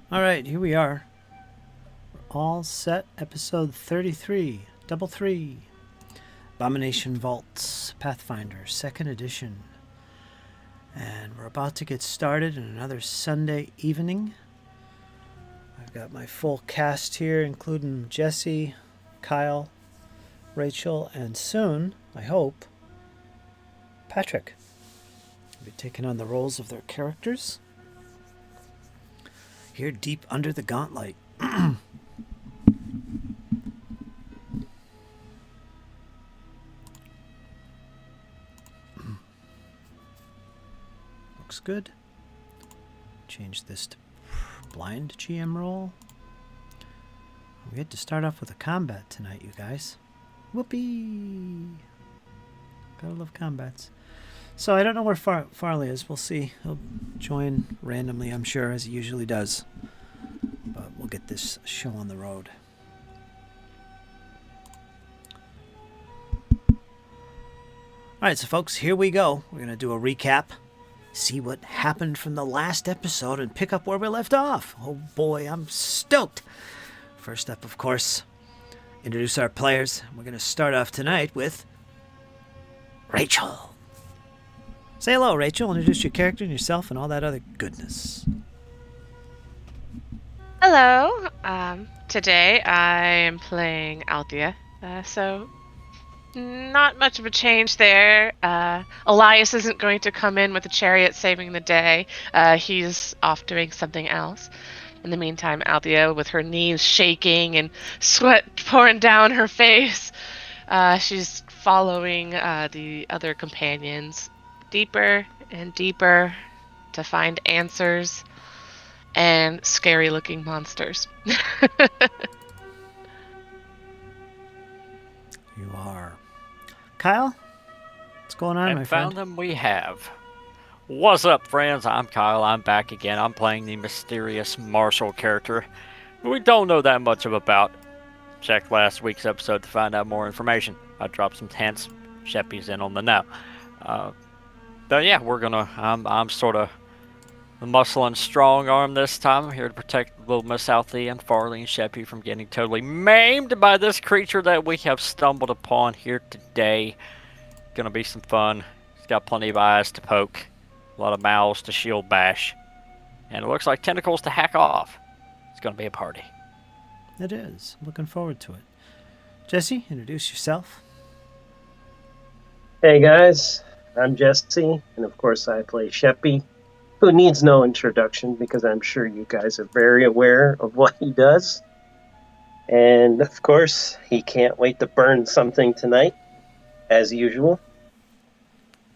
All right, here we are. We're all set. Episode 33, Double Three. Abomination Vaults, Pathfinder, 2nd edition. And we're about to get started in another Sunday evening. I've got my full cast here, including Jesse, Kyle, Rachel, and soon, I hope, Patrick. We'll be taking on the roles of their characters. Here deep under the gauntlight. Looks good. Change this to blind GM roll. We get to start off with a combat tonight, you guys. Whoopee! Gotta love combats. So I don't know where Farley is. We'll see. He'll join randomly, I'm sure, as he usually does. But we'll get this show on the road. Alright, so folks, here we go. We're going to do a recap. See what happened from the last episode and pick up where we left off. Oh boy, I'm stoked. First up, of course, introduce our players. We're going to start off tonight with Rachel. Say hello, Rachel. Introduce your character and yourself and all that other goodness. Hello. Today I am playing Althea. So not much of a change there. Elias isn't going to come in with a chariot saving the day. He's off doing something else. In the meantime, Althea, with her knees shaking and sweat pouring down her face, she's following the other companions deeper and deeper to find answers and scary looking monsters. You are. Kyle? What's going on, my friend? Found them we have. What's up, friends? I'm Kyle. I'm back again. I'm playing the mysterious Marshall character. We don't know that much about. Check last week's episode to find out more information. I dropped some hints. Sheppy's in on the know. But yeah, I'm sort of the muscle and strong arm this time. I'm here to protect little Miss Althea and Farley and Sheppy from getting totally maimed by this creature that we have stumbled upon here today. Gonna be some fun. It's got plenty of eyes to poke, a lot of mouths to shield bash, and it looks like tentacles to hack off. It's gonna be a party. It is. I'm looking forward to it. Jesse, introduce yourself. Hey guys, I'm Jesse, and of course I play Sheppy, who needs no introduction because I'm sure you guys are very aware of what he does. And of course, he can't wait to burn something tonight, as usual.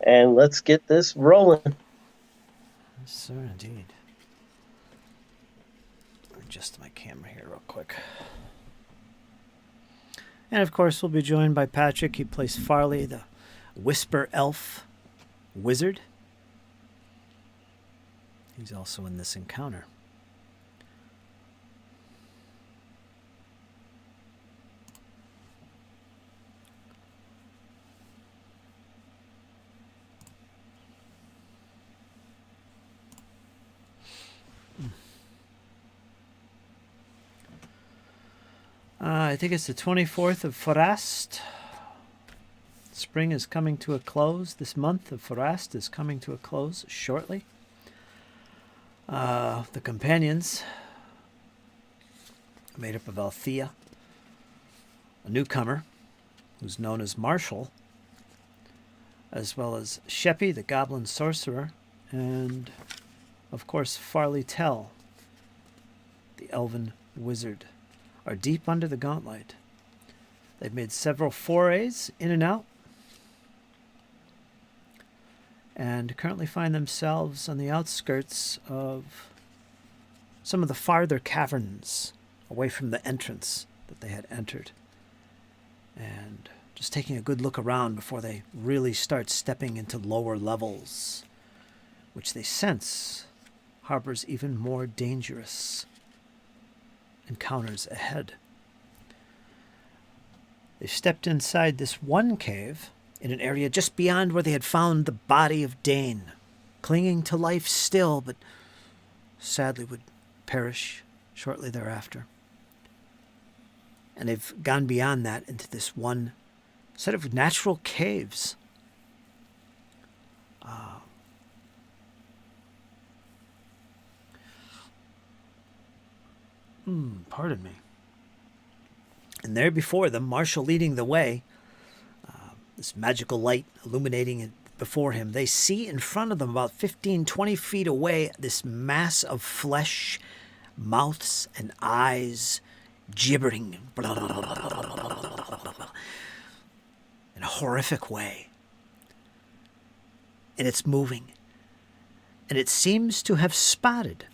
And let's get this rolling. Yes, sir, indeed. Adjust my camera here real quick. And of course, we'll be joined by Patrick. He plays Farley, the Whisper Elf Wizard. He's also in this encounter. I think it's the 24th of Forast. Spring is coming to a close. This month of Forast is coming to a close shortly. The companions are made up of Althea, a newcomer who's known as Marshall, as well as Sheppy, the goblin sorcerer, and, of course, Farley Tell, the elven wizard, are deep under the gauntlight. They've made several forays in and out, and currently find themselves on the outskirts of some of the farther caverns away from the entrance that they had entered, and just taking a good look around before they really start stepping into lower levels, which they sense harbors even more dangerous encounters ahead. They stepped inside this one cave in an area just beyond where they had found the body of Dane, clinging to life still, but sadly would perish shortly thereafter. And they've gone beyond that into this one set of natural caves. Pardon me. And there before them, Marshall leading the way, this magical light illuminating it before him, they see in front of them, about 15, 20 feet away, this mass of flesh, mouths and eyes, gibbering in a horrific way. And it's moving. And it seems to have spotted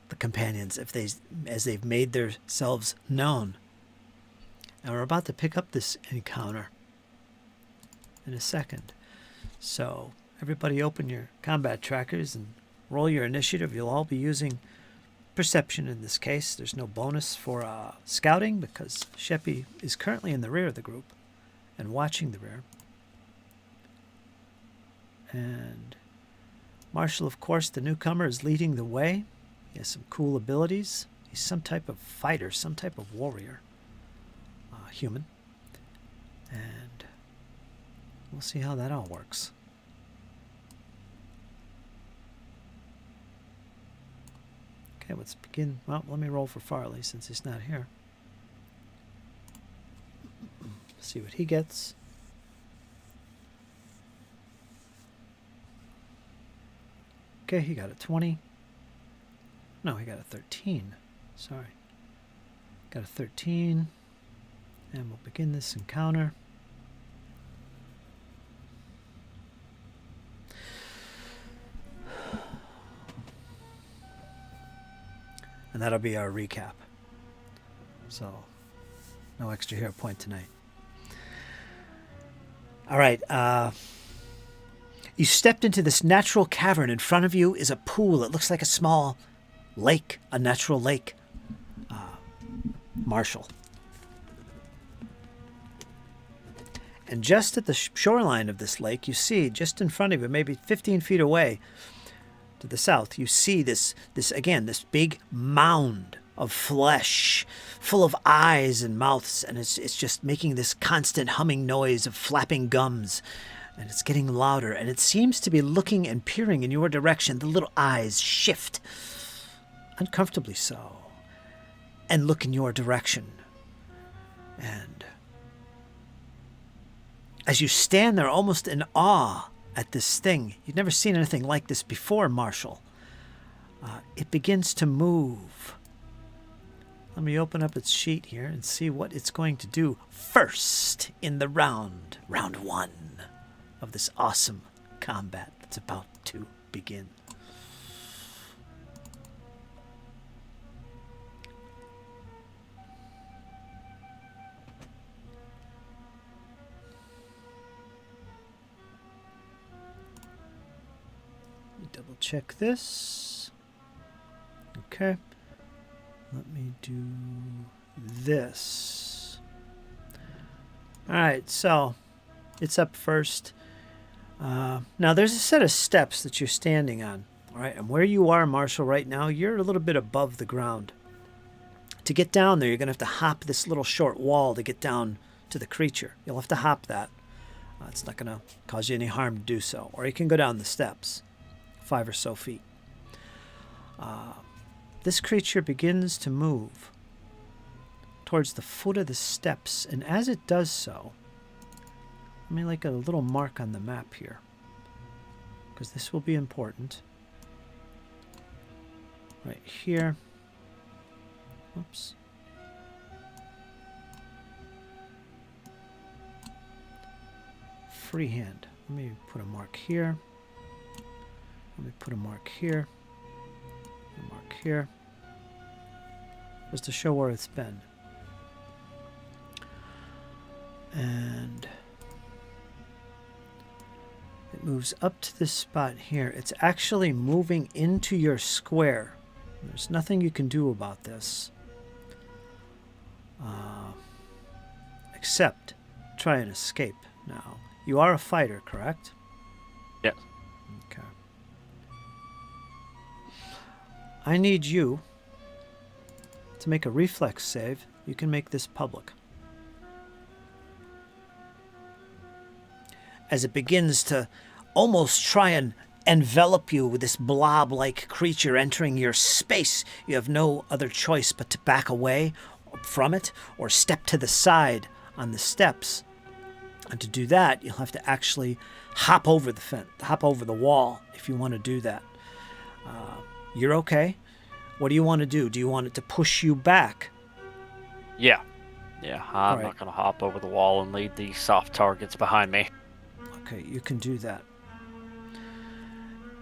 the companions as they've made themselves known. And we're about to pick up this encounter in a second. So everybody open your combat trackers and roll your initiative. You'll all be using perception in this case. There's no bonus for scouting because Sheppy is currently in the rear of the group and watching the rear. And Marshall, of course, the newcomer, is leading the way. He has some cool abilities. He's some type of fighter, some type of warrior. Human. And we'll see how that all works. Okay, let's begin. Well, let me roll for Farley since he's not here. See what he gets. Okay, he got a 20. No, he got a 13. Sorry. Got a 13. And we'll begin this encounter. And that'll be our recap. So, no extra hero point tonight. All right. You stepped into this natural cavern. In front of you is a pool. It looks like a small lake, a natural lake. Marshall. And just at the shoreline of this lake, you see, just in front of you, maybe 15 feet away to the south, you see this big mound of flesh full of eyes and mouths, and it's just making this constant humming noise of flapping gums, and it's getting louder, and it seems to be looking and peering in your direction. The little eyes shift, uncomfortably so, and look in your direction. And as you stand there almost in awe at this thing, you've never seen anything like this before, Marshall. It begins to move. Let me open up its sheet here and see what it's going to do first in the round 1 of this awesome combat that's about to begin. Double check this. Okay. Let me do this. Alright, so it's up first. Now there's a set of steps that you're standing on. Alright, and where you are, Marshall, right now, you're a little bit above the ground. To get down there, you're going to have to hop this little short wall to get down to the creature. You'll have to hop that. It's not going to cause you any harm to do so. Or you can go down the steps. 5 or so feet. This creature begins to move towards the foot of the steps, and as it does so, let me like a little mark on the map here, because this will be important. Right here. Oops. Freehand. Let me put a mark here. Let me put a mark here, a mark here, just to show where it's been. And it moves up to this spot here. It's actually moving into your square. There's nothing you can do about this. Except try and escape now. You are a fighter, correct? Yes. Okay. I need you to make a reflex save, you can make this public. As it begins to almost try and envelop you with this blob-like creature entering your space, you have no other choice but to back away from it or step to the side on the steps. And to do that, you'll have to actually hop over the fence, hop over the wall if you want to do that. You're okay. What do you want to do? Do you want it to push you back? Yeah. Yeah, I'm Alright. not going to hop over the wall and leave these soft targets behind me. Okay, you can do that.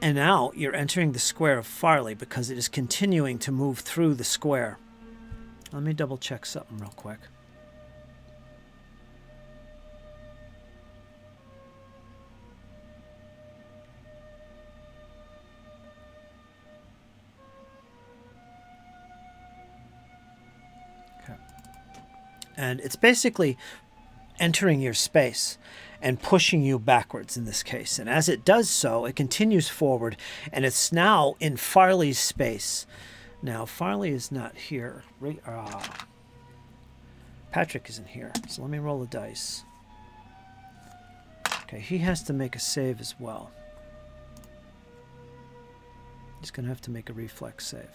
And now you're entering the square of Farley because it is continuing to move through the square. Let me double check something real quick. Okay. And it's basically entering your space and pushing you backwards in this case. And as it does so, it continues forward, and it's now in Farley's space. Now, Farley is not here. Patrick isn't here, so let me roll the dice. Okay, he has to make a save as well. He's going to have to make a reflex save.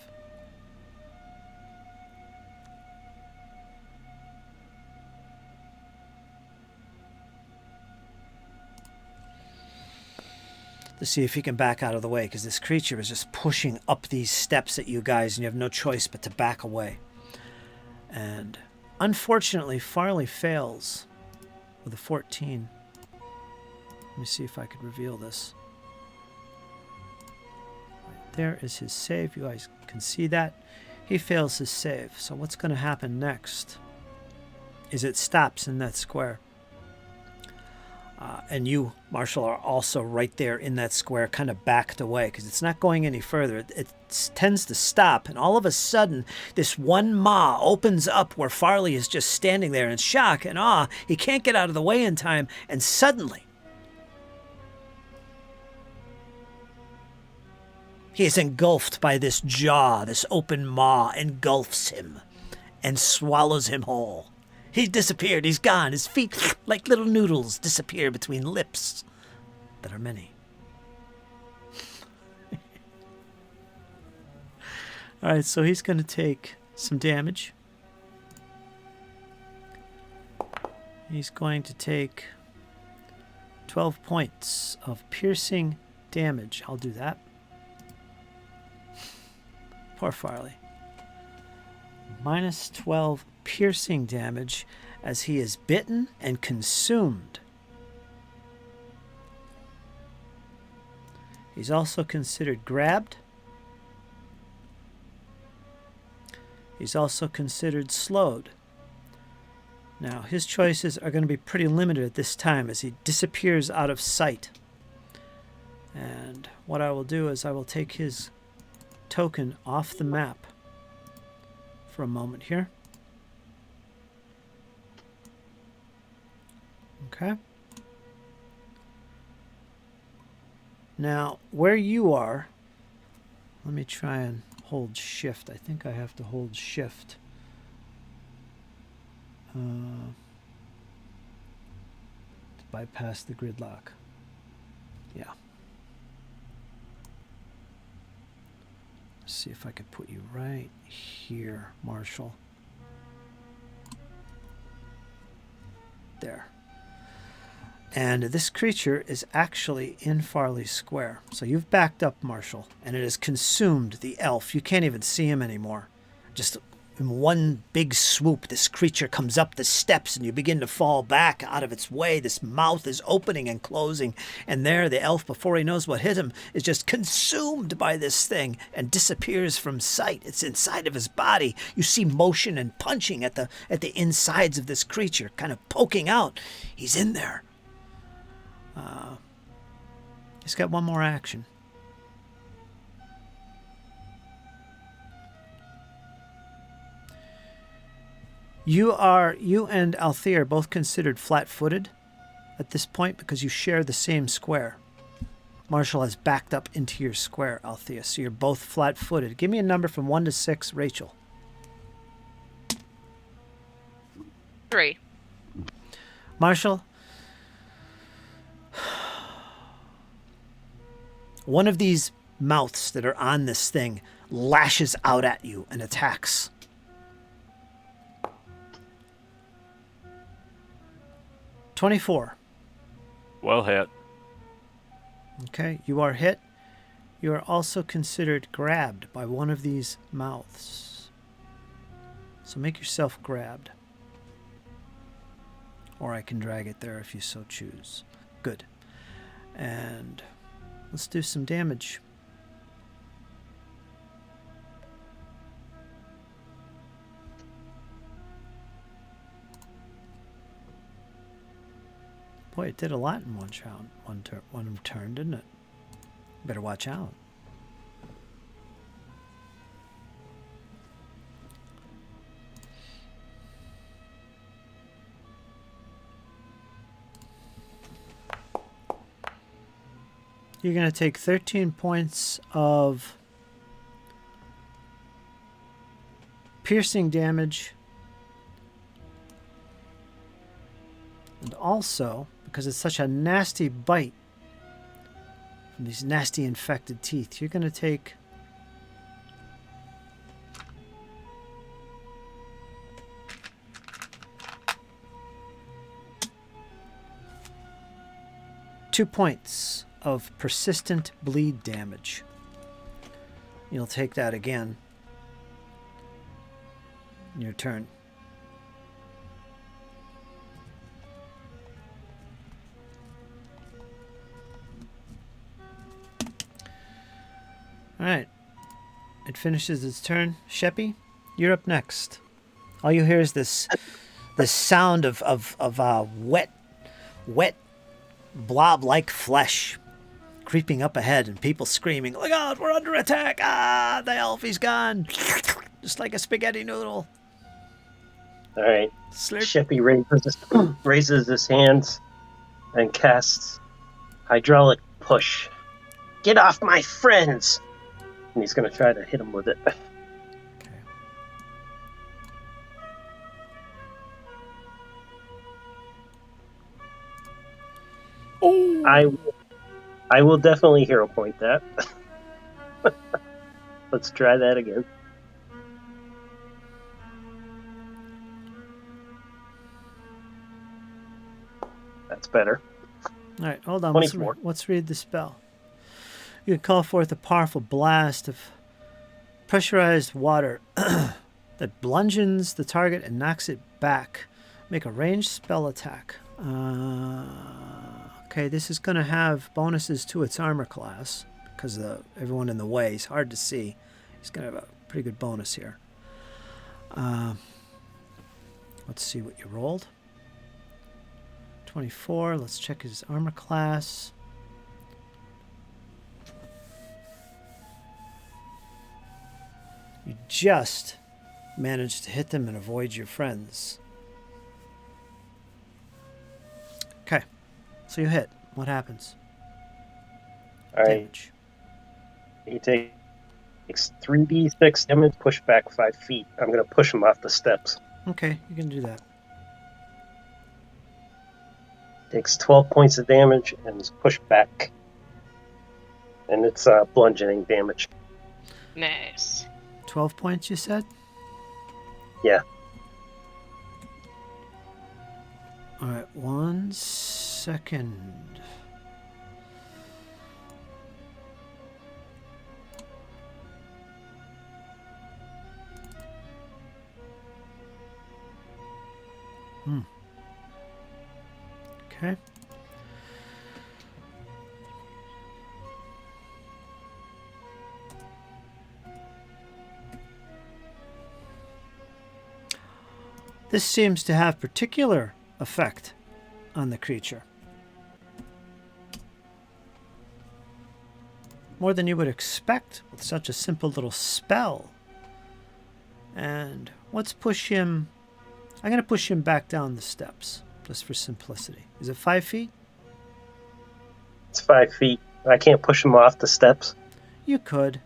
To see if he can back out of the way, because this creature is just pushing up these steps at you guys, and you have no choice but to back away. And unfortunately, Farley fails with a 14. Let me see if I could reveal this. Right there is his save. You guys can see that. He fails his save. So what's going to happen next is it stops in that square. And you, Marshall, are also right there in that square, kind of backed away, because it's not going any further. It tends to stop, and all of a sudden, this one maw opens up where Farley is just standing there in shock and awe. He can't get out of the way in time, and suddenly, he is engulfed by this jaw. This open maw engulfs him and swallows him whole. He's disappeared. He's gone. His feet, like little noodles, disappear between lips that are many. All right, so he's going to take some damage. He's going to take 12 points of piercing damage. I'll do that. Poor Farley. Minus 12 piercing damage as he is bitten and consumed. He's also considered grabbed. He's also considered slowed. Now, his choices are going to be pretty limited at this time as he disappears out of sight. And what I will do is I will take his token off the map for a moment here. Okay. Now, where you are, let me try and hold shift. I think I have to hold shift. To bypass the gridlock. Yeah. Let's see if I could put you right here, Marshall. There. And this creature is actually in Farley's square. So you've backed up, Marshall, and it has consumed the elf. You can't even see him anymore. Just in one big swoop, this creature comes up the steps and you begin to fall back out of its way. This mouth is opening and closing. And there, the elf, before he knows what hit him, is just consumed by this thing and disappears from sight. It's inside of his body. You see motion and punching at the insides of this creature, kind of poking out. He's in there. He's got one more action. You and Althea are both considered flat-footed at this point because you share the same square. Marshall has backed up into your square, Althea, so you're both flat-footed. Give me a number from 1 to 6, Rachel. 3. Marshall, one of these mouths that are on this thing lashes out at you and attacks. $24. Well hit. Okay, you are hit. You are also considered grabbed by one of these mouths. So make yourself grabbed. Or I can drag it there if you so choose. Good. And let's do some damage. Boy, it did a lot in one turn, didn't it? Better watch out. You're going to take 13 points of piercing damage. And also, because it's such a nasty bite from these nasty infected teeth, you're going to take 2 points of persistent bleed damage. You'll take that again in your turn. Alright. It finishes its turn. Sheppy, you're up next. All you hear is this sound of wet blob-like flesh creeping up ahead and people screaming, "Look out, we're under attack! Ah, the elfie's gone!" Just like a spaghetti noodle. All right. Slurp. Sheppy raises his hands and casts hydraulic push. Get off my friends! And he's going to try to hit him with it. Okay. Oh. I will definitely hero point that. Let's try that again. That's better. All right, hold on. 24. Let's read the spell. You can call forth a powerful blast of pressurized water that bludgeons the target and knocks it back. Make a ranged spell attack. Okay, this is going to have bonuses to its armor class because everyone in the way is hard to see. He's going to have a pretty good bonus here. Let's see what you rolled. 24. Let's check his armor class. You just managed to hit them and avoid your friends. Okay. So you hit. What happens? All right. Damage. He takes 3d6 damage, push back 5 feet. I'm going to push him off the steps. Okay, you can do that. Takes 12 points of damage and is pushed back. And it's bludgeoning damage. Nice. 12 points, you said? Yeah. All right, 1 second. Okay. This seems to have particular effect on the creature. More than you would expect with such a simple little spell. And let's push him. I'm going to push him back down the steps, just for simplicity. Is it 5 feet? It's 5 feet. I can't push him off the steps. You could.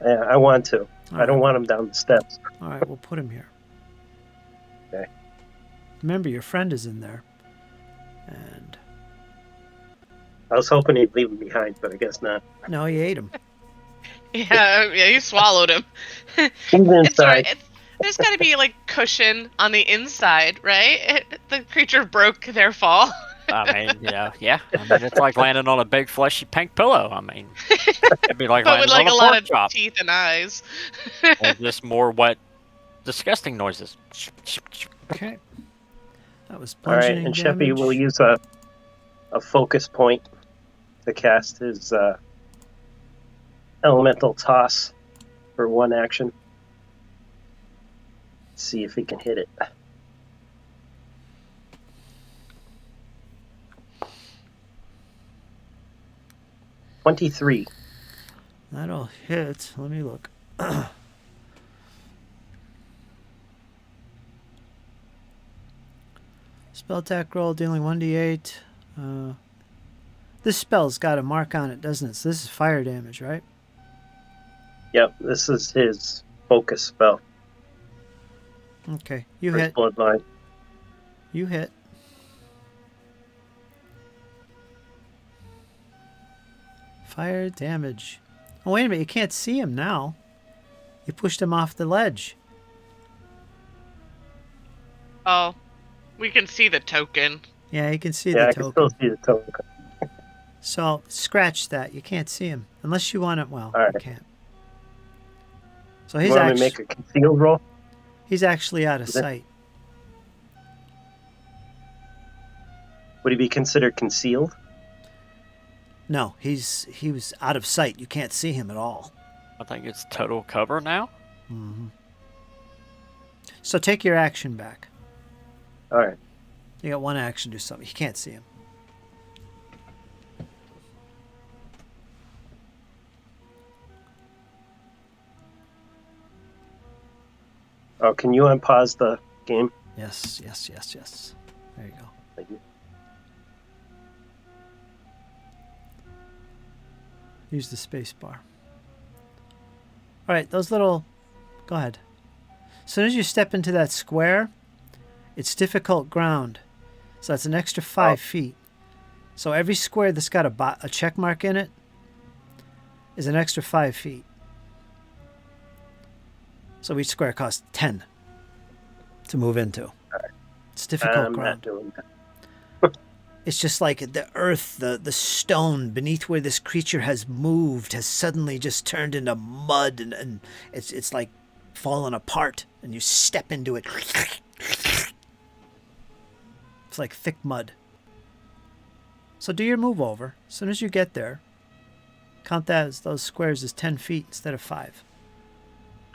Yeah, I want to. All I don't right. want him down the steps. All right, we'll put him here. Okay. remember, your friend is in there. And I was hoping he'd leave him behind, but I guess not. no, he ate him. Yeah, you swallowed him. He's It's all right. inside. There's got to be like cushion on the inside, right? The creature broke their fall. I mean, yeah. I mean, it's like landing on a big fleshy pink pillow. I mean, it'd be like But with landing like on a a lot pork of chop. teeth and eyes. And just more wet, disgusting noises. Okay. That was All right, bludgeoning and damage. Sheppy will use a focus point to cast his elemental toss for one action. See if he can hit it. $23. That'll hit. Let me look. Spell attack roll dealing 1d8. This spell's got a mark on it, doesn't it? So this is fire damage, right? Yep, this is his focus spell. Okay, you for his hit. bloodline. You hit. Fire damage. Oh, wait a minute. You can't see him now. You pushed him off the ledge. Oh, we can see the token. Yeah, you can see Yeah, the I can token. still see the token. So scratch that. You can't see him unless you want it. Well, All right. you can't. So You he's want me to actually make a concealed roll? he's actually out of Is it- sight. Would he be considered concealed? No, he was out of sight. You can't see him at all. I think it's total cover now. Hmm. So take your action back. All right. You got one action to do something. You can't see him. Oh, can you unpause the game? Yes. There you go. Thank you. Use the space bar. All right, those little... Go ahead. As soon as you step into that square, it's difficult ground. So that's an extra 5 feet. So every square that's got a check mark in it is an extra 5 feet. So each square costs 10 to move into. It's difficult I'm ground. not doing that. It's just like the earth, the stone beneath where this creature has moved has suddenly just turned into mud, and it's like fallen apart, and you step into it. It's like thick mud. So do your move over. As soon as you get there, count that as those squares as 10 feet instead of 5.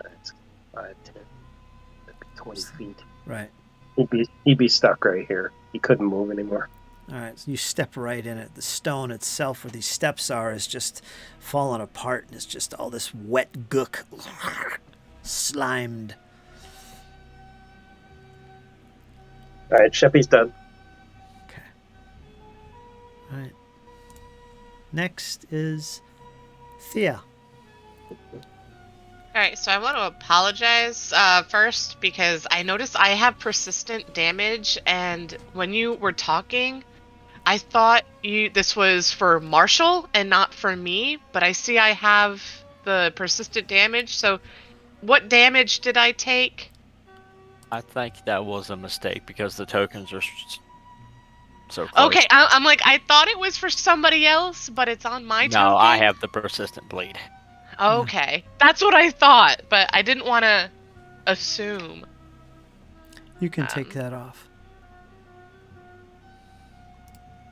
That's 5, 10, that'd be 20 feet. Right. He'd be stuck right here. He couldn't move anymore. All right, so you step right in it. The stone itself, where these steps are, is just falling apart, and it's just all this wet gook, slimed. All right, Sheppy's done. Okay. All right. Next is Thea. All right, so I want to apologize first because I noticed I have persistent damage, and when you were talking, I thought this was for Marshall and not for me, but I see I have the persistent damage. So, what damage did I take? I think that was a mistake because the tokens are so close. Okay, I'm like, I thought it was for somebody else, but it's on my token. No, I have the persistent bleed. Okay, that's what I thought, but I didn't want to assume. You can take that off.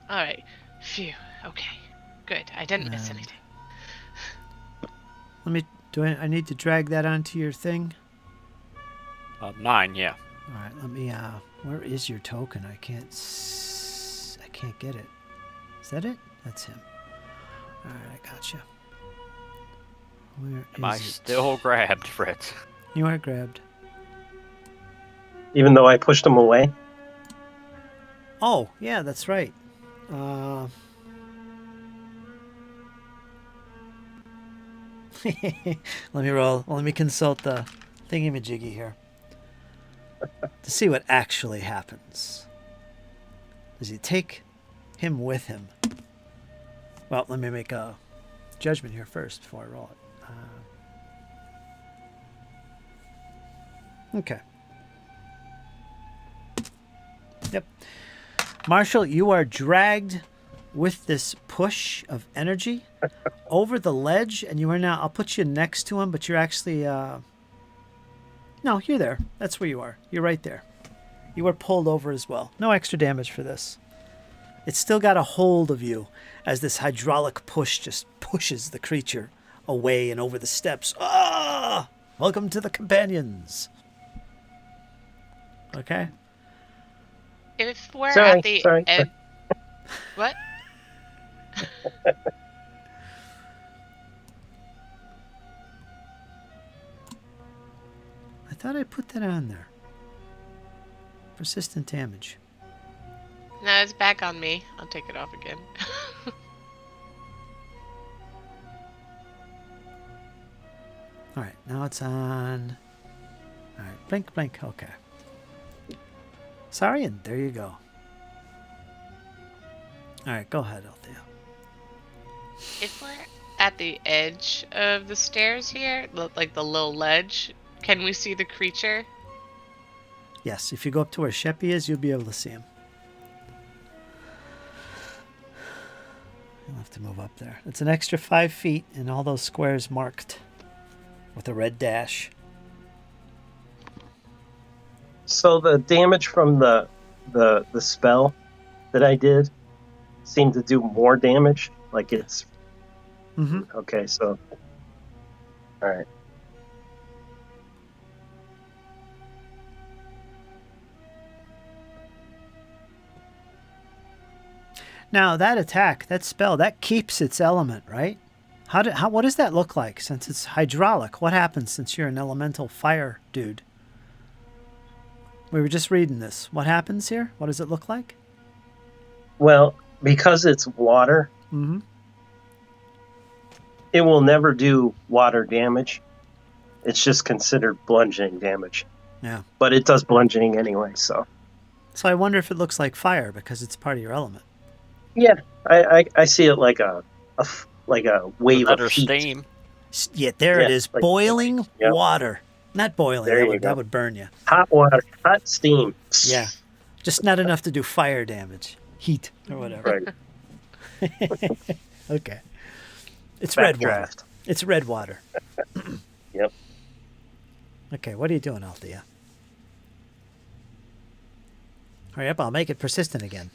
All right, phew. Okay, good. I didn't miss anything. Let me do. I need to drag that onto your thing. 9, yeah. All right. Let me. Where is your token? I can't get it. Is that it? That's him. All right, I got you. Where Am I is it? still grabbed, Fritz? You are grabbed. Even though I pushed him away. Oh, yeah, that's right. Let me roll. Let me consult the thingamajiggy here. to see what actually happens. Does he take him with him? Well, let me make a judgment here first before I roll it. Okay. Yep. Marshall, you are dragged with this push of energy over the ledge, and you are now, I'll put you next to him, but you're actually, no, you're there. That's where you are. You're right there. You are pulled over as well. No extra damage for this. It's still got a hold of you as this hydraulic push just pushes the creature away and over the steps. Ah! Welcome to the companions. Okay? If we're Sorry, at the sorry. end. What? I thought I put that on there. Persistent damage. No, it's back on me. I'll take it off again. All right, now it's on. All right, blink, blink. Okay. Sorry, and there you go. All right, go ahead, Althea. If we're at the edge of the stairs here, like the little ledge, can we see the creature? Yes, if you go up to where Sheppy is, you'll be able to see him. You'll have to move up there. It's an extra 5 feet, and all those squares marked with a red dash. So the damage from the spell that I did seemed to do more damage. Like it's okay. So all right. Now that attack, that spell, that keeps its element, right? What does that look like since it's hydraulic? What happens since you're an elemental fire dude? We were just reading this. What happens here? What does it look like? Well, because it's water, it will never do water damage. It's just considered bludgeoning damage. Yeah. But it does bludgeoning anyway, so. So I wonder if it looks like fire because it's part of your element. Yeah, I see it like a wave of heat. Steam. Yeah, there it is. like boiling yep. Water. Not boiling. There That would burn you. Hot water, hot steam. Yeah. Just not enough to do fire damage. Heat or whatever. Right. Okay. It's red water. Backdraft. It's red water. Yep. Okay, what are you doing, Althea? Hurry up, I'll make it persistent again.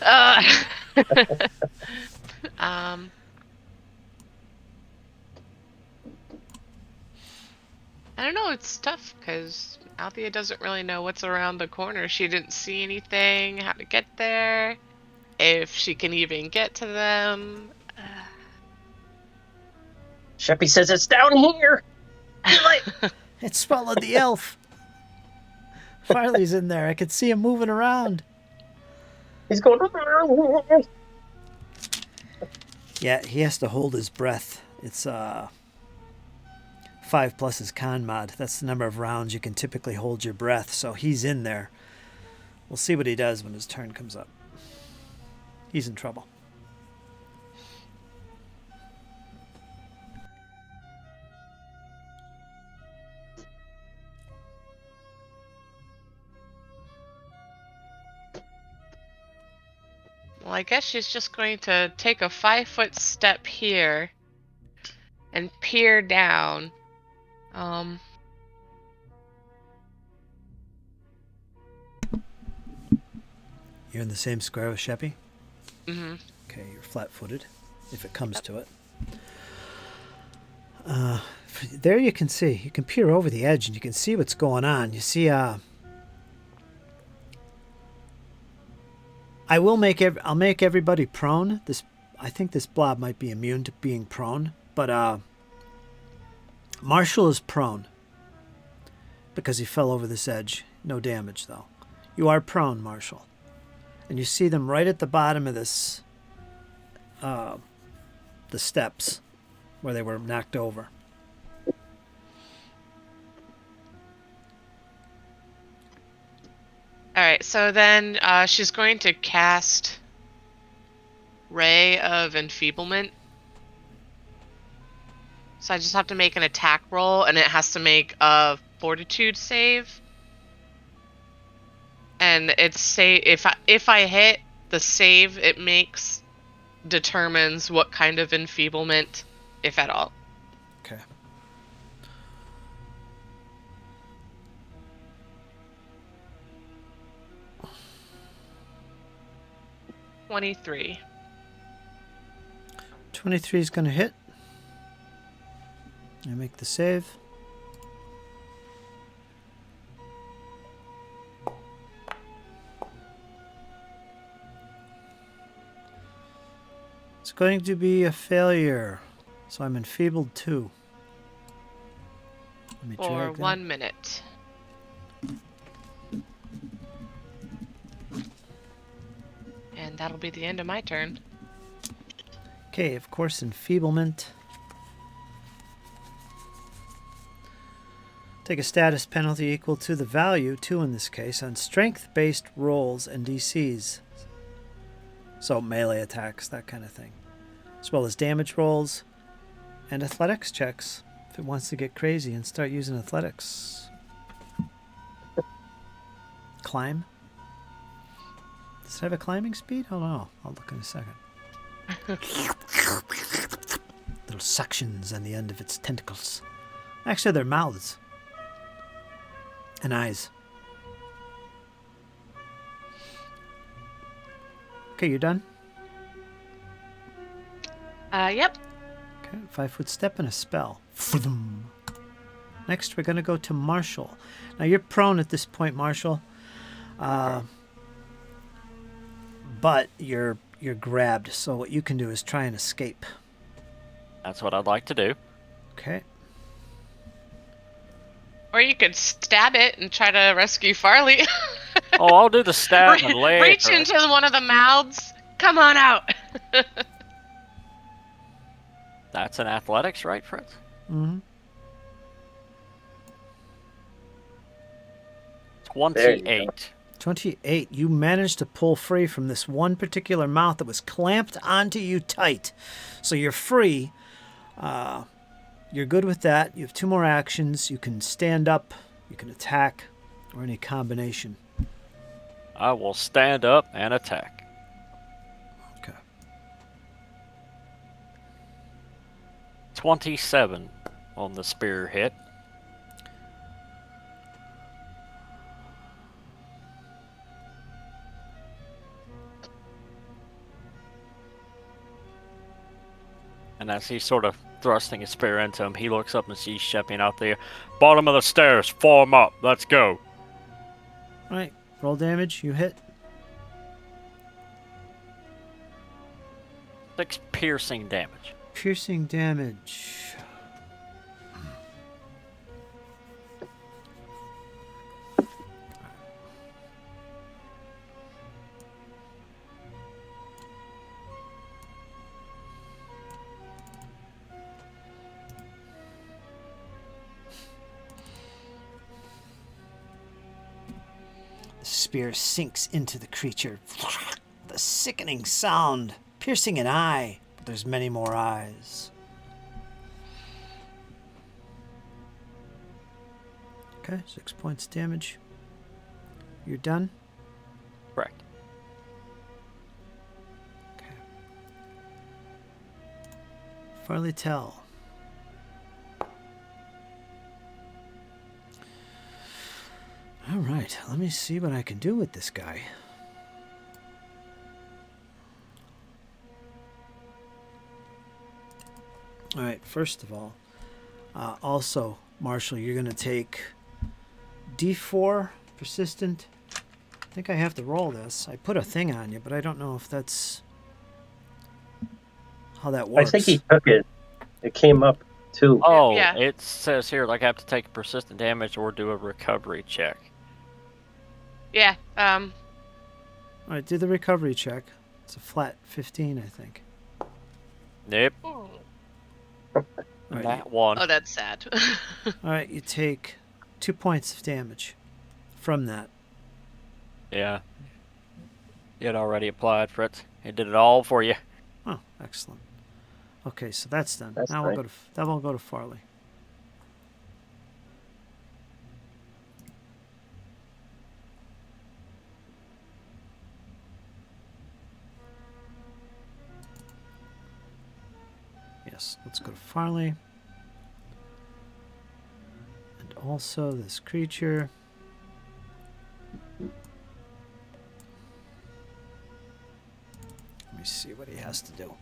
I don't know. It's tough because Althea doesn't really know what's around the corner. She didn't see anything, how to get there, if she can even get to them. Sheppy says it's down here. It swallowed the elf. Farley's in there. I could see him moving around. He's going. Yeah, he has to hold his breath. It's 5 plus his con mod. That's the number of rounds you can typically hold your breath. So he's in there. We'll see what he does when his turn comes up. He's in trouble. Well, I guess she's just going to take a 5-foot step here and peer down. You're in the same square with Sheppy? Mm-hmm. Okay, you're flat-footed, if it comes to it. There you can see. You can peer over the edge and you can see what's going on. You see, I'll make everybody prone. I think this blob might be immune to being prone, but Marshall is prone because he fell over this edge. No damage though. You are prone, Marshall, and you see them right at the bottom of this, the steps where they were knocked over. right, so then she's going to cast Ray of Enfeeblement. So I just have to make an attack roll, and it has to make a Fortitude save. And it's if I hit, the save it makes determines what kind of enfeeblement, if at all. Okay. $23. 23 is going to hit. I make the save. It's going to be a failure. So I'm enfeebled 2. Let me For drag that. 1 minute. And that'll be the end of my turn. Okay, of course, enfeeblement. Take a status penalty equal to the value, 2 in this case, on strength-based rolls and DCs. So melee attacks, that kind of thing. As well as damage rolls and athletics checks if it wants to get crazy and start using athletics. Climb. Does it have a climbing speed? I don't know. I'll look in a second. Little suctions on the end of its tentacles. Actually, they're mouths. And eyes. Okay, you're done? Yep. Okay, 5-foot step and a spell. Next, we're going to go to Marshall. Now, you're prone at this point, Marshall. But you're grabbed, so what you can do is try and escape. That's what I'd like to do. Okay. Or you could stab it and try to rescue Farley. Oh, I'll do the stab and later. Reach into one of the mouths. Come on out. That's an athletics, right, Fritz? Mm-hmm. 28. 28. You managed to pull free from this one particular mouth that was clamped onto you tight. So you're free. You're good with that. You have 2 more actions. You can stand up, you can attack, or any combination. I will stand up and attack. Okay. 27 on the spear hit. And as he's sort of thrusting his spear into him, he looks up and sees Shepping out there. Bottom of the stairs, form up, let's go. Alright, roll damage. You hit. 6 piercing damage. Piercing damage. Spear sinks into the creature. The sickening sound, piercing an eye, but there's many more eyes. Okay, 6 points damage. You're done? Correct. Okay. Farley Tell. All right, let me see what I can do with this guy. All right, first of all, also, Marshall, you're going to take D4 persistent. I think I have to roll this. I put a thing on you, but I don't know if that's how that works. I think he took it. It came up too. Oh, Yeah. it says here like I have to take persistent damage or do a recovery check. Yeah. All right, do the recovery check. It's a flat 15, I think. Nope, Oh, All right, that one. that's sad. all right, you take 2 points of damage from that. Yeah. It already applied, Fritz. It did it all for you. Oh, excellent. Okay, so that's done. That's Now nice. we'll go to Farley. Yes, let's go to Farley. And also this creature. Let me see what he has to do.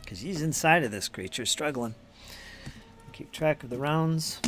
Because he's inside of this creature, struggling. Keep track of the rounds.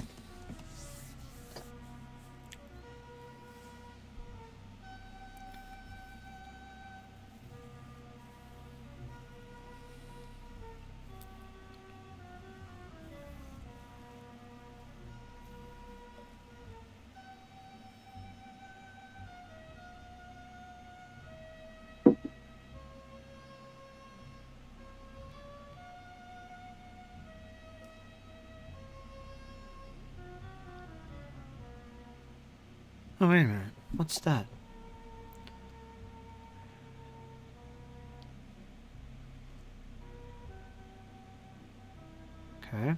Oh, wait a minute. What's that? Okay.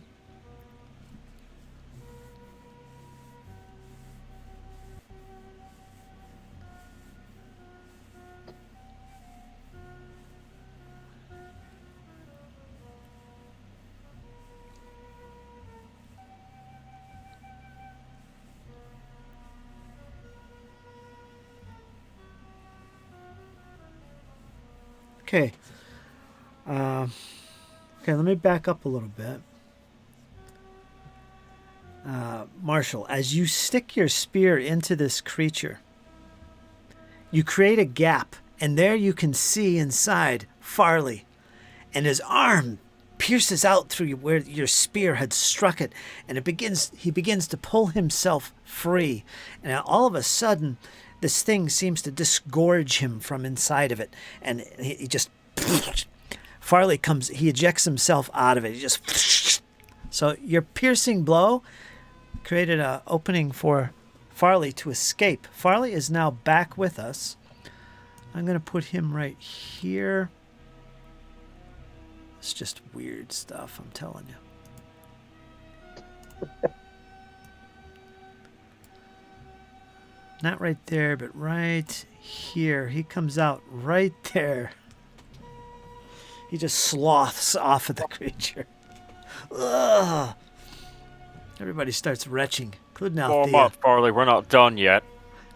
Okay. Okay, let me back up a little bit. Marshall, as you stick your spear into this creature, you create a gap, and there you can see inside Farley, and his arm pierces out through where your spear had struck it, and he begins to pull himself free. And all of a sudden, this thing seems to disgorge him from inside of it, and he just Farley he ejects himself out of it. He just so your piercing blow created an opening for Farley to escape. Farley is now back with us. I'm going to put him right here. It's just weird stuff, I'm telling you. Not right there, but right here. He comes out right there. He just sloths off of the creature. Ugh. Everybody starts retching, including Warm Althea. up, Farley. We're not done yet.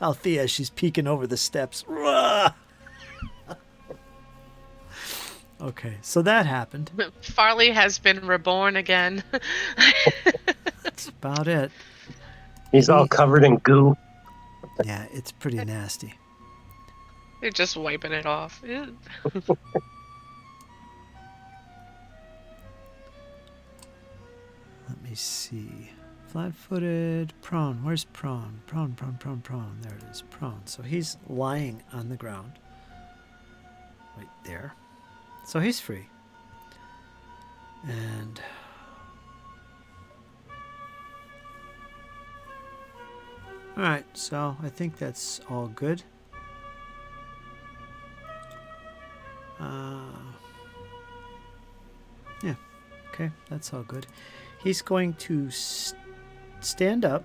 Althea, she's peeking over the steps. Ugh. Okay, so that happened. Farley has been reborn again. That's about it. He's all covered in goo. Yeah, it's pretty nasty. They're just wiping it off. Let me see. Flat-footed, prone. Where's prone? Prone, prone, prone, prone. There it is, prone. So he's lying on the ground. Right there. So he's free. And all right, so I think that's all good. Yeah, okay, that's all good. He's going to stand up.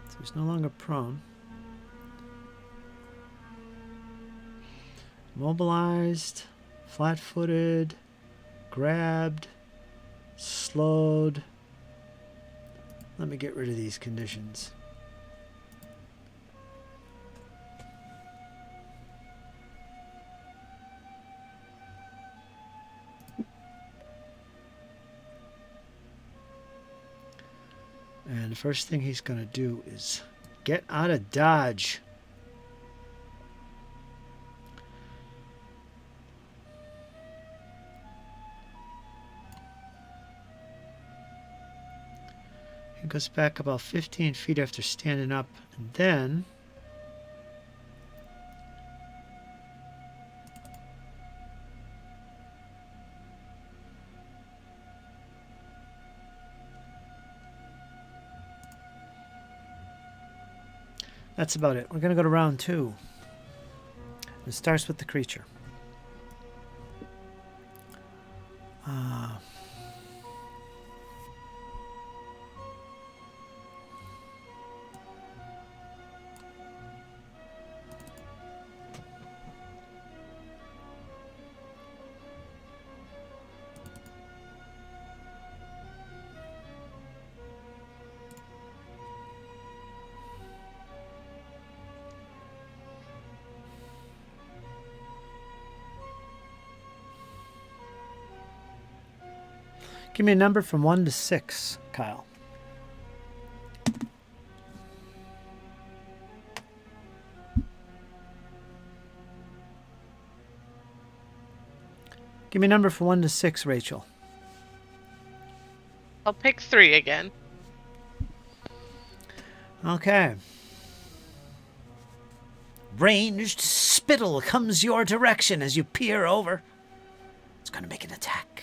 So he's no longer prone. Mobilized, flat-footed, grabbed, slowed. Let me get rid of these conditions. And the first thing he's going to do is get out of dodge. He goes back about 15 feet after standing up, and then That's about it. We're going to go to round 2. It starts with the creature. Give me a number from 1 to 6, Kyle. Give me a number from 1 to 6, Rachel. I'll pick 3 again. Okay. Ranged spittle comes your direction as you peer over. It's going to make an attack.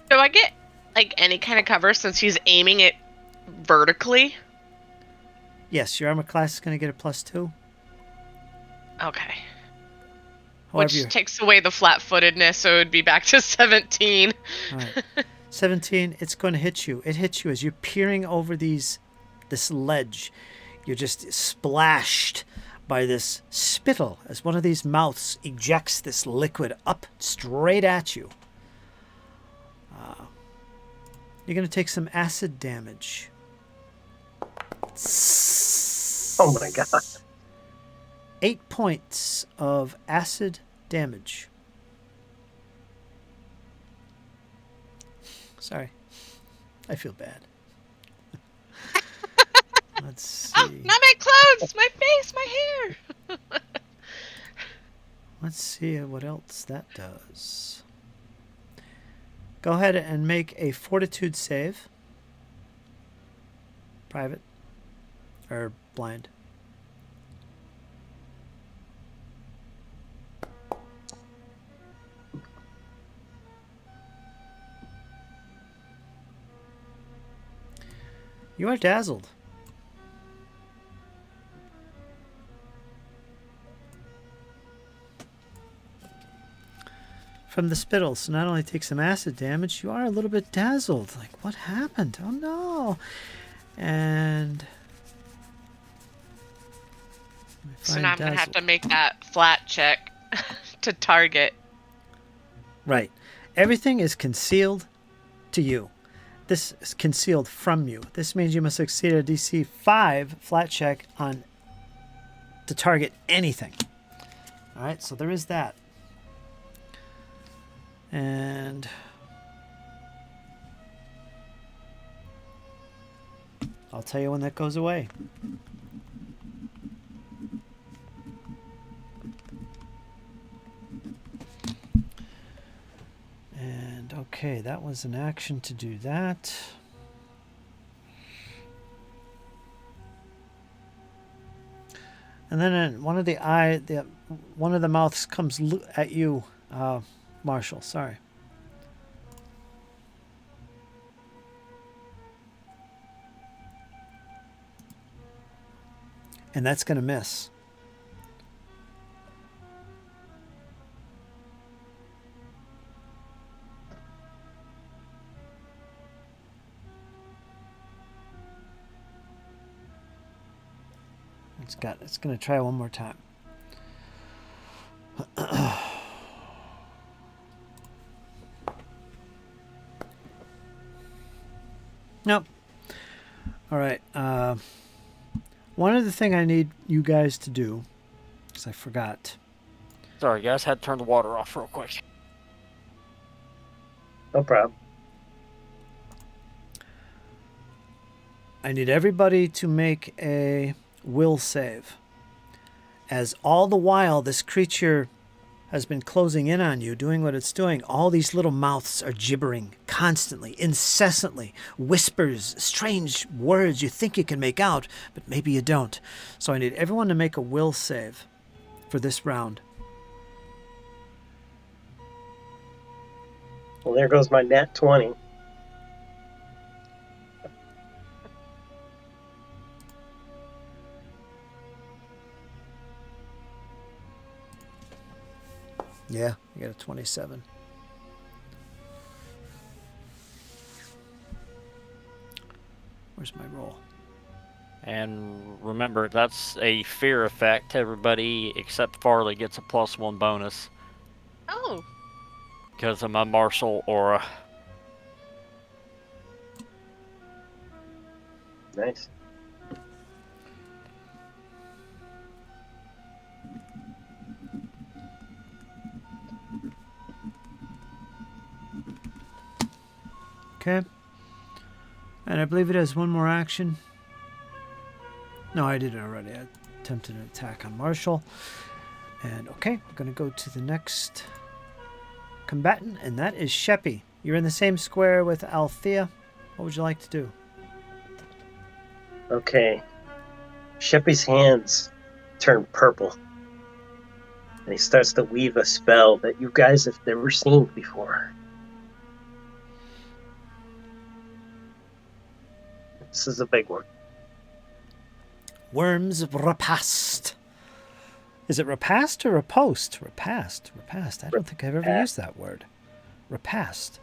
Do I get like any kind of cover since he's aiming it vertically? Yes, your armor class is going to get a +2. Okay. However, Which takes away the flat-footedness, so it would be back to 17. all right. 17, it's going to hit you. It hits you as you're peering over this ledge. You're just splashed by this spittle as one of these mouths ejects this liquid up straight at you. You're going to take some acid damage. Oh my god. 8 points of acid damage. Sorry. I feel bad. Let's see. Oh, not my clothes! My face! My hair! Let's see what else that does. Go ahead and make a fortitude save. Private. Or blind. You are dazzled. From the spittle, so not only take some acid damage, you are a little bit dazzled. Like, what happened? Oh no! And So now I'm going to have to make that flat check to target. Right. Everything is concealed to you. This is concealed from you. This means you must succeed a DC 5 flat check on to target anything. All right, so there is that. And I'll tell you when that goes away. And okay, that was an action to do that. And then one of the mouths comes at you, Marshall. Sorry. And that's going to miss. It's going to try one more time. Nope. All right. One other thing I need you guys to do, because I forgot. Sorry, guys. Had to turn the water off real quick. No problem. I need everybody to make a will save. As all the while this creature has been closing in on you, doing what it's doing, all these little mouths are gibbering constantly, incessantly, whispers, strange words you think you can make out, but maybe you don't. So I need everyone to make a will save for this round. Well, there goes my nat 20. Yeah, you got a 27. Where's my roll? And remember, that's a fear effect. Everybody except Farley gets a +1 bonus Oh, because of my martial aura. Nice. Okay. And I believe it has one more action. No, I did it already. I attempted an attack on Marshall. And okay, we're going to go to the next combatant, and that is Sheppy. You're in the same square with Althea. What would you like to do? Okay. Sheppy's hands turn purple. And he starts to weave a spell that you guys have never seen before. This is a big one. Worms Repast. Is it repast or repost? Repast. Repast. I don't think I've ever used that word. Repast.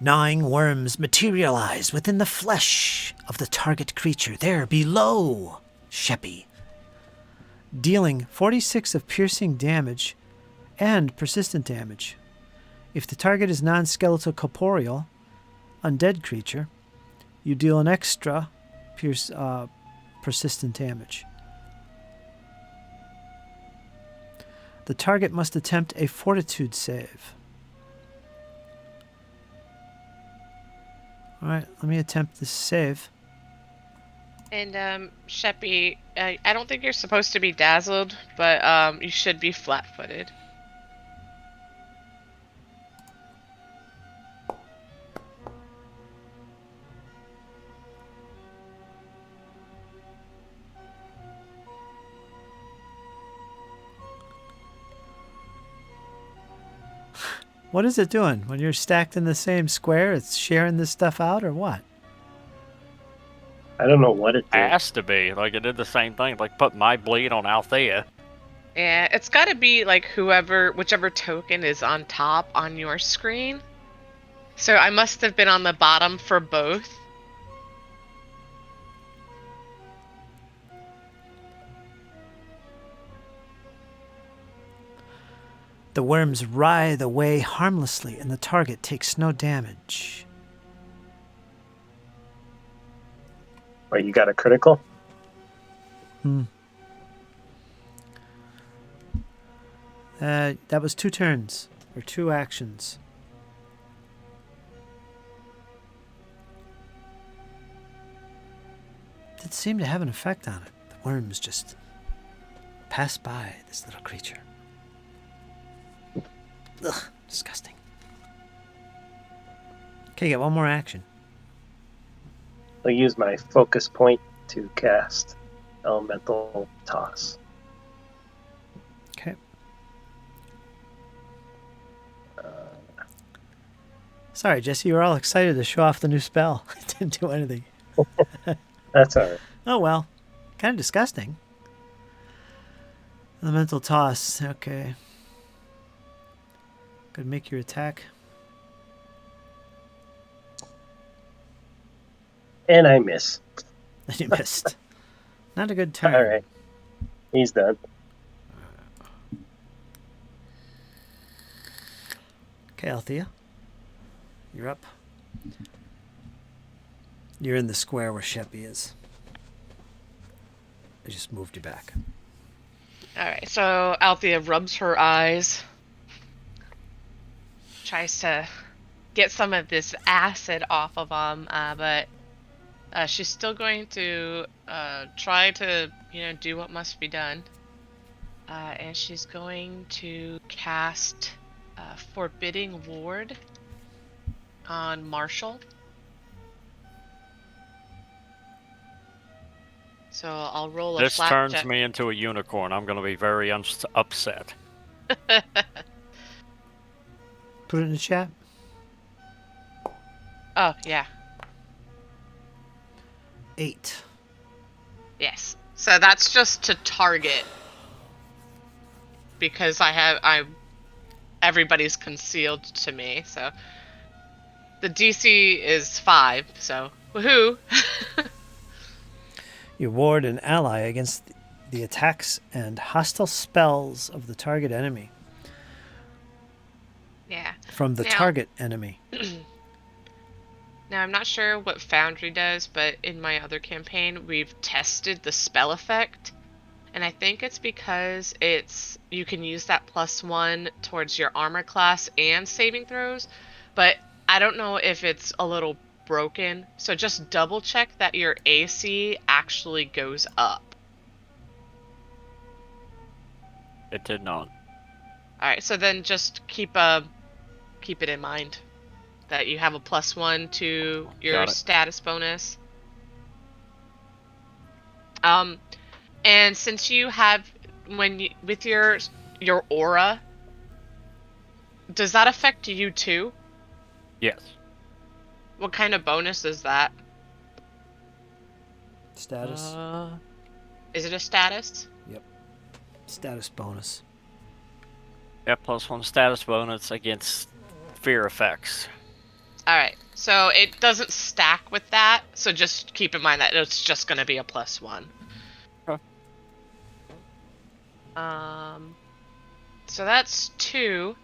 Gnawing worms materialize within the flesh of the target creature. There, below Sheppy. Dealing 46 of piercing damage and persistent damage. If the target is non-skeletal corporeal, undead creature, you deal an extra persistent damage. The target must attempt a fortitude save. Alright, let me attempt this save. and Sheppy, I don't think you're supposed to be dazzled, but you should be flat-footed. What is it doing? When you're stacked in the same square, it's sharing this stuff out or what? I don't know what it did. Has to be. Like, it did the same thing. Like, put my bleed on Althea. Yeah, it's got to be like whichever token is on top on your screen. So I must have been on the bottom for both. The worms writhe away harmlessly and the target takes no damage. Or you got a critical? That was 2 turns, or 2 actions. Did seem to have an effect on it. The worms just pass by this little creature. Ugh, disgusting. Okay, get one more action. I'll use my focus point to cast Elemental Toss. Okay. Sorry, Jesse, you were all excited to show off the new spell. It didn't do anything. That's alright. Oh well. Kind of disgusting. Elemental Toss. Okay. Go ahead and make your attack. And I miss. You missed. Not a good turn. Alright. He's done. Okay, Althea. You're up. You're in the square where Sheppy is. I just moved you back. Alright, so Althea rubs her eyes. Tries to get some of this acid off of them, but she's still going to try to, do what must be done. And she's going to cast Forbidding Ward on Marshall. So I'll roll a This flat turns check. me into a unicorn. I'm going to be very upset. Put it in the chat. Oh, yeah. 8. Yes. So that's just to target. because everybody's concealed to me. So the DC is 5. So woohoo! You ward an ally against the attacks and hostile spells of the target enemy. Yeah. From the target enemy. Now, I'm not sure what Foundry does, but in my other campaign, we've tested the spell effect. And I think it's because you can use that +1 towards your armor class and saving throws. But I don't know if it's a little broken. So just double check that your AC actually goes up. It did not. Alright, so then just keep it in mind that you have a +1 to your status bonus. And since you have with your aura, does that affect you too? Yes. What kind of bonus is that? Status. Is it a status? Yep. Status bonus. Yeah, +1 status bonus against fear effects. Alright, so it doesn't stack with that, so just keep in mind that it's just going to be a +1. Okay. So that's 2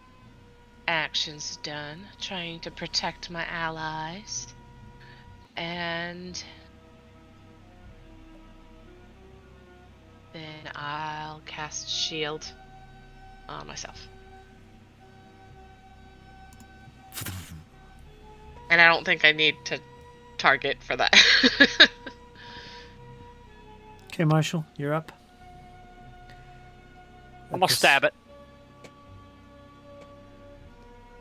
actions done, trying to protect my allies. And then I'll cast shield on myself. And I don't think I need to target for that. Okay, Marshall, you're up. I'm gonna stab it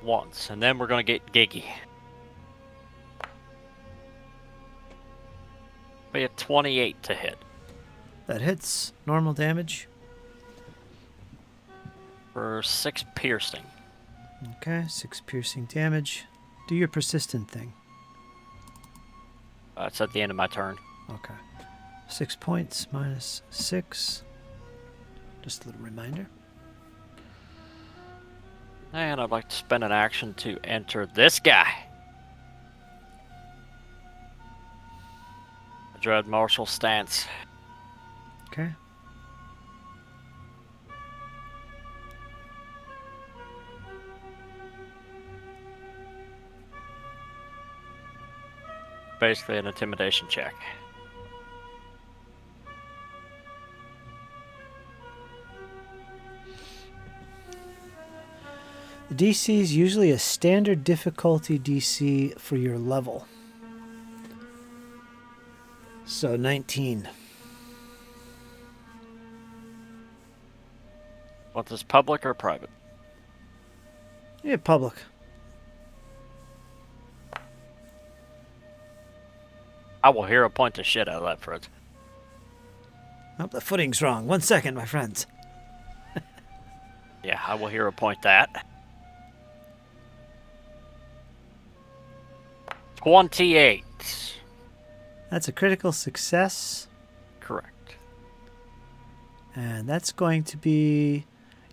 once, and then we're gonna get giggy. We have 28 to hit. That hits. Normal damage. For 6 piercing. Okay, 6 piercing damage. Do your persistent thing. It's at the end of my turn. Okay. 6 points minus 6. Just a little reminder. And I'd like to spend an action to enter this guy. Dread Martial Stance. Okay. Basically an intimidation check. The DC is usually a standard difficulty DC for your level. So 19. What, this public or private? Yeah, public. I will hero point the shit out of that, Fred. Oh, the footing's wrong. 1 second, my friends. Yeah, I will hero point that. 28. That's a critical success. Correct. And that's going to be...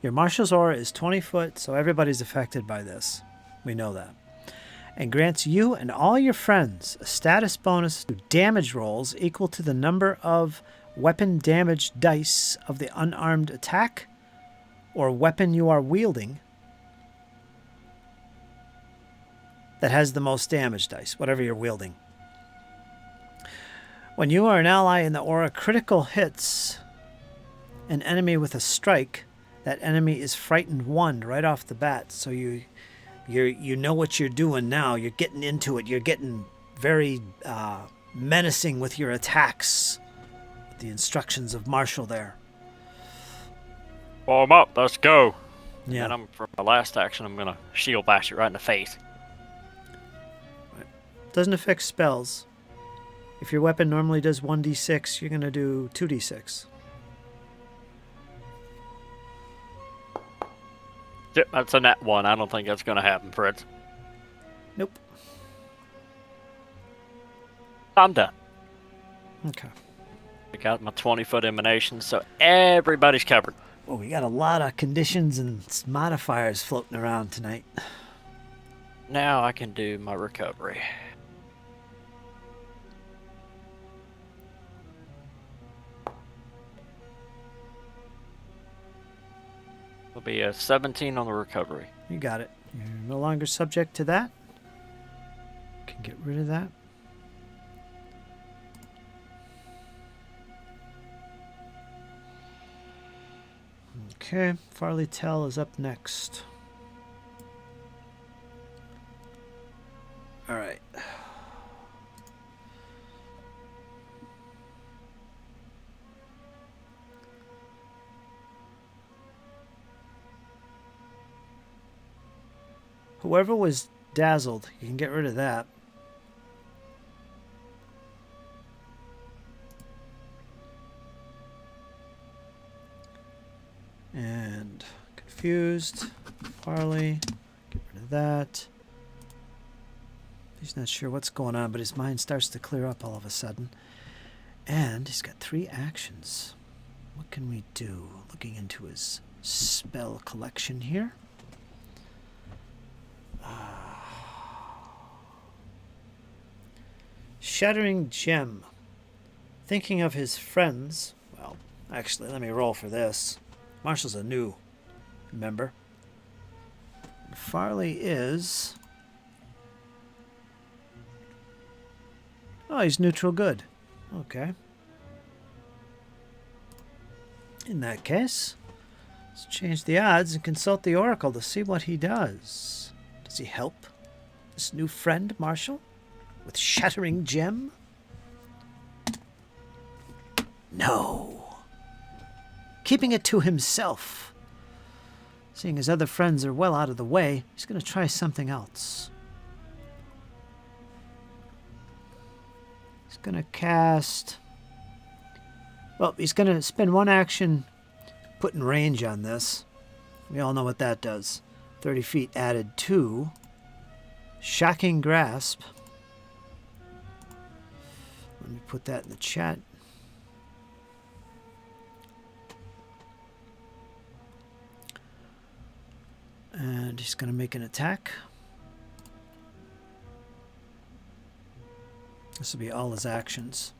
Your Marshal's Aura is 20 foot, so everybody's affected by this. We know that. And grants you and all your friends a status bonus to damage rolls equal to the number of weapon damage dice of the unarmed attack or weapon you are wielding that has the most damage dice, whatever you're wielding. When you are an ally in the aura critical hits an enemy with a strike, that enemy is frightened 1 right off the bat. So you know what you're doing now. You're getting into it. You're getting very menacing with your attacks. With the instructions of Marshall there. Form up. Let's go. Yeah. And for my last action, I'm gonna shield bash it right in the face. Doesn't affect spells. If your weapon normally does 1d6, you're gonna do 2d6. That's a net 1. I don't think that's gonna happen, Fred. Nope. I'm done. Okay. I got my 20-foot emanation, so everybody's covered. Oh, we got a lot of conditions and modifiers floating around tonight. Now I can do my recovery. It'll be a 17 on the recovery. You got it. You're no longer subject to that. Can get rid of that. Okay, Farley Tell is up next. All right. Whoever was dazzled, you can get rid of that. And confused, Farley, get rid of that. He's not sure what's going on, but his mind starts to clear up all of a sudden. And he's got 3 actions. What can we do? Looking into his spell collection here. Shattering Gem. Thinking of his friends. Well, actually, let me roll for this. Marshall's a new member. Farley is... Oh, he's neutral good. Okay. In that case, let's change the odds and consult the Oracle to see what he does. Does he help this new friend, Marshall, with Shattering Gem? No. Keeping it to himself. Seeing his other friends are well out of the way, he's going to try something else. He's going to cast... Well, he's going to spend 1 action putting range on this. We all know what that does. 30 feet added to Shocking Grasp. Let me put that in the chat. And he's going to make an attack. This will be all his actions.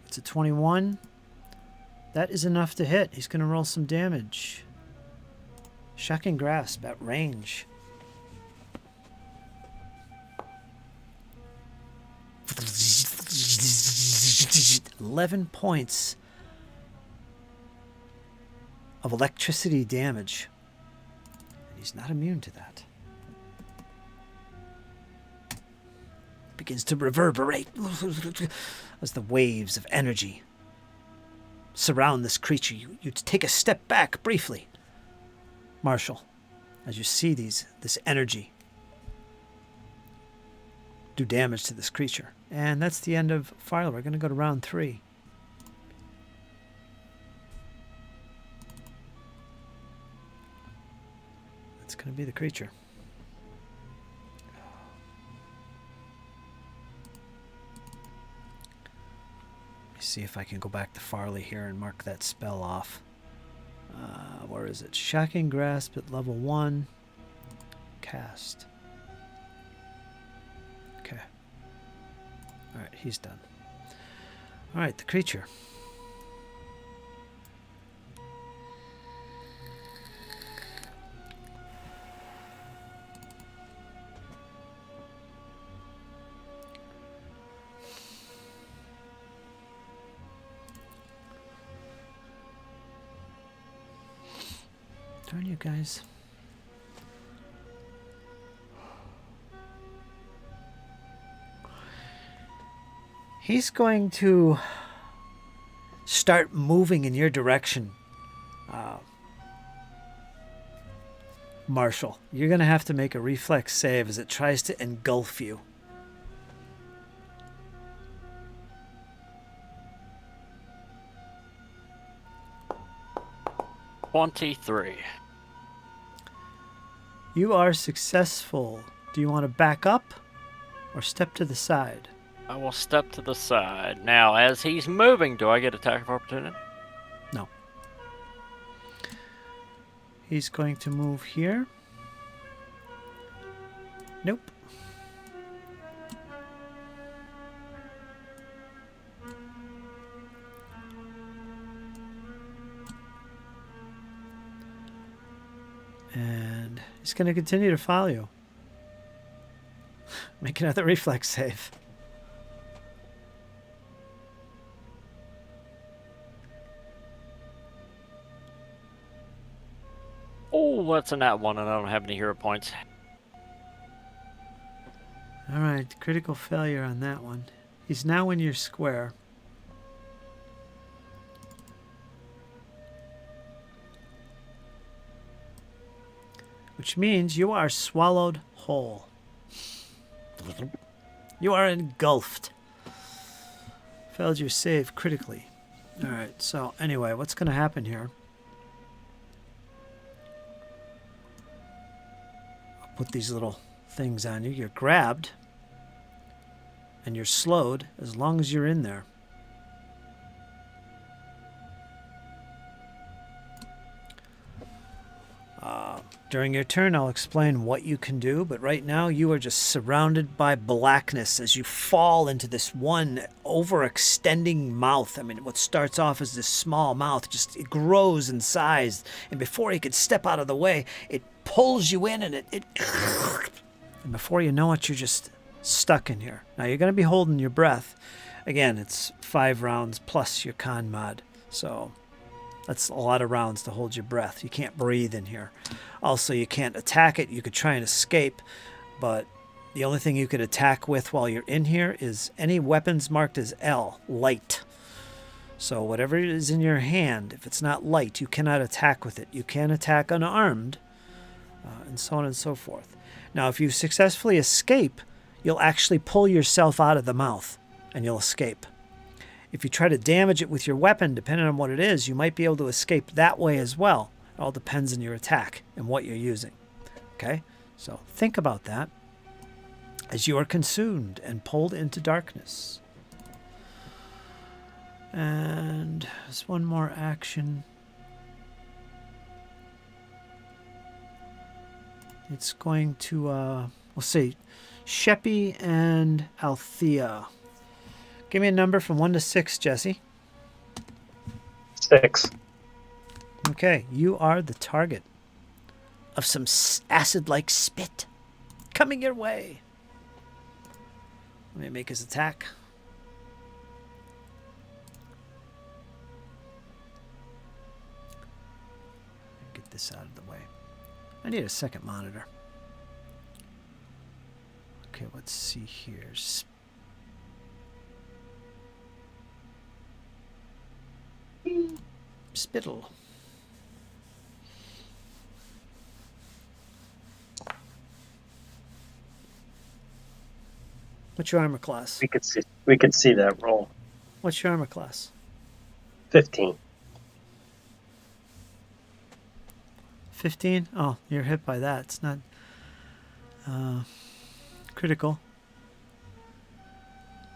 It's a 21. That is enough to hit. He's going to roll some damage. Shocking Grasp at range. $11 points of electricity damage. And he's not immune to that. Begins to reverberate as the waves of energy surround this creature. You take a step back briefly, Marshall, as you see this energy do damage to this creature. And that's the end of Farley. We're going to go to round 3. That's going to be the creature. See if I can go back to Farley here and mark that spell off. Where is it? Shocking Grasp at level 1. Cast. Okay. Alright, he's done. Alright, the creature. Darn you guys. He's going to start moving in your direction, Marshall. You're going to have to make a reflex save as it tries to engulf you. $23. You are successful. Do you want to back up or step to the side? I will step to the side. Now, as he's moving, do I get attack of opportunity? He's going to move here. Nope. And he's going to continue to follow you. Make another reflex save. Oh, that's a nat 1, and I don't have any hero points. All right, critical failure on that one. He's now in your square. Which means you are swallowed whole. You are engulfed. Failed your save critically. All right, so anyway, what's going to happen here? I'll put these little things on you. You're grabbed and you're slowed as long as you're in there. During your turn, I'll explain what you can do, but right now you are just surrounded by blackness as you fall into this one overextending mouth. I mean, what starts off as this small mouth, just it grows in size, and before you could step out of the way, it pulls you in, and it and before you know it, you're just stuck in here. Now, you're going to be holding your breath. Again, it's 5 rounds plus your con mod, so that's a lot of rounds to hold your breath. You can't breathe in here. Also, you can't attack it. You could try and escape, but the only thing you could attack with while you're in here is any weapons marked as L, light. So whatever is in your hand, if it's not light, you cannot attack with it. You can attack unarmed, and so on and so forth. Now, if you successfully escape, you'll actually pull yourself out of the mouth, and you'll escape. If you try to damage it with your weapon, depending on what it is, you might be able to escape that way as well. It all depends on your attack and what you're using. Okay? So think about that as you are consumed and pulled into darkness. And there's one more action. It's going to, we'll see, Sheppy and Althea. Give me a number from 1 to 6, Jesse. 6. Okay, you are the target of some acid-like spit coming your way. Let me make his attack. Get this out of the way. I need a second monitor. Okay, let's see here. Spittle. What's your armor class? We could see that roll. What's your armor class? 15. 15? Oh, you're hit by that. It's not critical.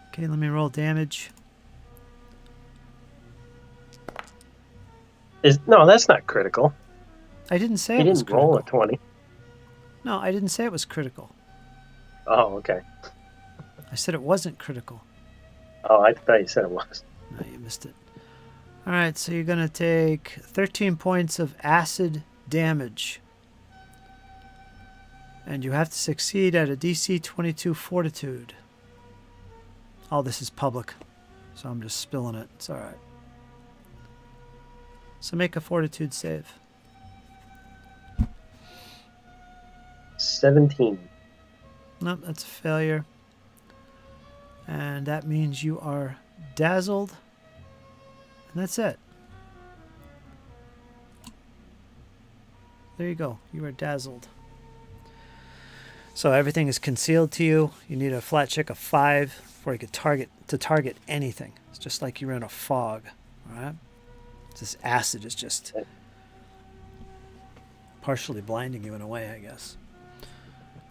Okay, let me roll damage. No, that's not critical. I didn't say He it was didn't critical. roll a 20. No, I didn't say it was critical. Oh, okay. I said it wasn't critical. Oh, I thought you said it was. No, you missed it. All right, so you're going to take 13 points of acid damage. And you have to succeed at a DC 22 Fortitude. All this is public, so I'm just spilling it. It's all right. So make a Fortitude save. 17. Nope, that's a failure. And that means you are dazzled. And that's it. There you go. You are dazzled. So everything is concealed to you. You need a flat check of 5 before you could target anything. It's just like you're in a fog. All right? This acid is just partially blinding you in a way, I guess.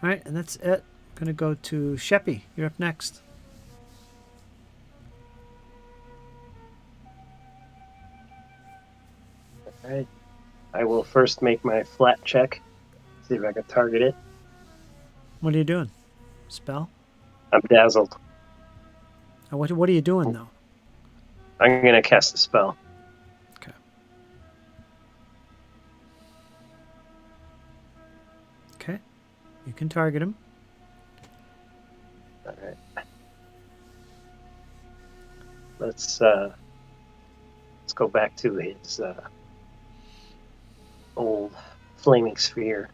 All right, and that's it. I'm going to go to Sheppy. You're up next. All right. I will first make my flat check. See if I can target it. What are you doing? Spell? I'm dazzled. What are you doing, though? I'm going to cast a spell. Okay. Okay. You can target him. All right. Let's go back to his old flaming sphere.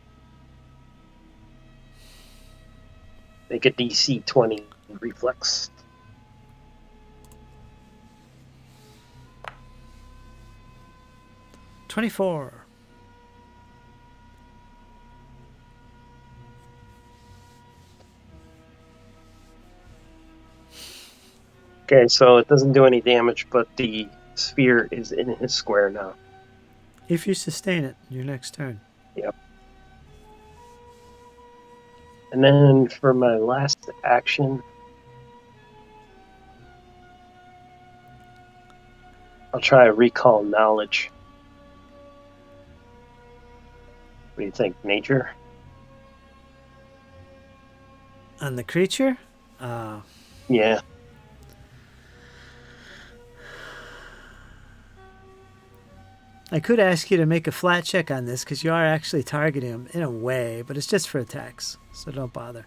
Make a DC 20 reflex. $24. Okay, so it doesn't do any damage, but the sphere is in his square now. If you sustain it, your next turn. Yep. And then for my last action, I'll try a recall knowledge. What do you think, nature? On the creature? Yeah. I could ask you to make a flat check on this because you are actually targeting him in a way, but it's just for attacks, so don't bother.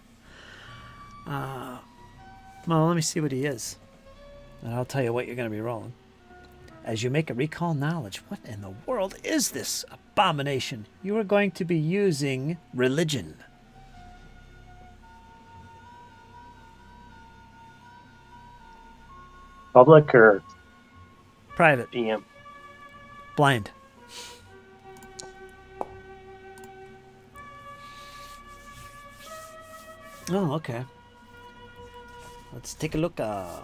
Well, let me see what he is, and I'll tell you what you're going to be rolling. As you make a recall knowledge, what in the world is this abomination? You are going to be using religion. Public or Private. DM? Blind. Oh, okay. Let's take a look. Dun,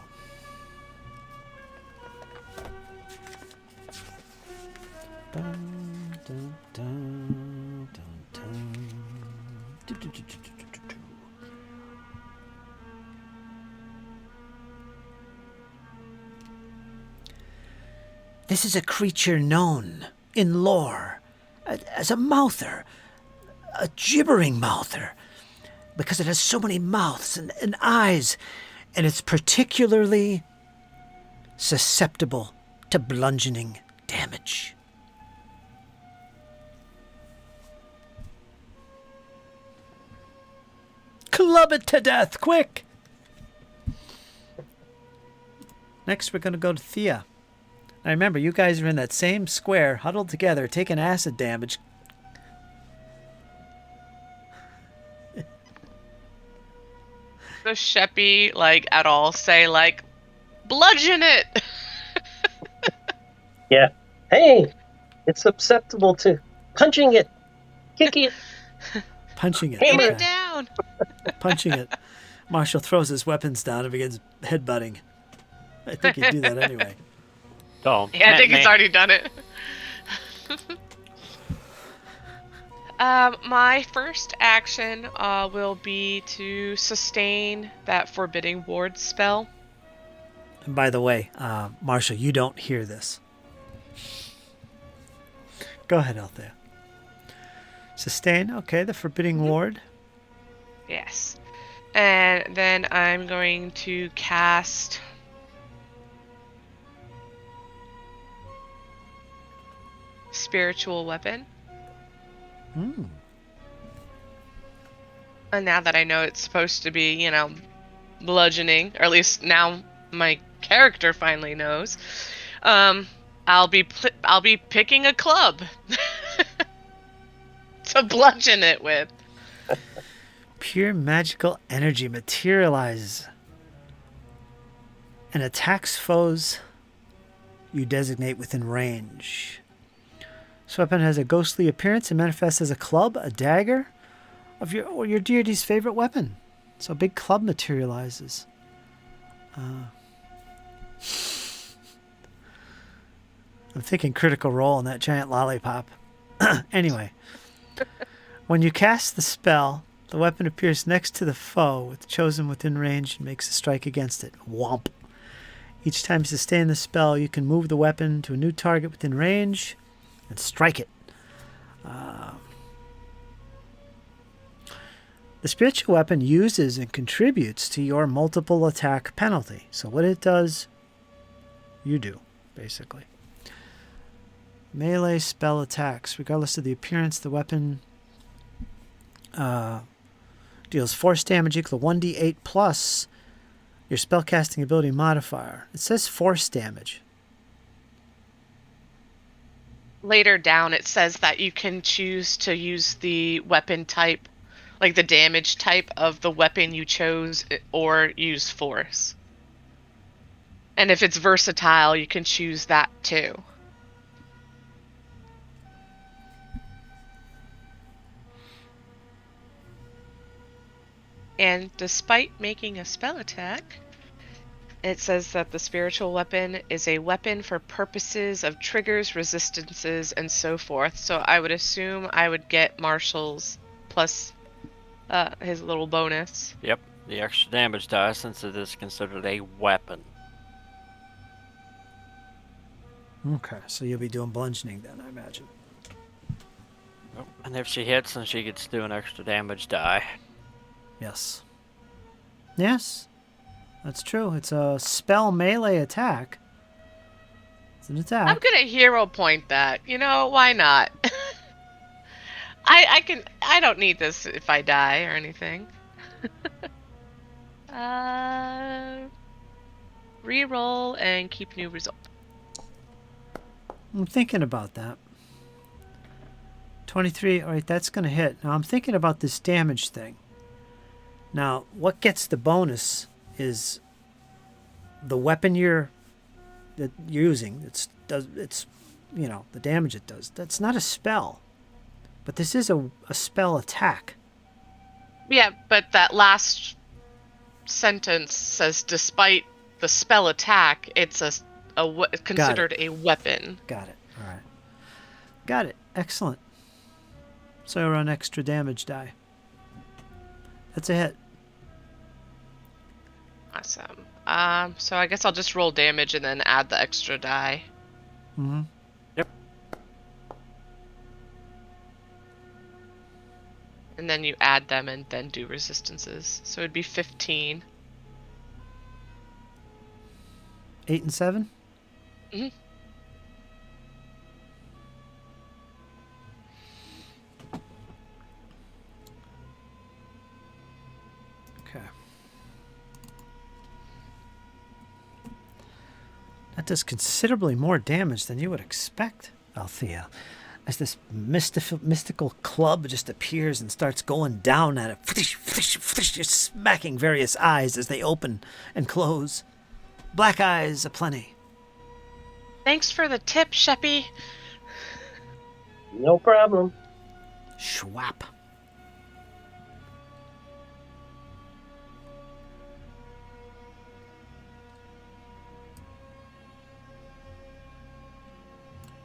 dun, dun, dun, dun. Do, do, do, do, do, do, do. This is a creature known in lore as a mouther, a gibbering mouther, because it has so many mouths and eyes, and it's particularly susceptible to bludgeoning damage. Club it to death, quick! Next, we're going to go to Thea. Now remember, you guys are in that same square, huddled together, taking acid damage. Does Sheppy, at all say, bludgeon it? Yeah. Hey, it's susceptible to punching it, kicking it. Punching it. Get Hammer it Okay. down! Punching it. Marshall throws his weapons down and begins headbutting. I think he'd do that anyway. Don't. Yeah, I think he's man. already done it. My first action will be to sustain that forbidding ward spell. And by the way, Marshall, you don't hear this. Go ahead, Althea. Sustain. Okay, the forbidding ward. Yes. And then I'm going to cast Spiritual Weapon. Hmm. And now that I know it's supposed to be, bludgeoning, or at least now my character finally knows, I'll be picking a club to bludgeon it with. Pure magical energy materializes and attacks foes you designate within range. This weapon has a ghostly appearance and manifests as a club, a dagger, of your deity's favorite weapon. So a big club materializes. I'm thinking critical role in that giant lollipop. Anyway, when you cast the spell, the weapon appears next to the foe with chosen within range and makes a strike against it. Whomp. Each time you sustain the spell, you can move the weapon to a new target within range and strike it. The spiritual weapon uses and contributes to your multiple attack penalty. So what it does, you do, basically. Melee spell attacks. Regardless of the appearance, the weapon deals force damage equal to 1d8 plus your spellcasting ability modifier. It says force damage. Later down, it says that you can choose to use the weapon type, like the damage type of the weapon you chose, or use force. And if it's versatile, you can choose that too. And despite making a spell attack, it says that the spiritual weapon is a weapon for purposes of triggers, resistances, and so forth. So I would assume I would get Marshall's plus his little bonus. Yep, the extra damage die since it is considered a weapon. Okay, so you'll be doing bludgeoning then, I imagine. Yep. And if she hits, then she gets to do an extra damage die. Yes. Yes, that's true. It's a spell melee attack. It's an attack. I'm gonna hero point that. You know, why not? I don't need this if I die or anything. Reroll and keep new result. I'm thinking about that. 23, all right, that's going to hit. Now I'm thinking about this damage thing. Now, what gets the bonus is the weapon you're using. It's you know, the damage it does. That's not a spell. But this is a spell attack. Yeah, but that last sentence says despite the spell attack, it's considered a weapon. Got it. All right. Got it. Excellent. So I run extra damage die. That's a hit. Awesome. So I guess I'll just roll damage and then add the extra die. Mm-hmm. Yep. And then you add them and then do resistances. So it'd be 15. 8 and 7? Mm-hmm. Okay. That does considerably more damage than you would expect, Althea. As this mystical club just appears and starts going down at it, just smacking various eyes as they open and close. Black eyes aplenty. Thanks for the tip, Sheppy. No problem. Schwap.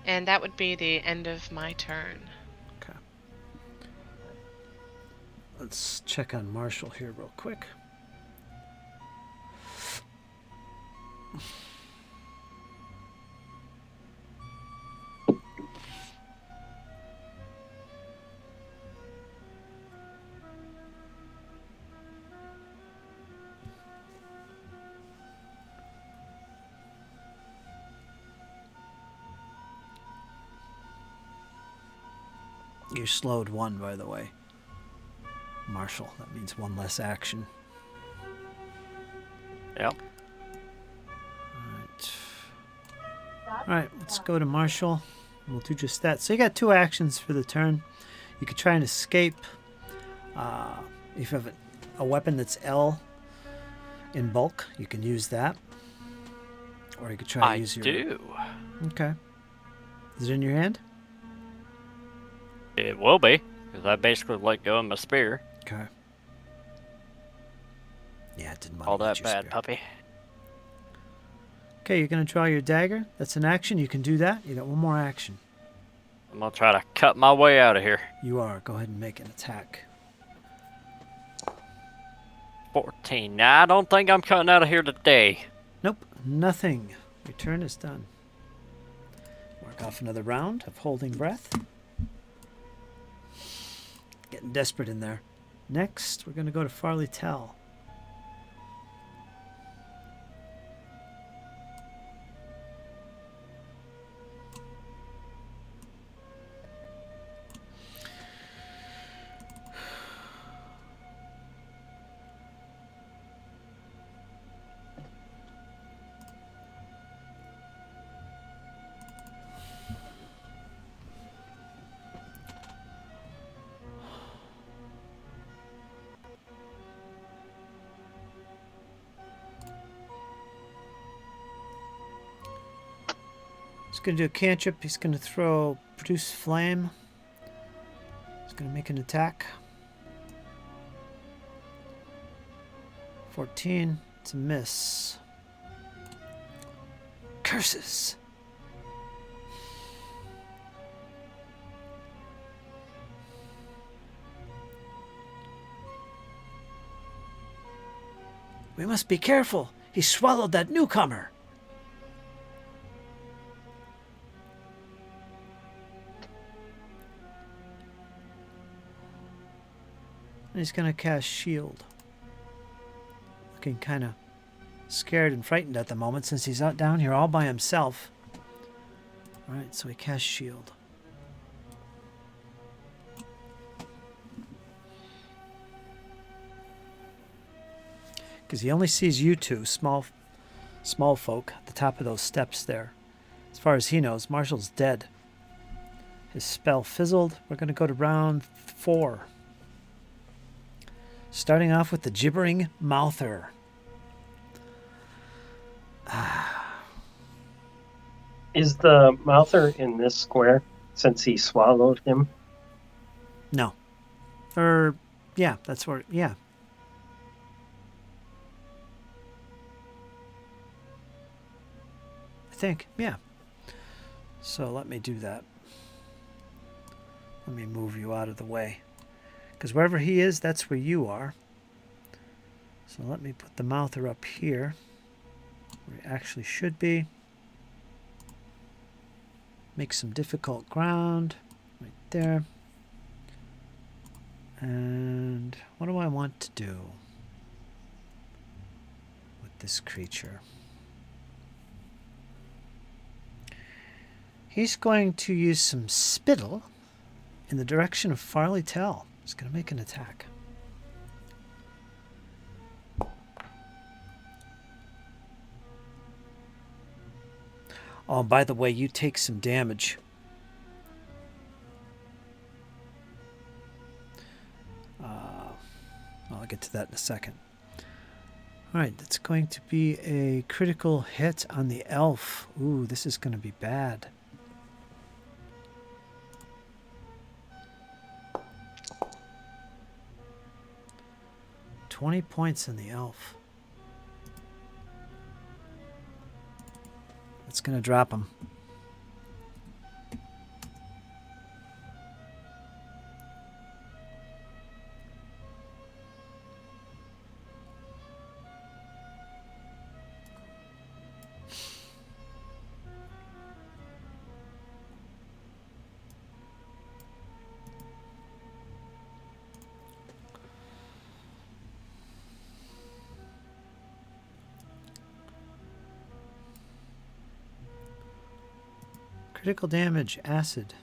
And that would be the end of my turn. Okay. Let's check on Marshall here real quick. You slowed 1, by the way. Marshall, that means 1 less action. Yep. Alright, let's go to Marshall. We'll do just that. So you got 2 actions for the turn. You could try and escape. If you have a weapon that's L in bulk, you can use that. Or you could try to use your... I do. Okay. Is it in your hand? It will be, because I basically let go of my spear. Okay. Yeah, it didn't want All to that eat your bad, spear. puppy. Okay, you're going to draw your dagger. That's an action. You can do that. You got 1 more action. I'm going to try to cut my way out of here. You are. Go ahead and make an attack. 14. Nah, I don't think I'm cutting out of here today. Nope, nothing. Your turn is done. Mark off another round of holding breath. Getting desperate in there. Next, we're going to go to Farley Tell. He's going to do a cantrip. He's going to throw Produce Flame. He's going to make an attack. 14. It's a miss. Curses. We must be careful. He swallowed that newcomer. And he's going to cast Shield. Looking kind of scared and frightened at the moment since he's out down here all by himself. Alright, so he casts Shield. Because he only sees you two, small folk, at the top of those steps there. As far as he knows, Marshall's dead. His spell fizzled. We're going to go to round 4. Starting off with the Gibbering Mouther. Is the Mouther in this square since he swallowed him? No. Yeah, that's where, yeah. I think, yeah. So let me do that. Let me move you out of the way. Because wherever he is, that's where you are. So let me put the Mouther up here, where he actually should be. Make some difficult ground right there. And what do I want to do with this creature? He's going to use some spittle in the direction of Farley Tell. He's going to make an attack. Oh, by the way, you take some damage. I'll get to that in a second. All right, that's going to be a critical hit on the elf. Ooh, this is going to be bad. $20 points in the elf. It's going to drop him. Critical damage, acid.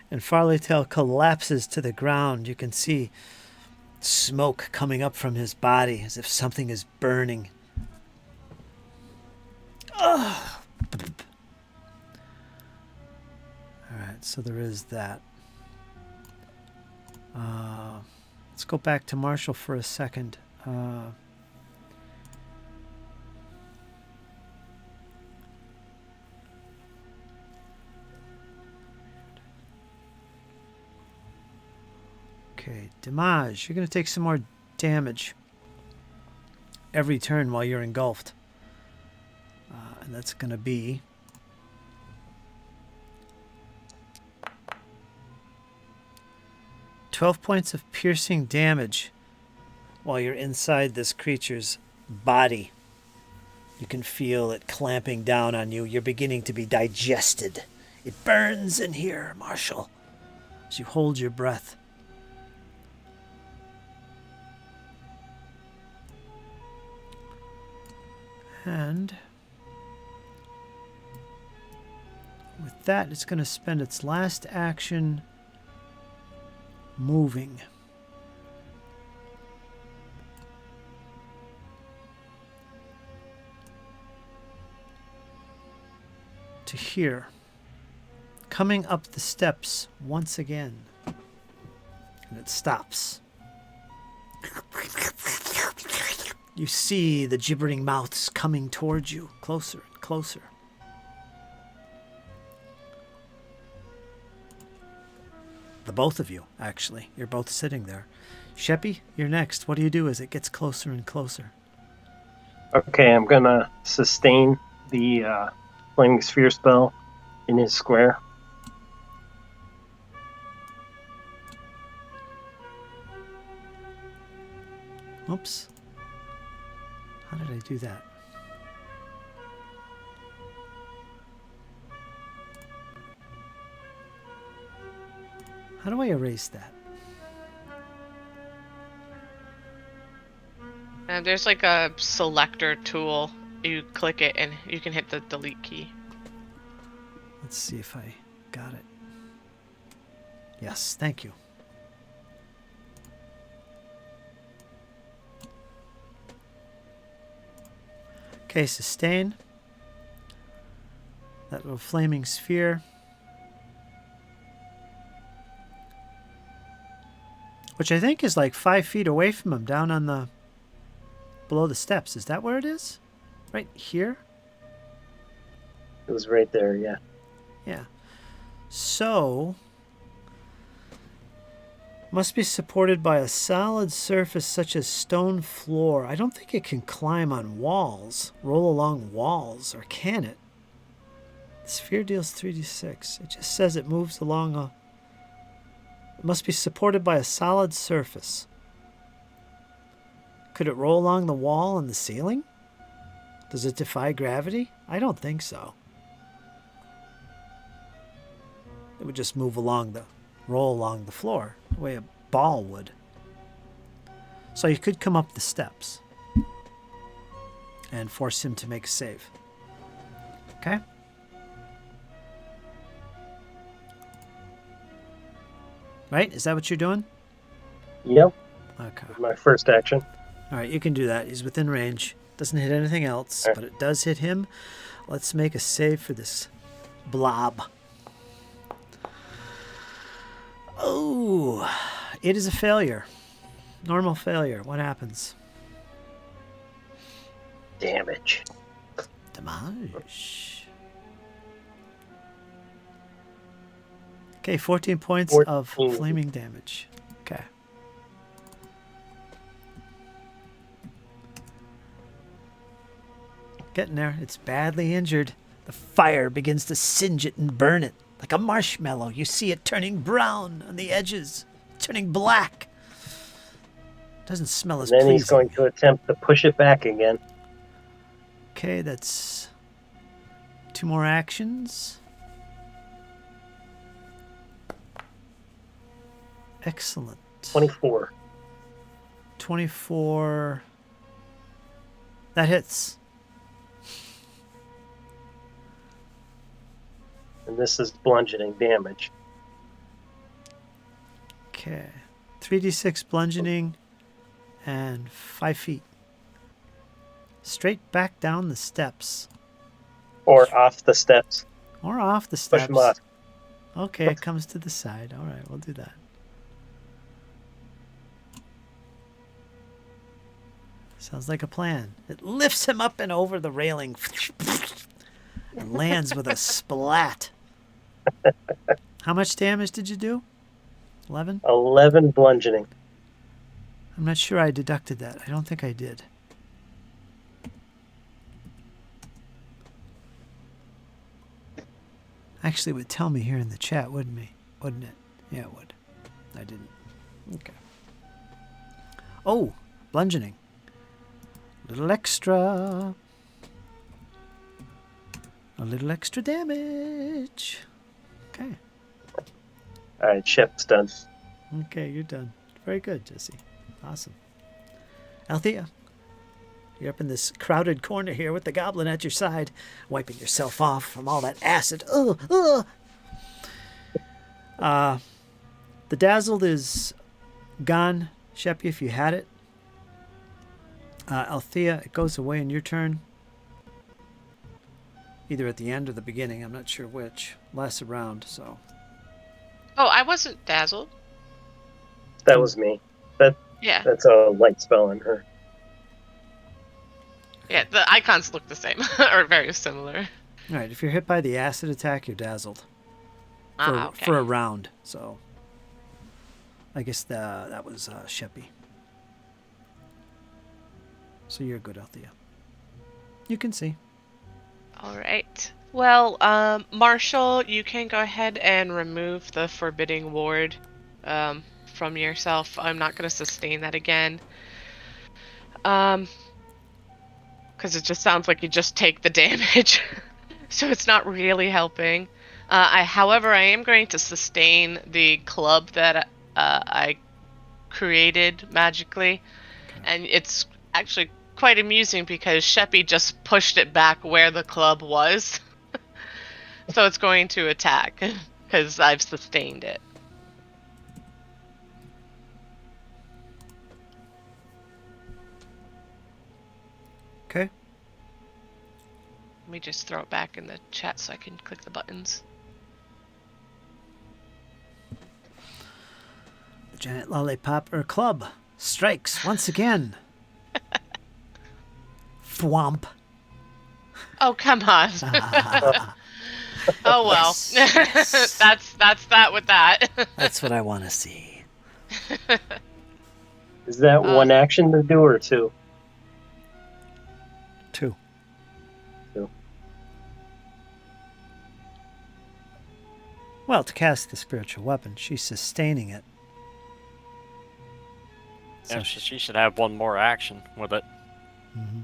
And Farley Tell collapses to the ground. You can see smoke coming up from his body as if something is burning. Ugh. Alright, so there is that. Let's go back to Marshall for a second. Okay, Damage. You're going to take some more damage every turn while you're engulfed. And that's going to be 12 points of piercing damage while you're inside this creature's body. You can feel it clamping down on you. You're beginning to be digested. It burns in here, Marshall, as you hold your breath. And with that, it's going to spend its last action moving. To here. Coming up the steps once again. And it stops. You see the gibbering mouths coming towards you, closer and closer. The both of you, actually. You're both sitting there. Sheppy, you're next. What do you do as it gets closer and closer? Okay, I'm gonna sustain the flaming sphere spell in his square. Oops. How did I do that? How do I erase that? There's like a selector tool. You click it and you can hit the delete key. Let's see if I got it. Yes, thank you. Okay, sustain. That little flaming sphere. Which I think is like 5 feet away from him, down on the... below the steps. Is that where it is? Right here? It was right there, yeah. Yeah. So... must be supported by a solid surface such as stone floor. I don't think it can climb on walls, roll along walls, or can it? The sphere deals 3d6. It just says it moves along a... It must be supported by a solid surface. Could it roll along the wall and the ceiling? Does it defy gravity? I don't think so. It would just move along the... roll along the floor, the way a ball would. So you could come up the steps and force him to make a save. Okay? Right? Is that what you're doing? Yep, Okay. my first action. All right, you can do that. He's within range. Doesn't hit anything else, but it does hit him. Let's make a save for this blob. Oh, it is a failure. Normal failure. What happens? Damage. Damage. Okay, 14 points of 14. flaming damage. Okay. Getting there. It's badly injured. The fire begins to singe it and burn it. Like a marshmallow, you see it turning brown on the edges, turning black. Doesn't smell as Then pleasing. he's going to attempt to push it back again. Okay, that's 2 more actions. Excellent. 24. 24. That hits. And this is bludgeoning damage. Okay. 3d6 bludgeoning and 5 feet. Straight back down the steps. Or off the steps. Or off the Push steps. him off. Okay, it comes to the side. All right, we'll do that. Sounds like a plan. It lifts him up and over the railing and lands with a splat. How much damage did you do? 11? 11 bludgeoning. I'm not sure I deducted that. I don't think I did. Actually, it would tell me here in the chat, wouldn't it? Yeah, it would. I didn't. Okay. Oh, bludgeoning. Little extra. A little extra damage. Okay. All right, Chapt's done. Okay, you're done. Very good, Jesse. Awesome. Althea, you're up in this crowded corner here with the goblin at your side, wiping yourself off from all that acid. Ugh. The dazzled is gone. Sheppy, if you had it. Althea, it goes away in your turn. Either at the end or the beginning. I'm not sure which. Lasts a round, so. Oh, I wasn't dazzled. That was me. Yeah. That's a light spell on her. Yeah, the icons look the same, or very similar. All right, if you're hit by the acid attack, you're dazzled. Okay. For a round, so. I guess that was Sheppy. So you're good, Althea. You can see. All right. Well, Marshall, you can go ahead and remove the forbidding ward from yourself. I'm not going to sustain that again. Because it just sounds like you just take the damage. So it's not really helping. However, I am going to sustain the club that I created magically. And it's actually quite amusing because Sheppy just pushed it back where the club was. So it's going to attack because I've sustained it. Okay. Let me just throw it back in the chat so I can click the buttons. The giant lollipop club strikes once again. Thwomp. Oh, come on. Oh well. Yes. That's that with that. That's what I want to see. Is that one action to do or two? 2. Two. Well, to cast the spiritual weapon, she's sustaining it. Yeah, she should have one more action with it. Mm-hmm.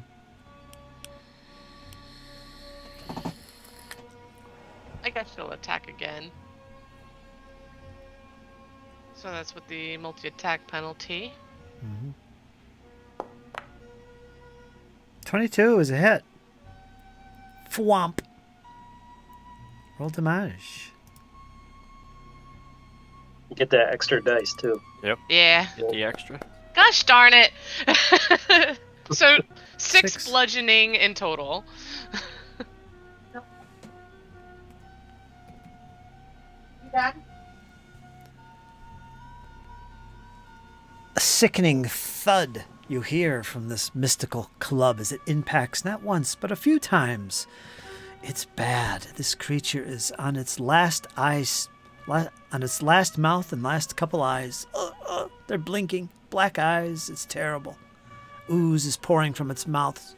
I guess she'll attack again. So that's with the multi-attack penalty. Mm-hmm. 22 is a hit. Thwomp. Roll damage. You get that extra dice too. Yep. Yeah. Get the extra. Gosh darn it. So 6 6. bludgeoning in total. A sickening thud you hear from this mystical club as it impacts not once, but a few times. It's bad. This creature is on its last eyes, on its last mouth and last couple eyes. They're blinking. Black eyes. It's terrible. Ooze is pouring from its mouth.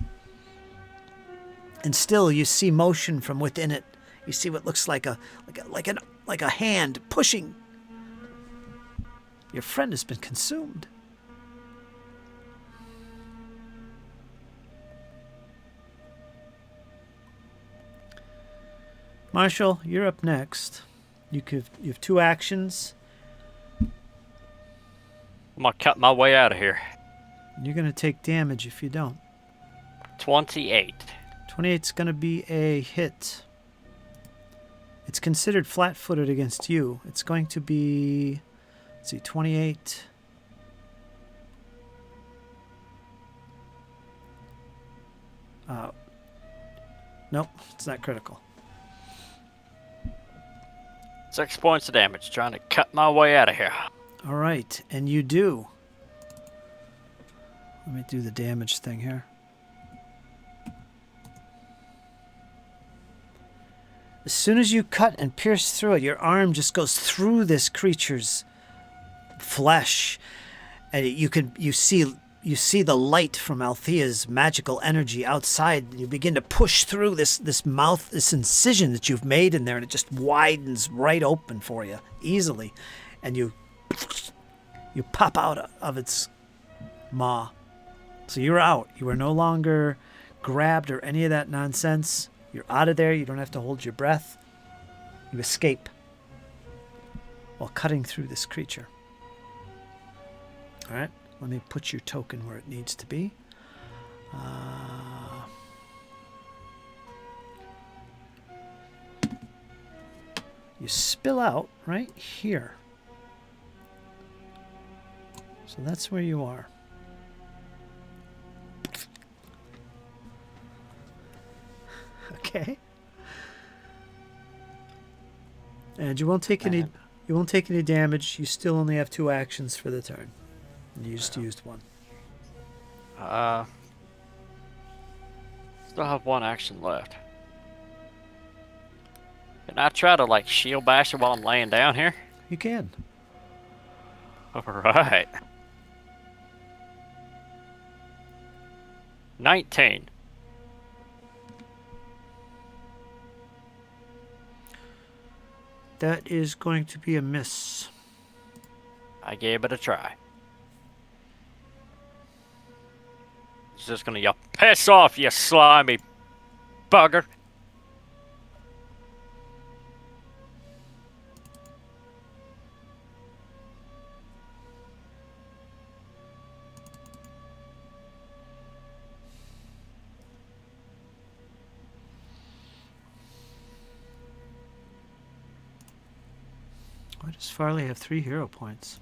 And still you see motion from within it. You see what looks like a hand pushing. Your friend has been consumed. Marshall, you're up next. You have 2 actions. I'm gonna cut my way out of here. You're going to take damage if you don't. 28. 28's going to be a hit. It's considered flat-footed against you. It's going to be, let's see, 28. Nope, it's not critical. 6 points of damage. Trying to cut my way out of here. All right, and you do. Let me do the damage thing here. As soon as you cut and pierce through it, your arm just goes through this creature's flesh, and you see the light from Althea's magical energy outside. You begin to push through this mouth, this incision that you've made in there, and it just widens right open for you easily, and you pop out of its maw. So you're out. You are no longer grabbed or any of that nonsense. You're out of there. You don't have to hold your breath. You escape while cutting through this creature. All right, let me put your token where it needs to be. You spill out right here. So that's where you are. Okay. And you won't take any damage. You still only have 2 actions for the turn. And you just used 1. Still have 1 action left. Can I try to like shield bash it while I'm laying down here? You can. Alright. 19. That is going to be a miss. I gave it a try. It's just gonna yell, "Piss off, you slimy bugger!" Why does Farley have 3 hero points?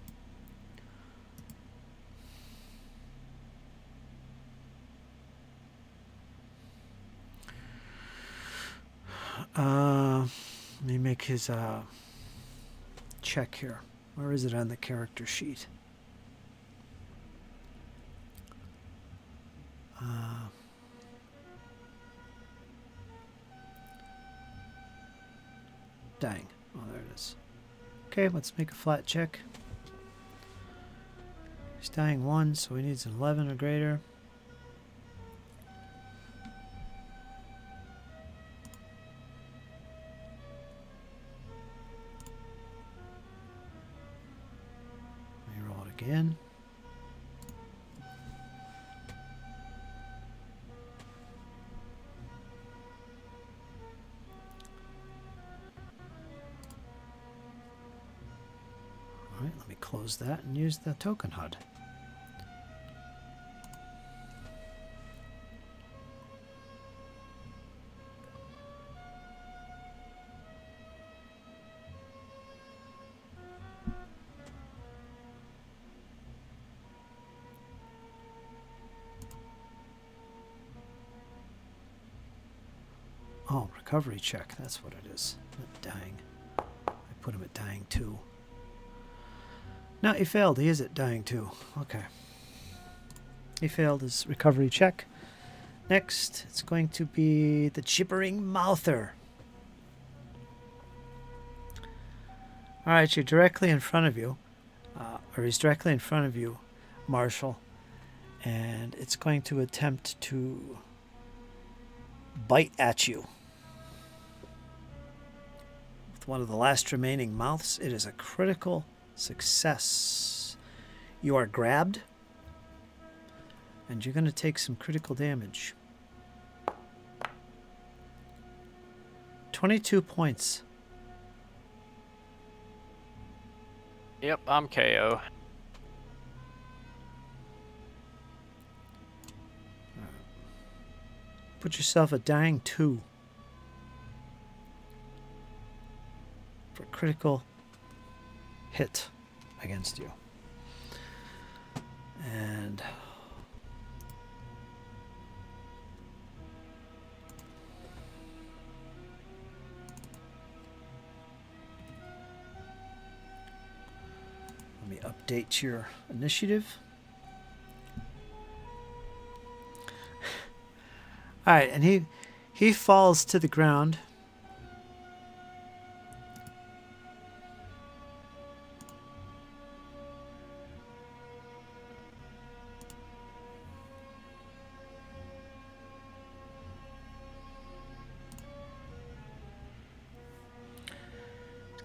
Let me make his check here. Where is it on the character sheet? Dang. Oh, there it is. Okay, let's make a flat check. He's dying 1, so he needs an 11 or greater. Let me roll it again. Alright, let me close that and use the token HUD. Oh, recovery check, that's what it is. Not dying. I put him at dying 2. No, he failed. He is at dying 2. Okay. He failed his recovery check. Next, it's going to be the gibbering mouther. Alright, you're directly in front of you. Or he's directly in front of you, Marshall. And it's going to attempt to bite at you. With one of the last remaining mouths, it is a critical success. You are grabbed, and you're going to take some critical damage. 22 points. Yep, I'm KO. Put yourself at dying 2 for critical hit against you. And let me update your initiative. All right, and he falls to the ground.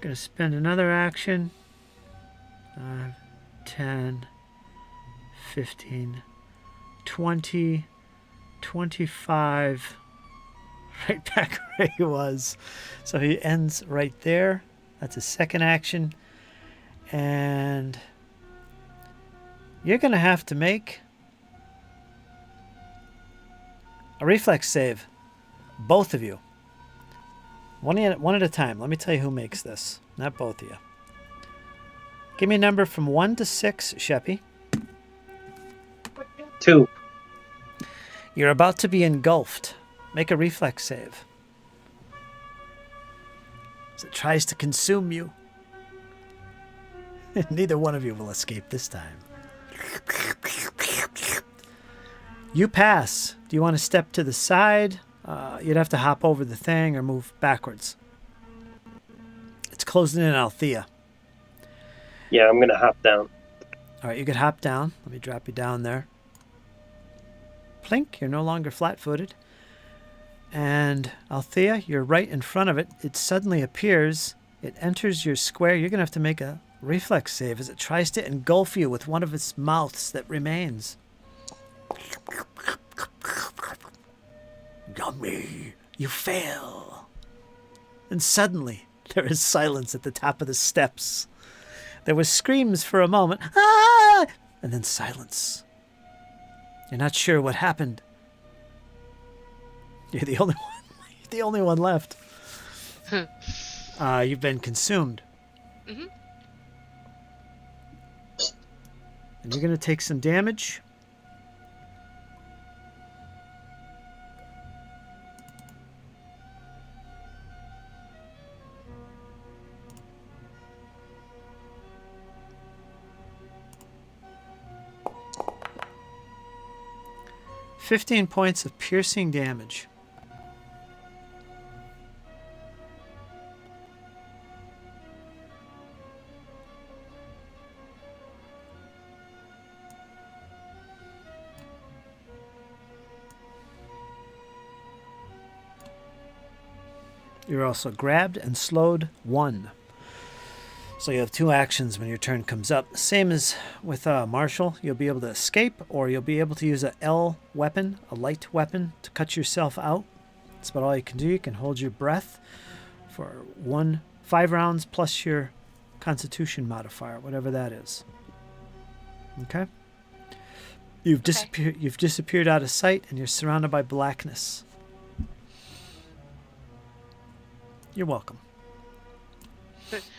Going to spend another action. 10, 15, 20, 25. right back where he was. So he ends right there. That's his second action. And you're going to have to make a reflex save. Both of you. One at a time. Let me tell you who makes this. Not both of you. Give me a number from 1 to 6, Sheppy. 2. You're about to be engulfed. Make a reflex save. As it tries to consume you. Neither one of you will escape this time. You pass. Do you want to step to the side? You'd have to hop over the thing or move backwards. It's closing in on Althea. Yeah, I'm going to hop down. All right, you could hop down. Let me drop you down there. Plink, you're no longer flat-footed. And Althea, you're right in front of it. It suddenly appears. It enters your square. You're going to have to make a reflex save as it tries to engulf you with one of its mouths that remains. Yummy. You fail. And suddenly, there is silence at the top of the steps. There was screams for a moment. Ah! And then silence. You're not sure what happened. You're the only one. You're the only one left. You've been consumed. Mm-hmm. And you're going to take some damage. $15 points of piercing damage. You're also grabbed and slowed 1. So you have 2 actions when your turn comes up. Same as with Marshall. You'll be able to escape, or you'll be able to use a L weapon, a light weapon, to cut yourself out. That's about all you can do. You can hold your breath for 5 rounds plus your Constitution modifier, whatever that is. Okay? You've disappeared out of sight, and you're surrounded by blackness. You're welcome.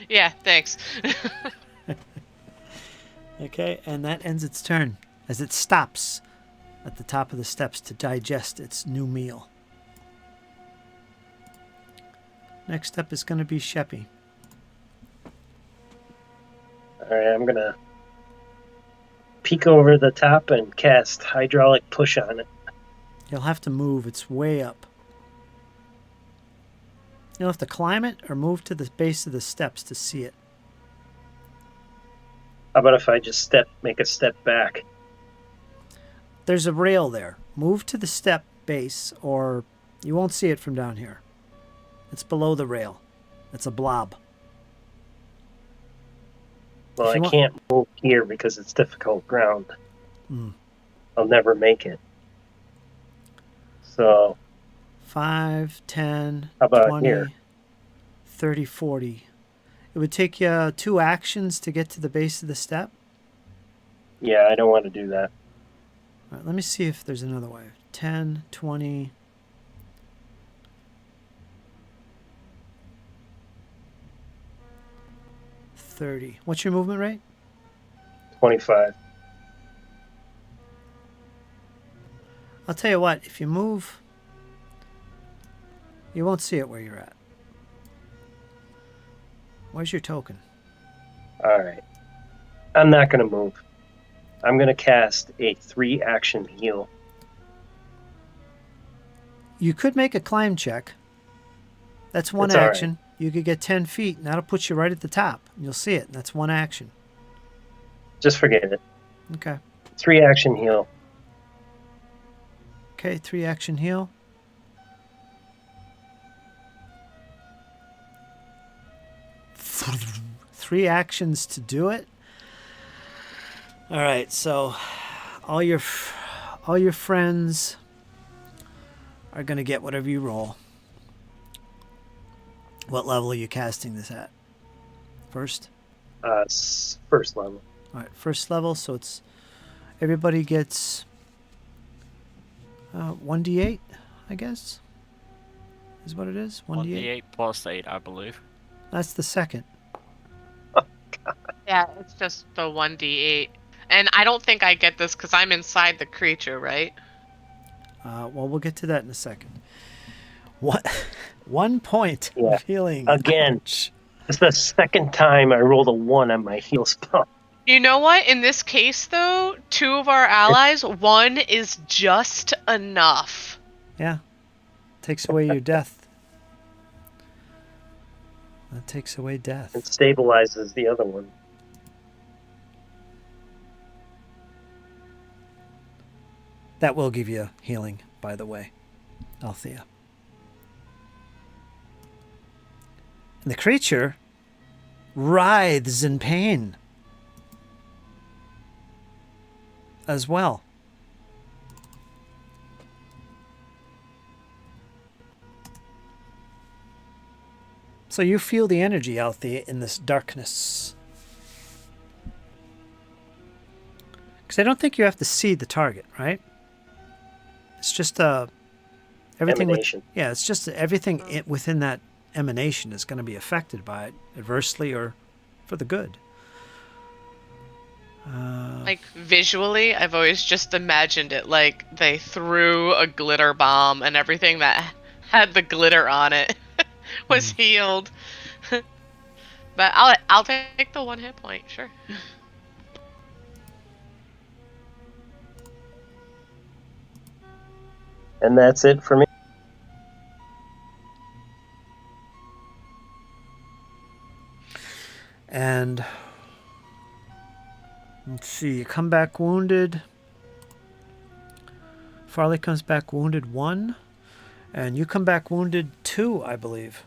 Yeah, thanks. Okay, and that ends its turn as it stops at the top of the steps to digest its new meal. Next up is going to be Sheppy. Alright, I'm going to peek over the top and cast hydraulic push on it. You'll have to move. It's way up. You'll have to climb it or move to the base of the steps to see it. How about if I just make a step back? There's a rail there. Move to the step base or you won't see it from down here. It's below the rail. It's a blob. Well, I can't move here because it's difficult ground. I'll never make it. So 5, 10, how about 20, here? 30, 40. It would take you 2 actions to get to the base of the step. Yeah, I don't want to do that. All right, let me see if there's another way. 10, 20. 30. What's your movement rate? 25. I'll tell you what, if you move, you won't see it where you're at. Where's your token? Alright. I'm not going to move. I'm going to cast a 3-action heal. You could make a climb check. That's one That's all action. right. You could get 10 feet, and that'll put you right at the top. You'll see it. That's one action. Just forget it. Okay. 3-action heal. Okay, 3-action heal. Three actions to do it. All right, so all your friends are going to get whatever you roll. What level are you casting this at? First? First level. All right, first level. So it's everybody gets 1d8, I guess, is what it is. 1d8 plus 8, I believe. That's the second. Yeah, it's just the 1d8. And I don't think I get this because I'm inside the creature, right? Well, we'll get to that in a second. What? 1 point Yeah. of healing. Again. Ouch. It's the second time I rolled a 1 on my heal spell. You know what? In this case, though, 2 of our allies, 1 is just enough. Yeah. Takes away your death. That takes away death. It stabilizes the other one. That will give you healing, by the way, Althea. And the creature writhes in pain as well. So you feel the energy out there in this darkness. Because I don't think you have to see the target, right? It's just everything. Emanation. It's just everything within that emanation is going to be affected by it adversely or for the good. Like, visually, I've always just imagined it like they threw a glitter bomb and everything that had the glitter on it was healed. But I'll take the 1 hit point, sure. And that's it for me. And let's see, you come back wounded. Farley comes back wounded 1. And you come back wounded 2, I believe.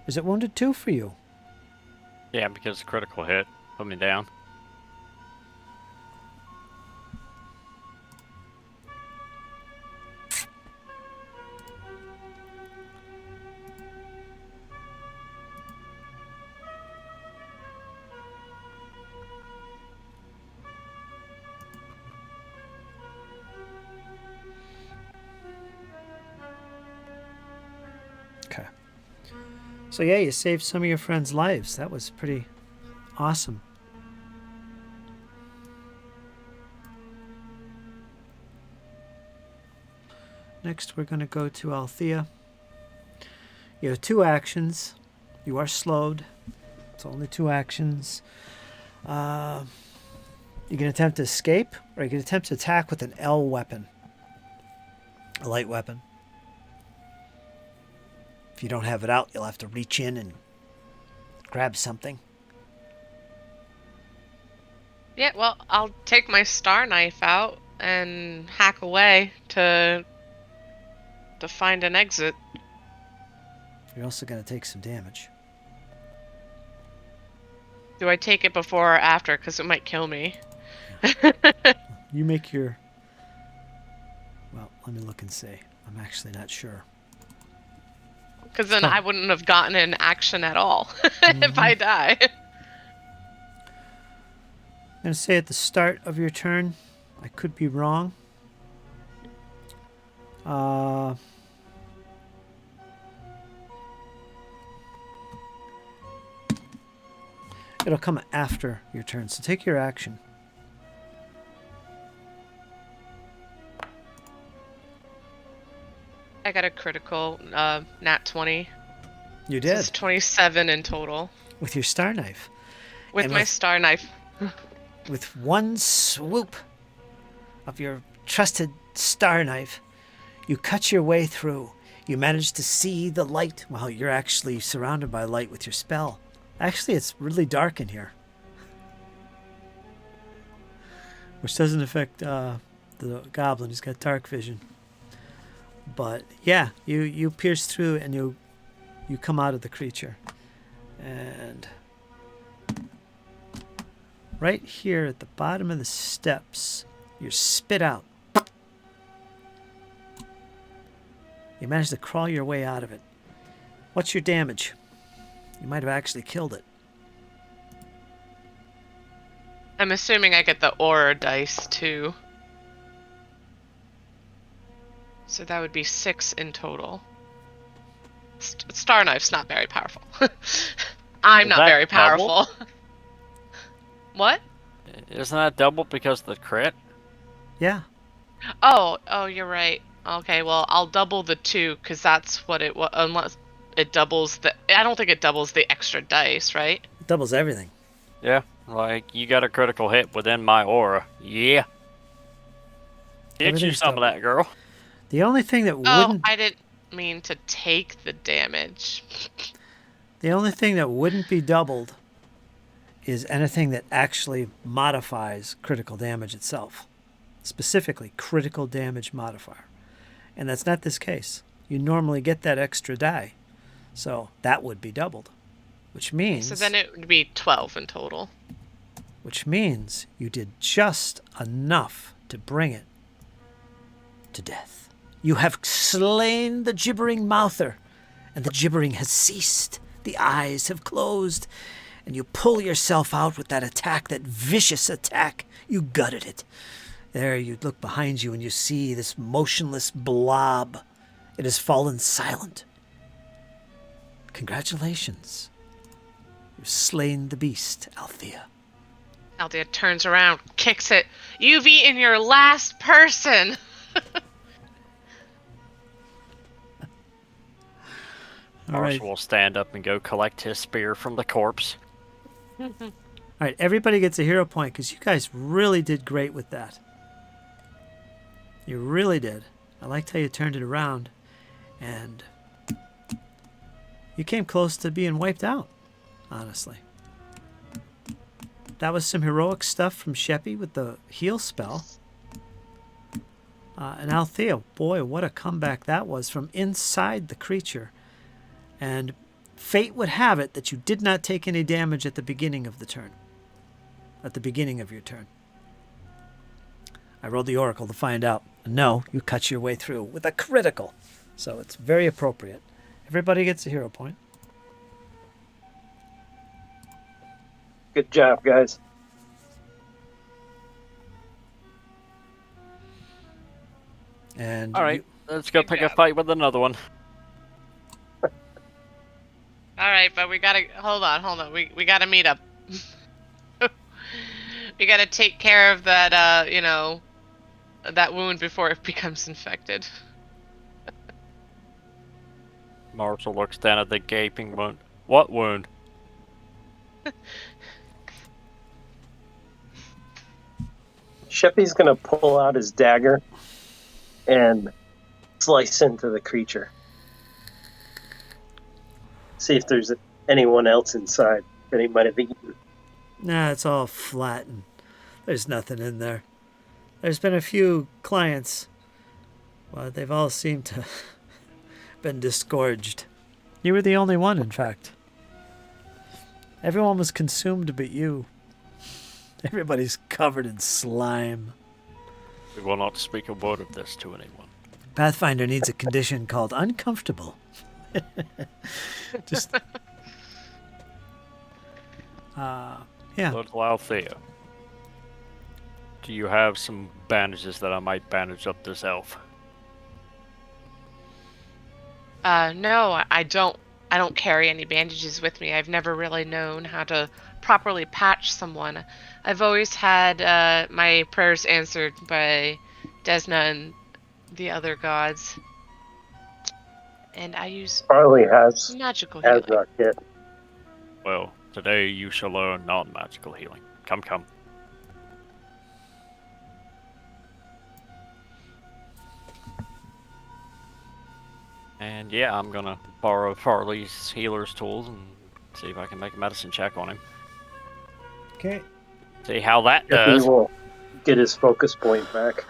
Is it wounded 2 for you? Yeah, because critical hit put me down. Okay. So yeah, you saved some of your friends' lives. That was pretty awesome. Next, we're going to go to Althea. You have 2 actions. You are slowed. It's only 2 actions. You can attempt to escape, or you can attempt to attack with an L weapon. A light weapon. If you don't have it out, you'll have to reach in and grab something. Yeah, well, I'll take my star knife out and hack away to find an exit. You're also going to take some damage. Do I take it before or after? Because it might kill me. You make your... Well, let me look and see. I'm actually not sure. Because then I wouldn't have gotten an action at all if I die. I'm going to say at the start of your turn. I could be wrong. It'll come after your turn, so take your action. I got a critical nat 20. You So it's did. 27 in total. With your star knife. With And my with- star knife. With one swoop of your trusted star knife, you cut your way through. You manage to see the light. Well, you're actually surrounded by light with your spell. Actually, it's really dark in here. Which doesn't affect the goblin. He's got dark vision. But yeah, you pierce through and you come out of the creature. And right here at the bottom of the steps, you're spit out. You manage to crawl your way out of it. What's your damage? You might have actually killed it. I'm assuming I get the aura dice too. So that would be 6 in total. Star Knife's not very powerful. I'm Is not that very double? powerful. What? Isn't that double because of the crit? Yeah. Oh, you're right. Okay, well, I'll double the 2 because that's what it was. Unless it doubles the. I don't think it doubles the extra dice, right? It doubles everything. Yeah, like you got a critical hit within my aura. Yeah. Get you Everything's some double. of that, girl. The only thing that Oh, wouldn't I didn't mean to take the damage. the only thing that wouldn't be doubled is anything that actually modifies critical damage itself. Specifically, critical damage modifier. And that's not this case. You normally get that extra die. So that would be doubled. Which means So then it would be 12 in total. which means you did just enough to bring it to death. You have slain the gibbering mouther, and the gibbering has ceased. The eyes have closed, and you pull yourself out with that attack, that vicious attack. You gutted it. There you look behind you and you see this motionless blob. It has fallen silent. Congratulations. You've slain the beast, Althea. Althea turns around, kicks it. You've eaten your last person! All right. Marshall will stand up and go collect his spear from the corpse. All right, everybody gets a hero point because you guys really did great with that. You really did. I liked how you turned it around, and you came close to being wiped out, honestly. That was some heroic stuff from Sheppy with the heal spell. And Althea, boy, what a comeback that was from inside the creature. And fate would have it that you did not take any damage at the beginning of the turn. At the beginning of your turn. I rolled the oracle to find out. No, you cut your way through with a critical. So it's very appropriate. Everybody gets a hero point. Good job, guys. And All right, let's go Good pick a job. fight with another one. Alright, but we gotta. Hold on. We gotta meet up. We gotta take care of that, that wound before it becomes infected. Marshall looks down at the gaping wound. What wound? Sheppy's gonna pull out his dagger and slice into the creature. See if there's anyone else inside that he might have eaten. Nah, it's all flat and there's nothing in there. There's been a few clients, but they've all seemed to been disgorged. You were the only one, in fact. Everyone was consumed but you. Everybody's covered in slime. We will not speak a word of this to anyone. Pathfinder needs a condition called uncomfortable. Just, yeah. Little Althea, do you have some bandages that I might bandage up this elf? No, I don't. I don't carry any bandages with me. I've never really known how to properly patch someone. I've always had my prayers answered by Desna and the other gods. And I use Probably has magical healing. not yet. Well, today you shall learn non-magical healing. Come, come. And yeah, I'm gonna borrow Farley's healer's tools and see if I can make a medicine check on him. Okay. See how that He does. will get his focus point back.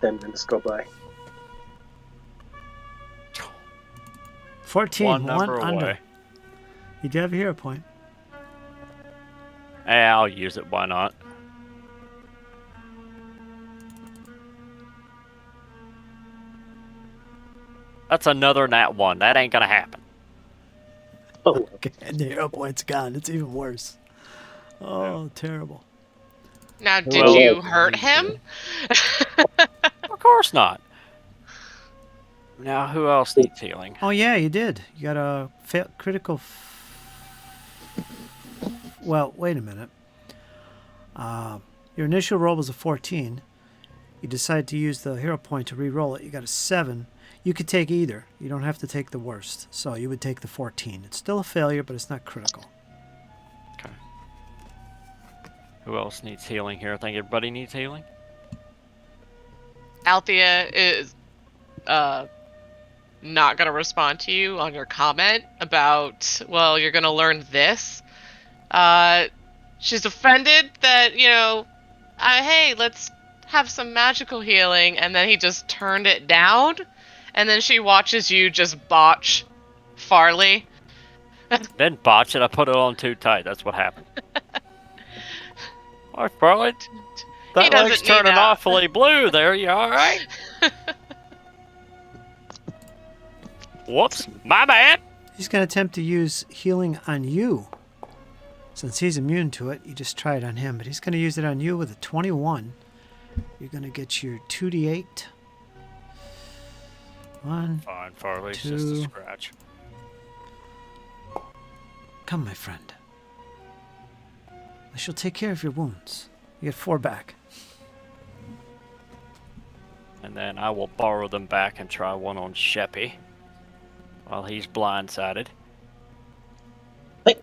10 minutes go by. 14, One one number under. away. You do have a hero point. I'll use it, why not? That's another nat 1. That ain't gonna happen. Oh, Okay, and the hero point's gone. It's even worse. Oh, terrible. Now, Who did else you hurt needs him? Of course not. Now, who else needs healing? Oh, yeah, you did. You got a critical... Well, wait a minute. Your initial roll was a 14. You decide to use the hero point to re-roll it. You got a 7. You could take either. You don't have to take the worst. So you would take the 14. It's still a failure, but it's not critical. Okay. Who else needs healing here? I think everybody needs healing. Althea is not going to respond to you on your comment about, well, you're going to learn this. She's offended that, hey, let's have some magical healing, and then he just turned it down, and then she watches you just botch Farley. Didn't botch it. I put it on too tight. That's what happened. All right, Farley. That doesn't leg's need turning that. awfully blue there. You all right? Whoops. My bad. He's going to attempt to use healing on you. Since he's immune to it, you just try it on him. But he's going to use it on you with a 21. You're going to get your 2d8. 1. Fine, Farley's 2. just a scratch. Come, my friend. I shall take care of your wounds. You get 4 back. And then I will borrow them back and try one on Sheppy while he's blindsided. Wait.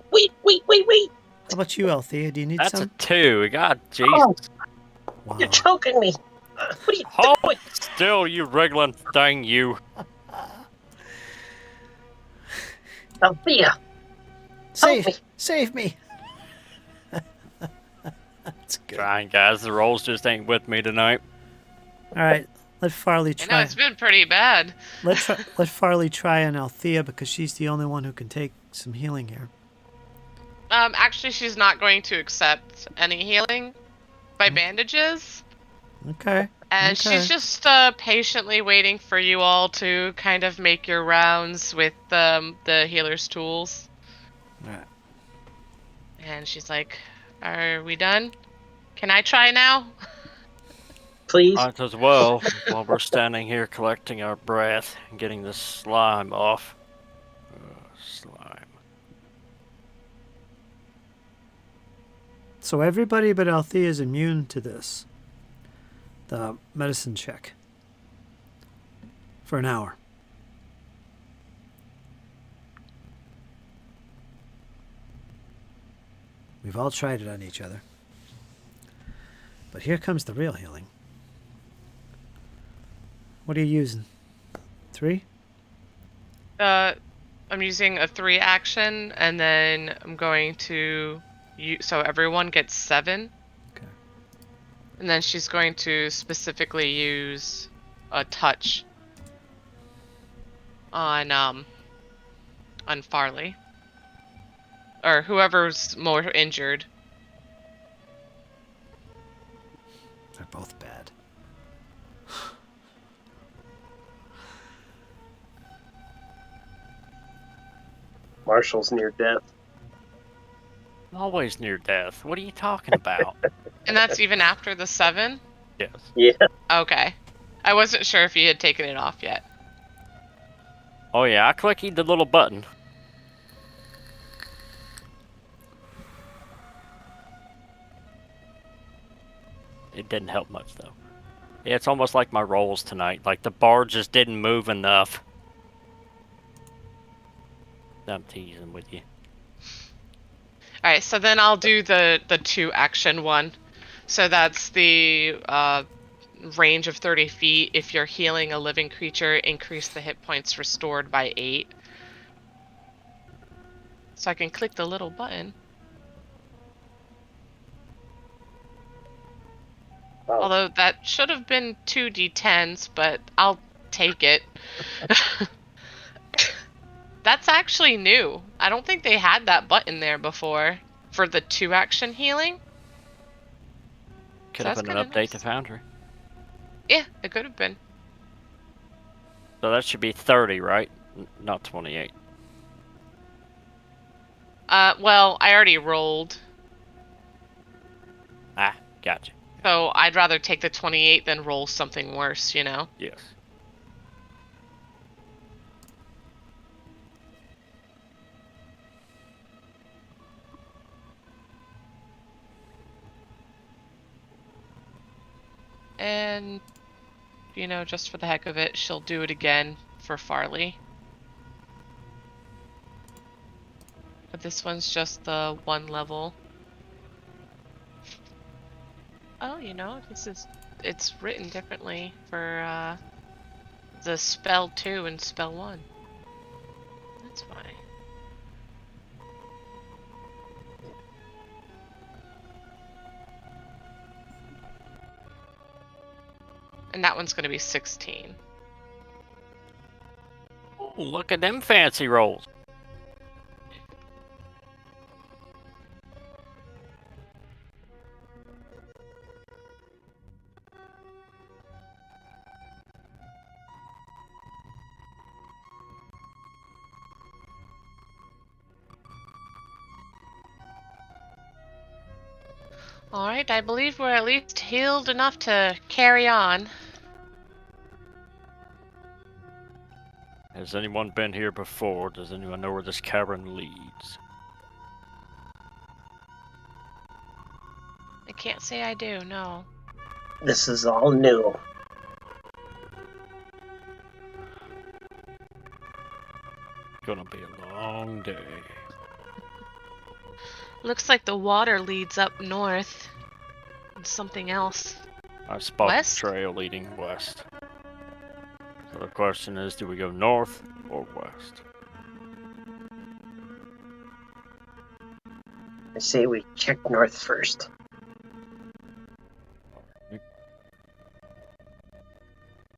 How about you, Althea? Do you need That's some? a 2. God, Jesus. Oh, Wow. you're choking me. What are you Hold doing? still, you wriggling thing, you. Althea, help me. Save me. That's good. Trying, guys. The rolls just ain't with me tonight. All right, let Farley I know, try. it's been pretty bad. Let Farley try on Althea because she's the only one who can take some healing here. Actually, she's not going to accept any healing by bandages. Okay. And Okay. she's just patiently waiting for you all to kind of make your rounds with the healer's tools. All right. And she's like, are we done? Can I try now? Please. Might as well while we're standing here collecting our breath and getting this slime off. Slime. So everybody but Althea is immune to this. The medicine check. For an hour. We've all tried it on each other. But here comes the real healing. What are you using? 3? I'm using a 3 action, and then I'm going to so everyone gets 7. Okay. And then she's going to specifically use a touch on Farley. Or whoever's more injured. They're both bad. Marshall's near death. Always near death. What are you talking about? And that's even after the 7? Yes. Yeah. Okay. I wasn't sure if you had taken it off yet. Oh yeah, I clicked the little button. It didn't help much though. Yeah, it's almost like my rolls tonight. Like the bar just didn't move enough. I'm teasing with you. Alright, so then I'll do the 2 action one. So that's the range of 30 feet. If you're healing a living creature, increase the hit points restored by 8. So I can click the little button. Wow. Although that should have been 2 d10s, but I'll take it. That's actually new. I don't think they had that button there before for the 2 action healing. Could So have that's been an kinda update nice. to Foundry. Yeah, it could have been. So that should be 30, right? Not 28. Well, I already rolled, Ah, gotcha. so I'd rather take the 28 than roll something worse, you know? Yes. And, just for the heck of it, she'll do it again for Farley. But this one's just the 1 level. Oh, it's written differently for, the spell 2 and spell 1. That's why. And that one's gonna be 16. Ooh, look at them fancy rolls. Alright, I believe we're at least healed enough to carry on. Has anyone been here before? Does anyone know where this cavern leads? I can't say I do, no. This is all new. Gonna be a long day. Looks like the water leads up north. And something else. I spot West? the trail leading west. So the question is, do we go north or west? I say we check north first.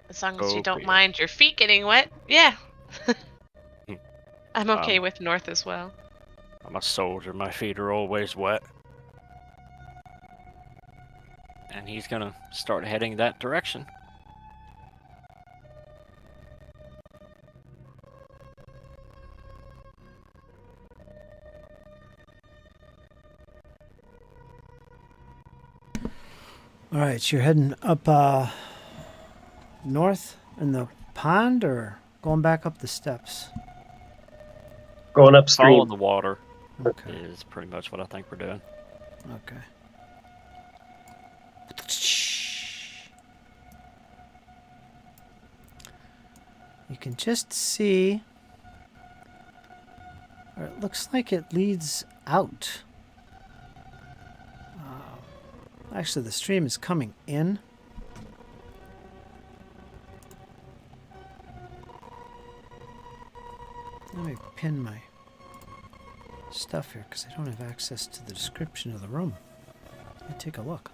As long as you don't Okay. mind your feet getting wet. Yeah. I'm okay with north as well. I'm a soldier, my feet are always wet. And he's gonna start heading that direction. All right, so you're heading up north in the pond, or going back up the steps? Going upstream. Following the water Okay. is pretty much what I think we're doing. Okay. You can just see, or it looks like it leads out. Actually, the stream is coming in. Let me pin my stuff here because I don't have access to the description of the room. Let me take a look.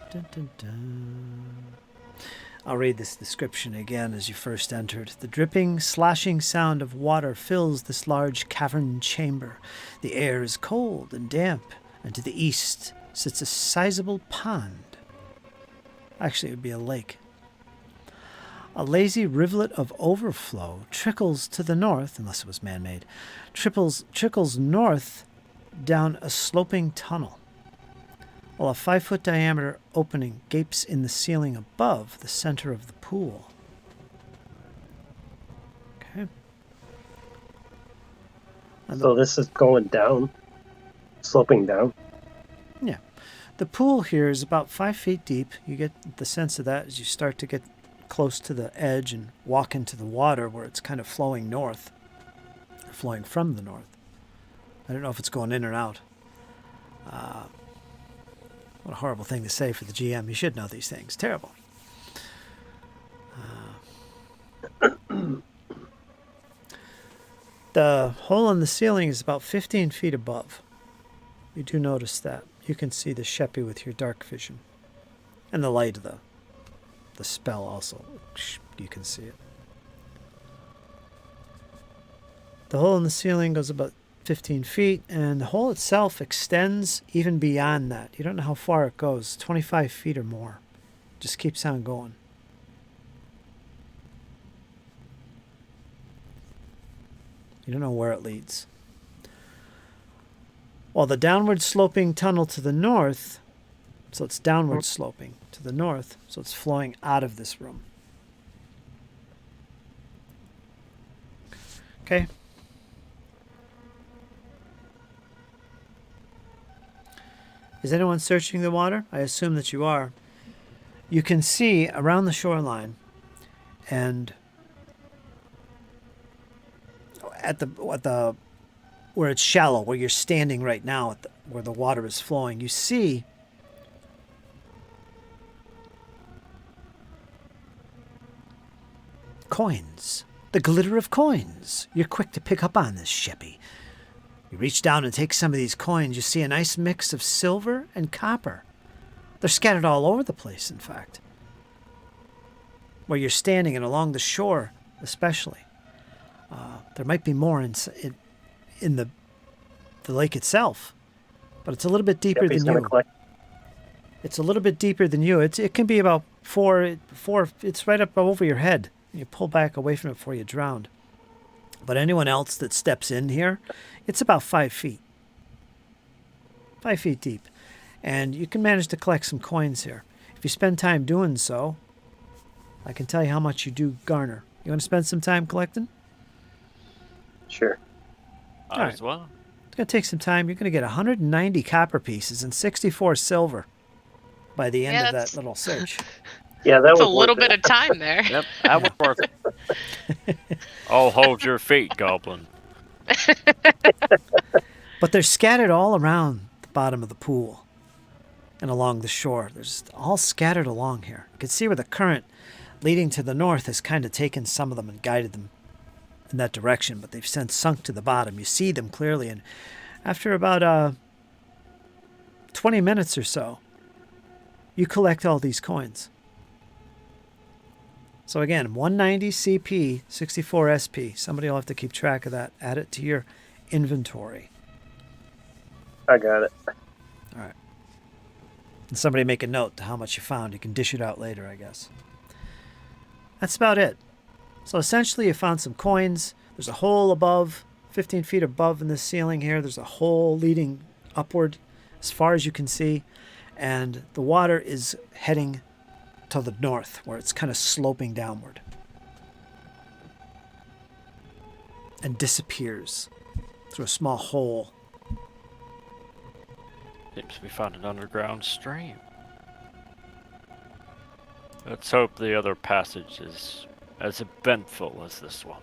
Dun, dun, dun. I'll read this description again as you first entered. The dripping, slashing sound of water fills this large cavern chamber. The air is cold and damp, and to the east sits a sizable pond. Actually, it would be a lake. A lazy rivulet of overflow trickles to the north, unless it was man-made, trickles north down a sloping tunnel, while a 5-foot diameter opening gapes in the ceiling above the center of the pool. Okay. So this is going down, sloping down. Yeah. The pool here is about 5 feet deep. You get the sense of that as you start to get close to the edge and walk into the water where it's kind of flowing north, or flowing from the north. I don't know if it's going in or out. What a horrible thing to say for the GM. You should know these things. Terrible. The hole in the ceiling is about 15 feet above. You do notice that. You can see the Sheppy with your dark vision. And the light of the spell also. You can see it. The hole in the ceiling goes about 15 feet, and the hole itself extends even beyond that. You don't know how far it goes, 25 feet or more. Just keeps on going. You don't know where it leads. Well, the downward sloping tunnel to the north, so it's downward sloping to the north, so it's flowing out of this room. Okay. Is anyone searching the water? I assume that you are. You can see around the shoreline and at the where it's shallow, where you're standing right now, where the water is flowing, you see coins. The glitter of coins. You're quick to pick up on this, Sheppy. You reach down and take some of these coins. You see a nice mix of silver and copper. They're scattered all over the place, in fact. Where you're standing and along the shore, especially. There might be more in the lake itself, but it's a little bit deeper than you. It's a little bit deeper than you. It can be about four. It's right up over your head. You pull back away from it before you drown. But anyone else that steps in here, it's about 5 feet. 5 feet deep. And you can manage to collect some coins here. If you spend time doing so, I can tell you how much you do garner. You want to spend some time collecting? Sure. Might as well. It's going to take some time. You're going to get 190 copper pieces and 64 silver by the end of that little search. Yeah, that That's was a little bit of time there. Yep, that was worth it. Oh, hold your feet, Goblin. But they're scattered all around the bottom of the pool and along the shore. They're just all scattered along here. You can see where the current leading to the north has kind of taken some of them and guided them in that direction, but they've since sunk to the bottom. You see them clearly, and after about 20 minutes or so, you collect all these coins. So again, 190 CP, 64 SP. Somebody will have to keep track of that. Add it to your inventory. I got it. All right. And somebody make a note to how much you found. You can dish it out later, I guess. That's about it. So essentially you found some coins. There's a hole above, 15 feet above in the ceiling here. There's a hole leading upward as far as you can see. And the water is heading to the north, where it's kind of sloping downward. And disappears through a small hole. Seems we found an underground stream. Let's hope the other passage is as eventful as this one.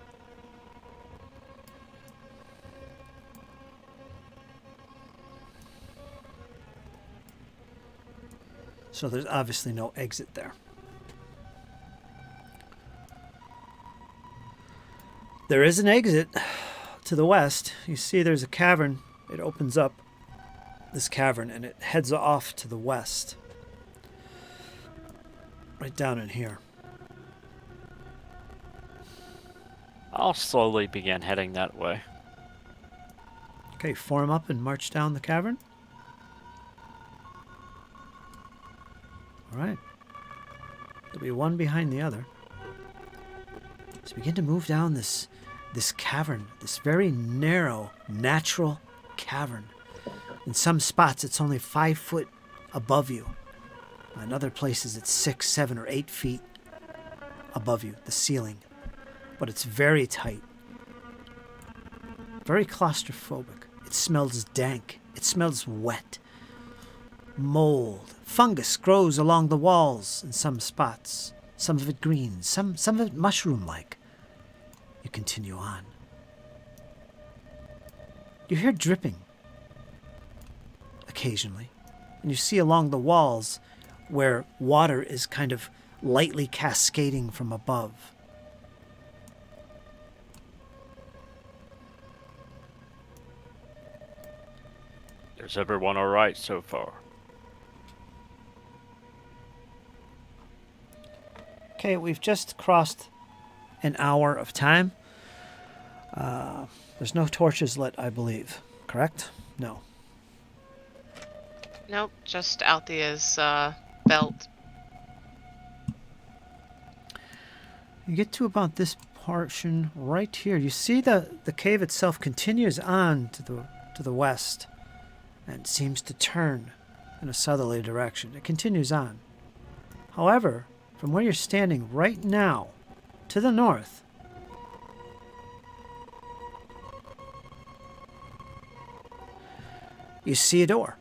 So there's obviously no exit there. There is an exit to the west. You see there's a cavern. It opens up this cavern and it heads off to the west. Right down in here. I'll slowly begin heading that way. Okay, form up and march down the cavern. All right. There'll be one behind the other. So begin to move down this cavern, this very narrow, natural cavern. In some spots, it's only 5 foot above you. In other places, it's 6, 7, or 8 feet above you, the ceiling. But it's very tight. Very claustrophobic. It smells dank. It smells wet. Mold. Fungus grows along the walls in some spots. Some of it green, some of it mushroom-like. You continue on. You hear dripping occasionally. And you see along the walls where water is kind of lightly cascading from above. Is everyone alright so far? Okay, we've just crossed an hour of time. There's no torches lit, I believe. Correct? No. Nope, just Althea's belt. You get to about this portion right here. You see the cave itself continues on to the west and seems to turn in a southerly direction. It continues on. However, from where you're standing right now, to the north, you see a door.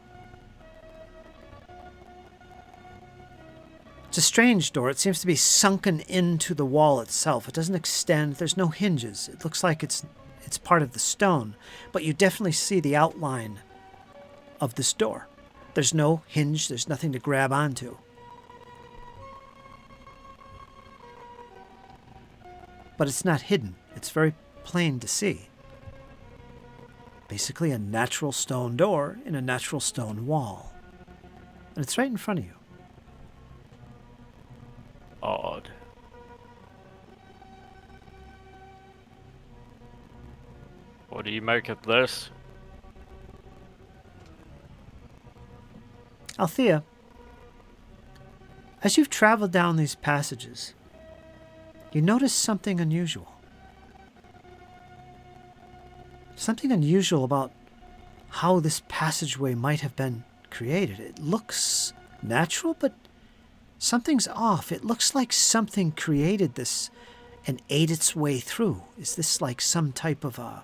It's a strange door. It seems to be sunken into the wall itself. It doesn't extend. There's no hinges. It looks like it's part of the stone, but you definitely see the outline of this door. There's no hinge. There's nothing to grab onto. But it's not hidden. It's very plain to see. Basically a natural stone door in a natural stone wall. And it's right in front of you. Odd. What do you make of this? Althea, as you've traveled down these passages, you notice something unusual. Something unusual about how this passageway might have been created. It looks natural, but something's off. It looks like something created this and ate its way through. Is this like some type of a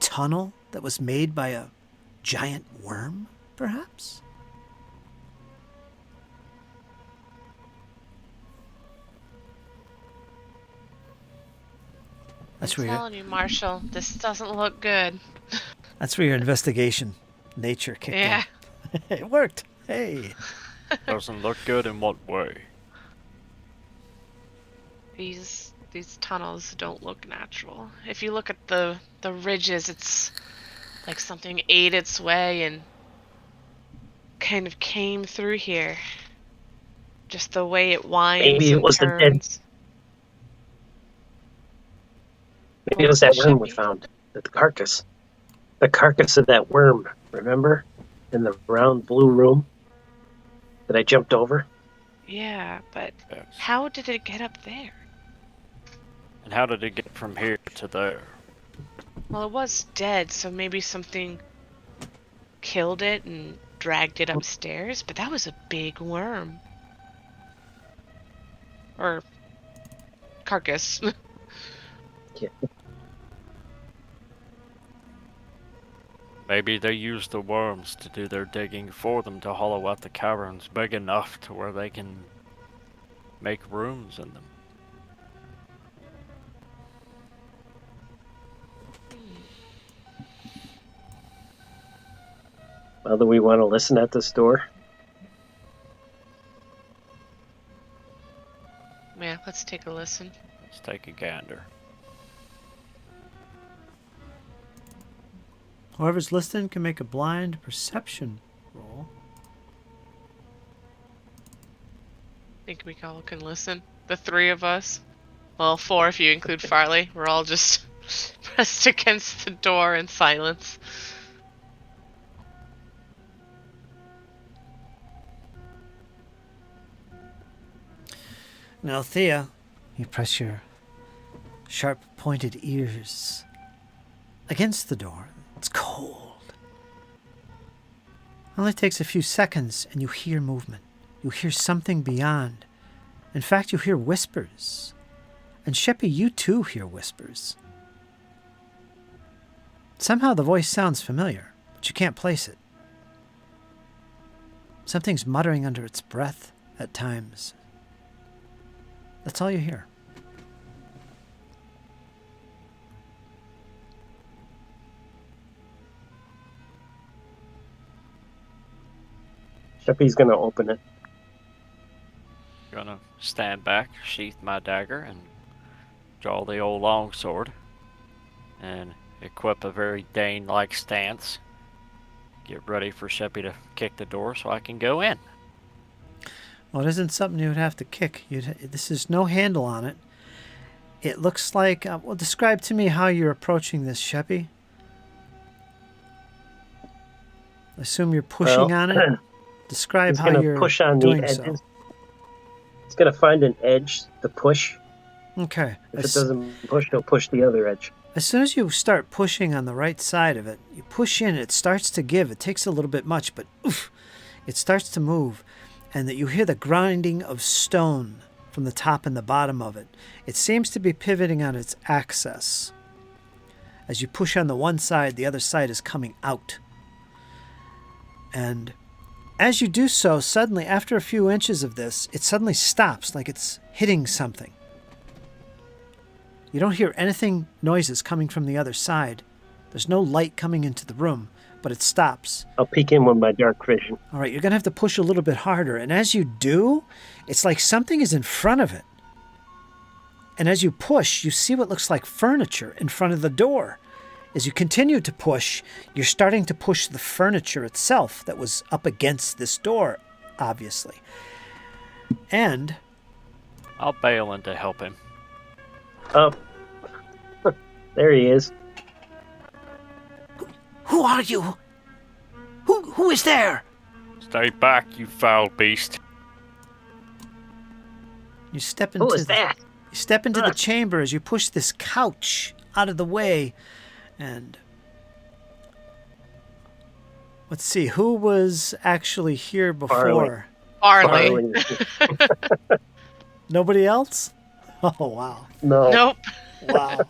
tunnel that was made by a giant worm, perhaps? That's I'm where telling you, Marshall, this doesn't look good. that's where your investigation nature kicked Yeah. in. It worked. Hey. Doesn't look good in what way? These tunnels don't look natural. If you look at the ridges, it's like something ate its way and kind of came through here. Just the way it winds Maybe it and was the dead. turns. Maybe it was that worm we found. The carcass. The carcass of that worm, remember? In the round blue room that I jumped over? Yeah, but Yes. how did it get up there? And how did it get from here to there? Well, it was dead, so maybe something killed it and dragged it upstairs, but that was a big worm. Or carcass. Yeah. Maybe they use the worms to do their digging for them to hollow out the caverns big enough to where they can make rooms in them. Well, do we want to listen at this door? Yeah, let's take a listen. Let's take a gander. Whoever's listening can make a blind perception roll. Think we all can listen? The three of us? Well, four if you include Farley. We're all just pressed against the door in silence. Now, Thea, you press your sharp pointed ears against the door. It's cold. It only takes a few seconds and you hear movement. You hear something beyond. In fact, you hear whispers. And Sheppy, you too hear whispers. Somehow the voice sounds familiar, but you can't place it. Something's muttering under its breath at times. That's all you hear. Sheppy's going to open it. Gonna stand back, sheath my dagger, and draw the old longsword, and equip a very Dane-like stance. Get ready for Sheppy to kick the door so I can go in. Well, it isn't something you would have to kick. This is no handle on it. It looks like... well, describe to me how you're approaching this, Sheppy. I assume you're pushing on it. Describe He's how going you're to push on the doing edges. so. He's going to find an edge to push Okay. If it doesn't push, he'll push the other edge. As soon as you start pushing on the right side of it, you push in, it starts to give. It takes a little bit much, but oof, it starts to move. And that you hear the grinding of stone from the top and the bottom of it. It seems to be pivoting on its axis. As you push on the one side, the other side is coming out. And as you do so, suddenly, after a few inches of this, it suddenly stops like it's hitting something. You don't hear anything, noises coming from the other side. There's no light coming into the room, but it stops. I'll peek in with my dark vision. All right, you're going to have to push a little bit harder. And as you do, it's like something is in front of it. And as you push, you see what looks like furniture in front of the door. As you continue to push, you're starting to push the furniture itself that was up against this door, obviously. And I'll bail in to help him. Oh, there he is. who are you? Who is there? Stay back, you foul beast. You step into Who is that? You step into the chamber as you push this couch out of the way. And let's see, who was actually here before? Barley. Nobody else? Oh, wow. No. Nope. Wow.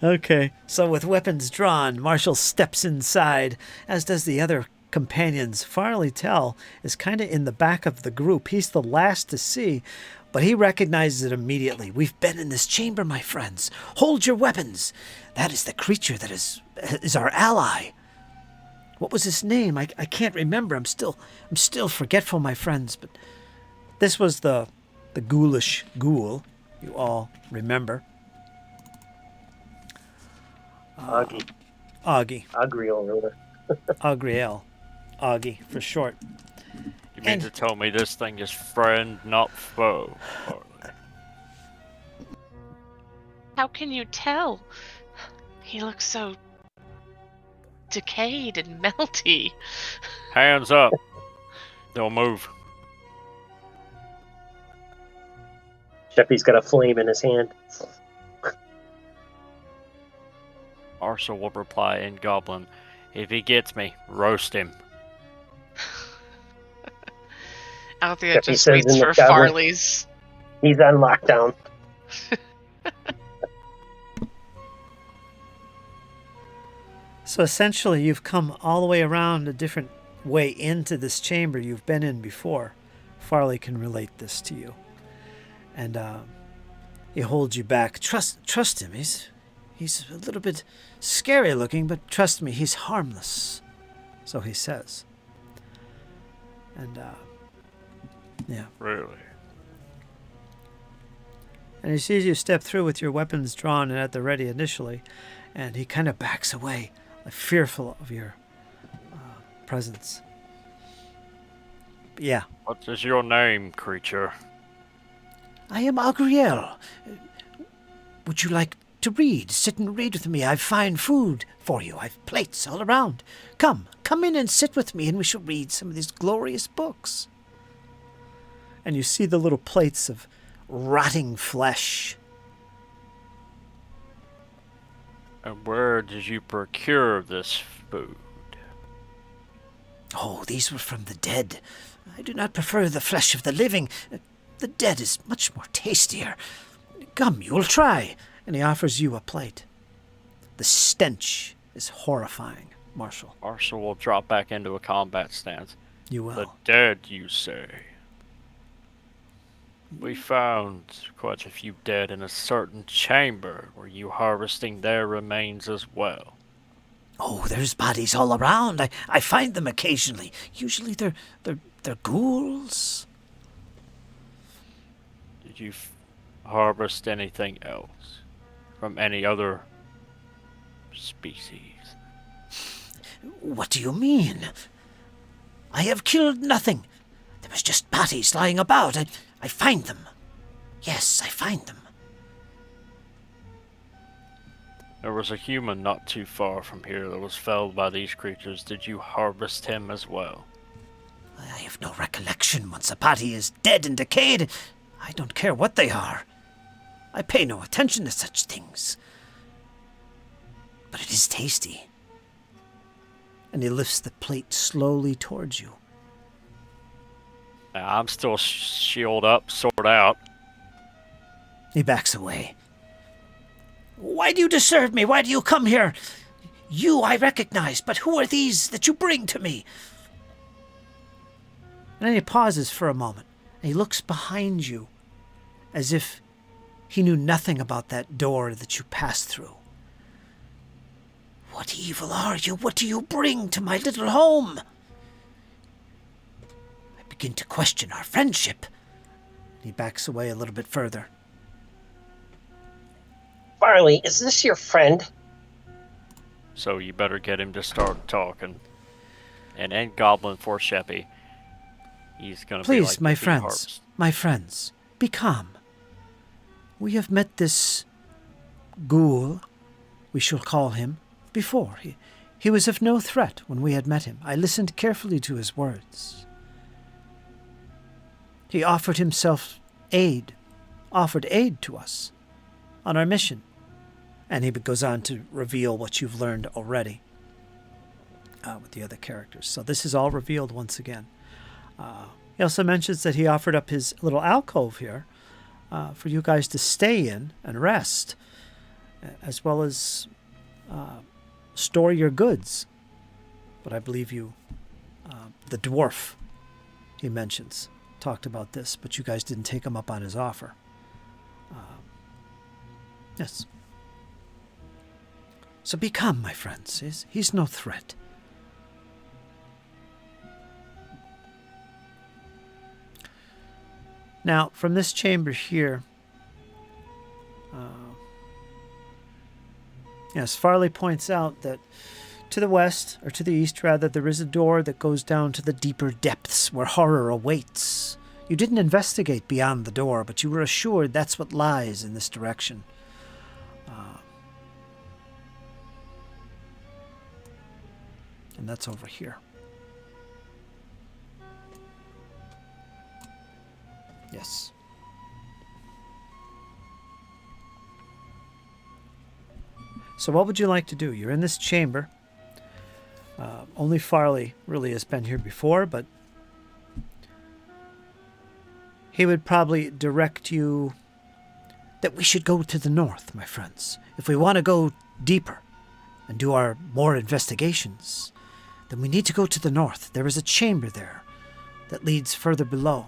Okay, so with weapons drawn, Marshall steps inside, as does the other companions. Farley Tell is kind of in the back of the group. He's the last to see, but he recognizes it immediately. We've been in this chamber, my friends. Hold your weapons. That is the creature that is our ally. What was his name? I can't remember. I'm still forgetful, my friends. But this was the ghoulish ghoul you all remember. Augie. Augie. Agriel. Agriel. Augie, for short. You mean to tell me this thing is friend, not foe? How can you tell? He looks so decayed and melty. Hands up. Don't move. Sheppy's got a flame in his hand. Marshall will reply in Goblin. If he gets me, roast him. Althea Except he just says waits in the for shower. Farley's. He's on lockdown. So essentially, you've come all the way around a different way into this chamber you've been in before. Farley can relate this to you. And he holds you back. Trust him. He's a little bit scary looking, but trust me, he's harmless. So he says. And, yeah. Really? And he sees you step through with your weapons drawn and at the ready initially, and he kind of backs away, like fearful of your presence. But yeah. What is your name, creature? I am Agriel. Would you like to read? Sit and read with me. I've fine food for you. I've plates all around. Come in and sit with me, and we shall read some of these glorious books. And you see the little plates of rotting flesh. And where did you procure this food? Oh, these were from the dead. I do not prefer the flesh of the living. The dead is much more tastier. Come, you'll try. And he offers you a plate. The stench is horrifying, Marshall. Marshall will drop back into a combat stance. You will. The dead, you say? We found quite a few dead in a certain chamber. Were you harvesting their remains as well? Oh, there's bodies all around. I find them occasionally. Usually they're ghouls. Did you harvest anything else? From any other species? What do you mean? I have killed nothing. There was just bodies lying about. I find them. Yes, I find them. There was a human not too far from here that was felled by these creatures. Did you harvest him as well? I have no recollection. Once a body is dead and decayed, I don't care what they are. I pay no attention to such things. But it is tasty. And he lifts the plate slowly towards you. I'm still shield up, sword out. He backs away. Why do you disturb me? Why do you come here? You I recognize, but who are these that you bring to me? And then he pauses for a moment, and he looks behind you as if he knew nothing about that door that you passed through. What evil are you? What do you bring to my little home? I begin to question our friendship. He backs away a little bit further. Farley, is this your friend? So you better get him to start talking. And end goblin for Sheppy. He's gonna be like Please, my the friends, harps. my friends, be calm. We have met this ghoul, we shall call him, before. He was of no threat when we had met him. I listened carefully to his words. He offered aid to us on our mission. And he goes on to reveal what you've learned already with the other characters. So this is all revealed once again. He also mentions that he offered up his little alcove here for you guys to stay in and rest, as well as store your goods. But I believe the dwarf, he mentions, talked about this, but you guys didn't take him up on his offer. Yes. So be calm, my friends. He's no threat. Now, from this chamber here, yes, Farley points out that to the west, or to the east rather, there is a door that goes down to the deeper depths where horror awaits. You didn't investigate beyond the door, but you were assured that's what lies in this direction. And that's over here. Yes. So what would you like to do? You're in this chamber. Only Farley really has been here before, but he would probably direct you that we should go to the north, my friends. If we want to go deeper and do our more investigations, then we need to go to the north. There is a chamber there that leads further below.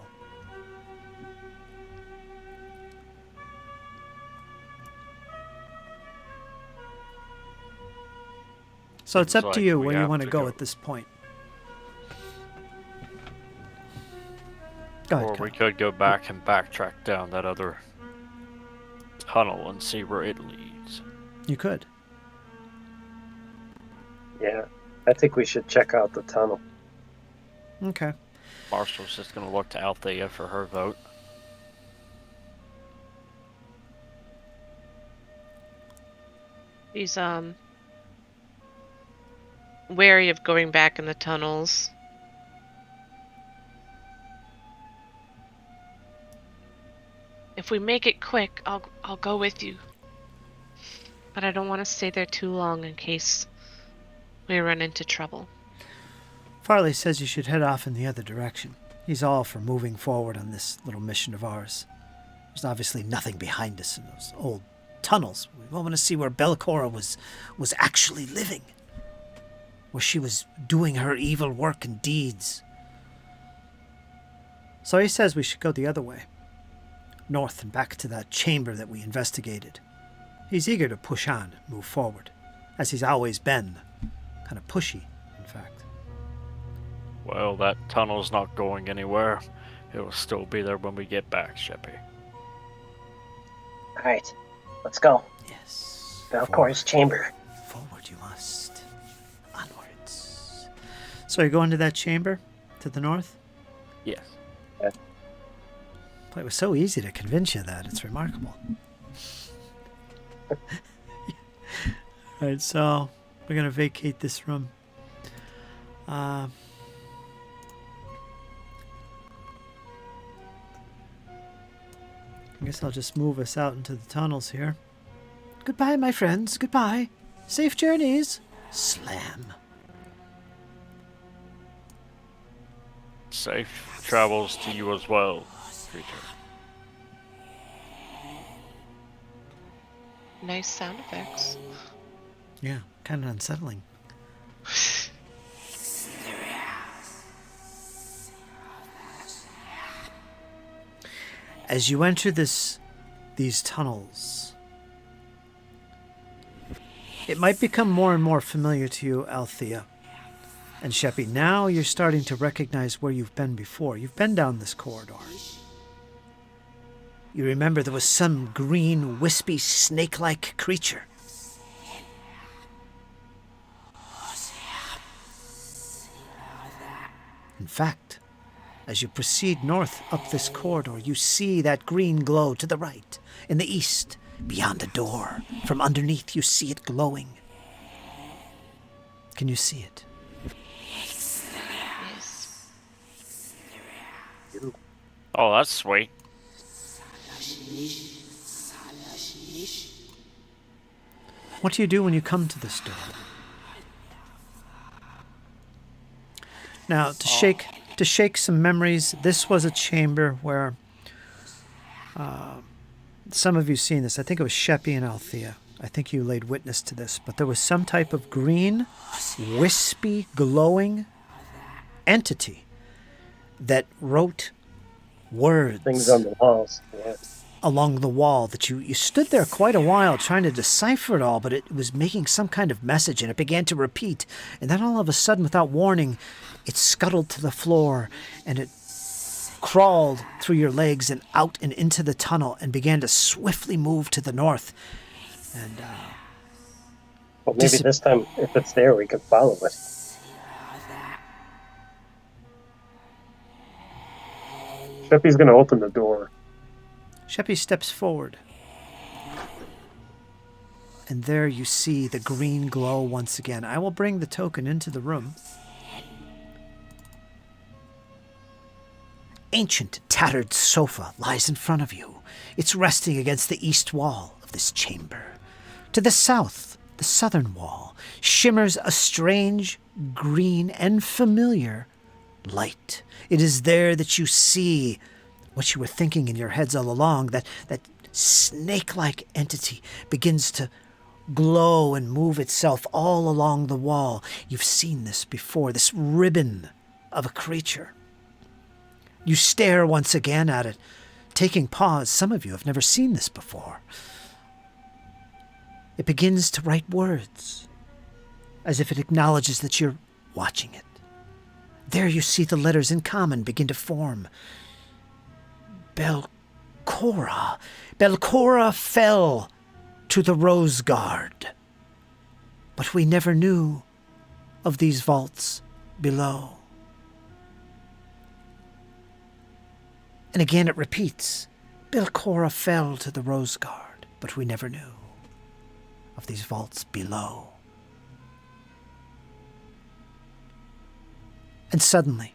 So it's Seems up to like you we where you have want to to go go. at this point. Go ahead, Or Kyle. we could go back and backtrack down that other tunnel and see where it leads. You could. Yeah, I think we should check out the tunnel. Okay. Marshall's just gonna look to Althea for her vote. He's wary of going back in the tunnels. If we make it quick, I'll go with you. But I don't want to stay there too long in case we run into trouble. Farley says you should head off in the other direction. He's all for moving forward on this little mission of ours. There's obviously nothing behind us in those old tunnels. We want to see where Belcora was actually living, where she was doing her evil work and deeds. So he says we should go the other way, north and back to that chamber that we investigated. He's eager to push on and move forward, as he's always been, kind of pushy, in fact. Well, that tunnel's not going anywhere. It'll still be there when we get back, Sheppy. All right, let's go. Yes. Belcora's chamber. Forward you must. Onwards. So you're going to that chamber to the north? Yes. Boy, it was so easy to convince you that. It's remarkable. Alright, so we're going to vacate this room. I'm guess I'll just move us out into the tunnels here. Goodbye, my friends. Goodbye. Safe journeys. Slam. Safe travels to you as well, creature. Nice sound effects. Yeah, kind of unsettling. As you enter these tunnels, it might become more and more familiar to you, Althea and Sheppy. Now you're starting to recognize where you've been before. You've been down this corridor. You remember there was some green, wispy, snake-like creature. In fact, as you proceed north up this corridor, you see that green glow to the right, in the east, beyond the door. From underneath, you see it glowing. Can you see it? Yes. Oh, that's sweet. What do you do when you come to this door? Now, to shake some memories, this was a chamber where some of you seen this. I think it was Sheppy and Althea. I think you laid witness to this. But there was some type of green, wispy, glowing entity that wrote words. Things on the walls. Yeah. Along the wall that you stood there quite a while trying to decipher it all, but it was making some kind of message, and it began to repeat. And then all of a sudden, without warning, it scuttled to the floor, and it crawled through your legs and out and into the tunnel and began to swiftly move to the north. And Well, maybe this time, if it's there, we can follow it. Sheppy's going to open the door. Sheppy steps forward. And there you see the green glow once again. I will bring the token into the room. Ancient, tattered sofa lies in front of you. It's resting against the east wall of this chamber. To the south, the southern wall, shimmers a strange, green, and familiar light. It is there that you see what you were thinking in your heads all along, that snake-like entity begins to glow and move itself all along the wall. You've seen this before, this ribbon of a creature. You stare once again at it, taking pause. Some of you have never seen this before. It begins to write words, as if it acknowledges that you're watching it. There you see the letters in common begin to form. Belcora. Belcora fell to the Rose Guard. But we never knew of these vaults below. And again it repeats. Belcora fell to the Rose Guard, but we never knew of these vaults below. And suddenly,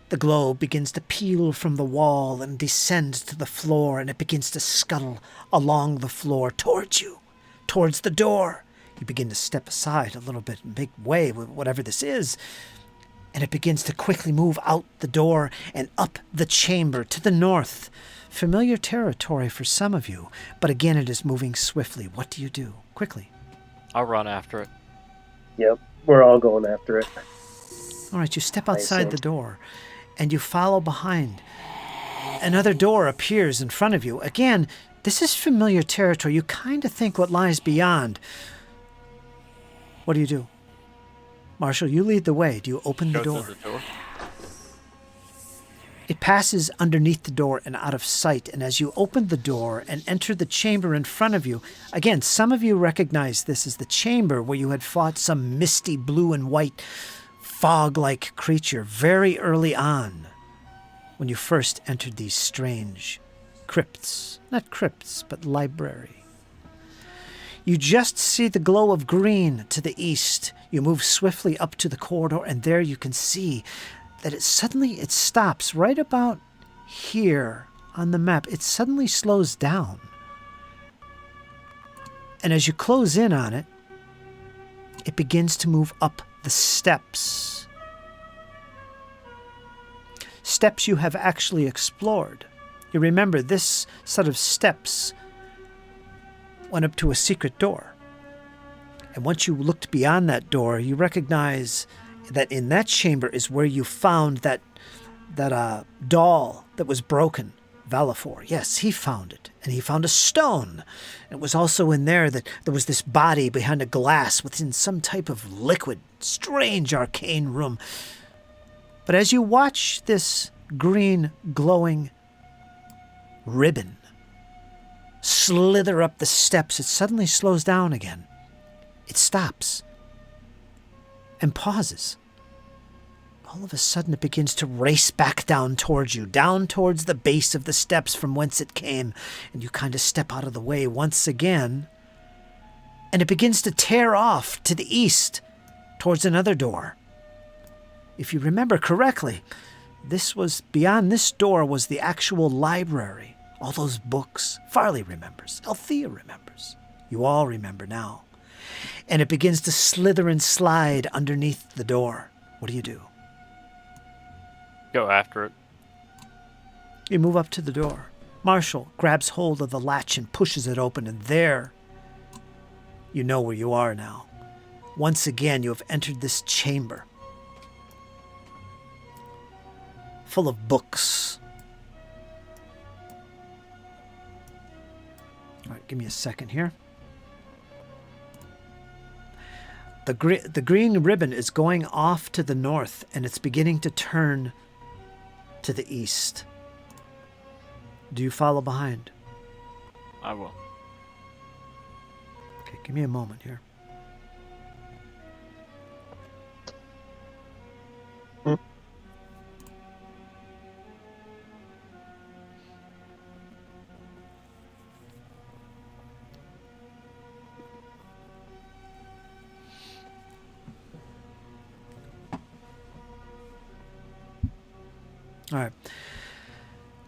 the glow begins to peel from the wall and descend to the floor, and it begins to scuttle along the floor towards you, towards the door. You begin to step aside a little bit and make way with whatever this is, and it begins to quickly move out the door and up the chamber to the north. Familiar territory for some of you, but again it is moving swiftly. What do you do? Quickly. I'll run after it. Yep, we're all going after it. All right, you step outside the door, and you follow behind. Another door appears in front of you. Again, this is familiar territory. You kind of think what lies beyond. What do? Marshall, you lead the way. Do you open the door? Go through the door. It passes underneath the door and out of sight, and as you open the door and enter the chamber in front of you, again, some of you recognize this as the chamber where you had fought some misty blue and white fog-like creature very early on when you first entered these strange crypts. Not crypts, but library. You just see the glow of green to the east. You move swiftly up to the corridor, and there you can see that it suddenly stops right about here on the map, it suddenly slows down. And as you close in on it, it begins to move up the steps. Steps you have actually explored. You remember this set of steps went up to a secret door. And once you looked beyond that door, you recognize that in that chamber is where you found that doll that was broken. Valafor, yes, he found it. And he found a stone. It was also in there that there was this body behind a glass within some type of liquid, strange arcane room. But as you watch this green glowing ribbon slither up the steps, it suddenly slows down again. It stops and pauses. All of a sudden, it begins to race back down towards you, down towards the base of the steps from whence it came, and you kind of step out of the way once again, and it begins to tear off to the east towards another door. If you remember correctly, beyond this door was the actual library. All those books. Farley remembers. Althea remembers. You all remember now. And it begins to slither and slide underneath the door. What do you do? Go after it. You move up to the door. Marshall grabs hold of the latch and pushes it open, and there, you know where you are now. Once again, you have entered this chamber. Full of books. All right, give me a second here. The green ribbon is going off to the north, and it's beginning to turn to the east. Do you follow behind? I will. Okay, give me a moment here. All right.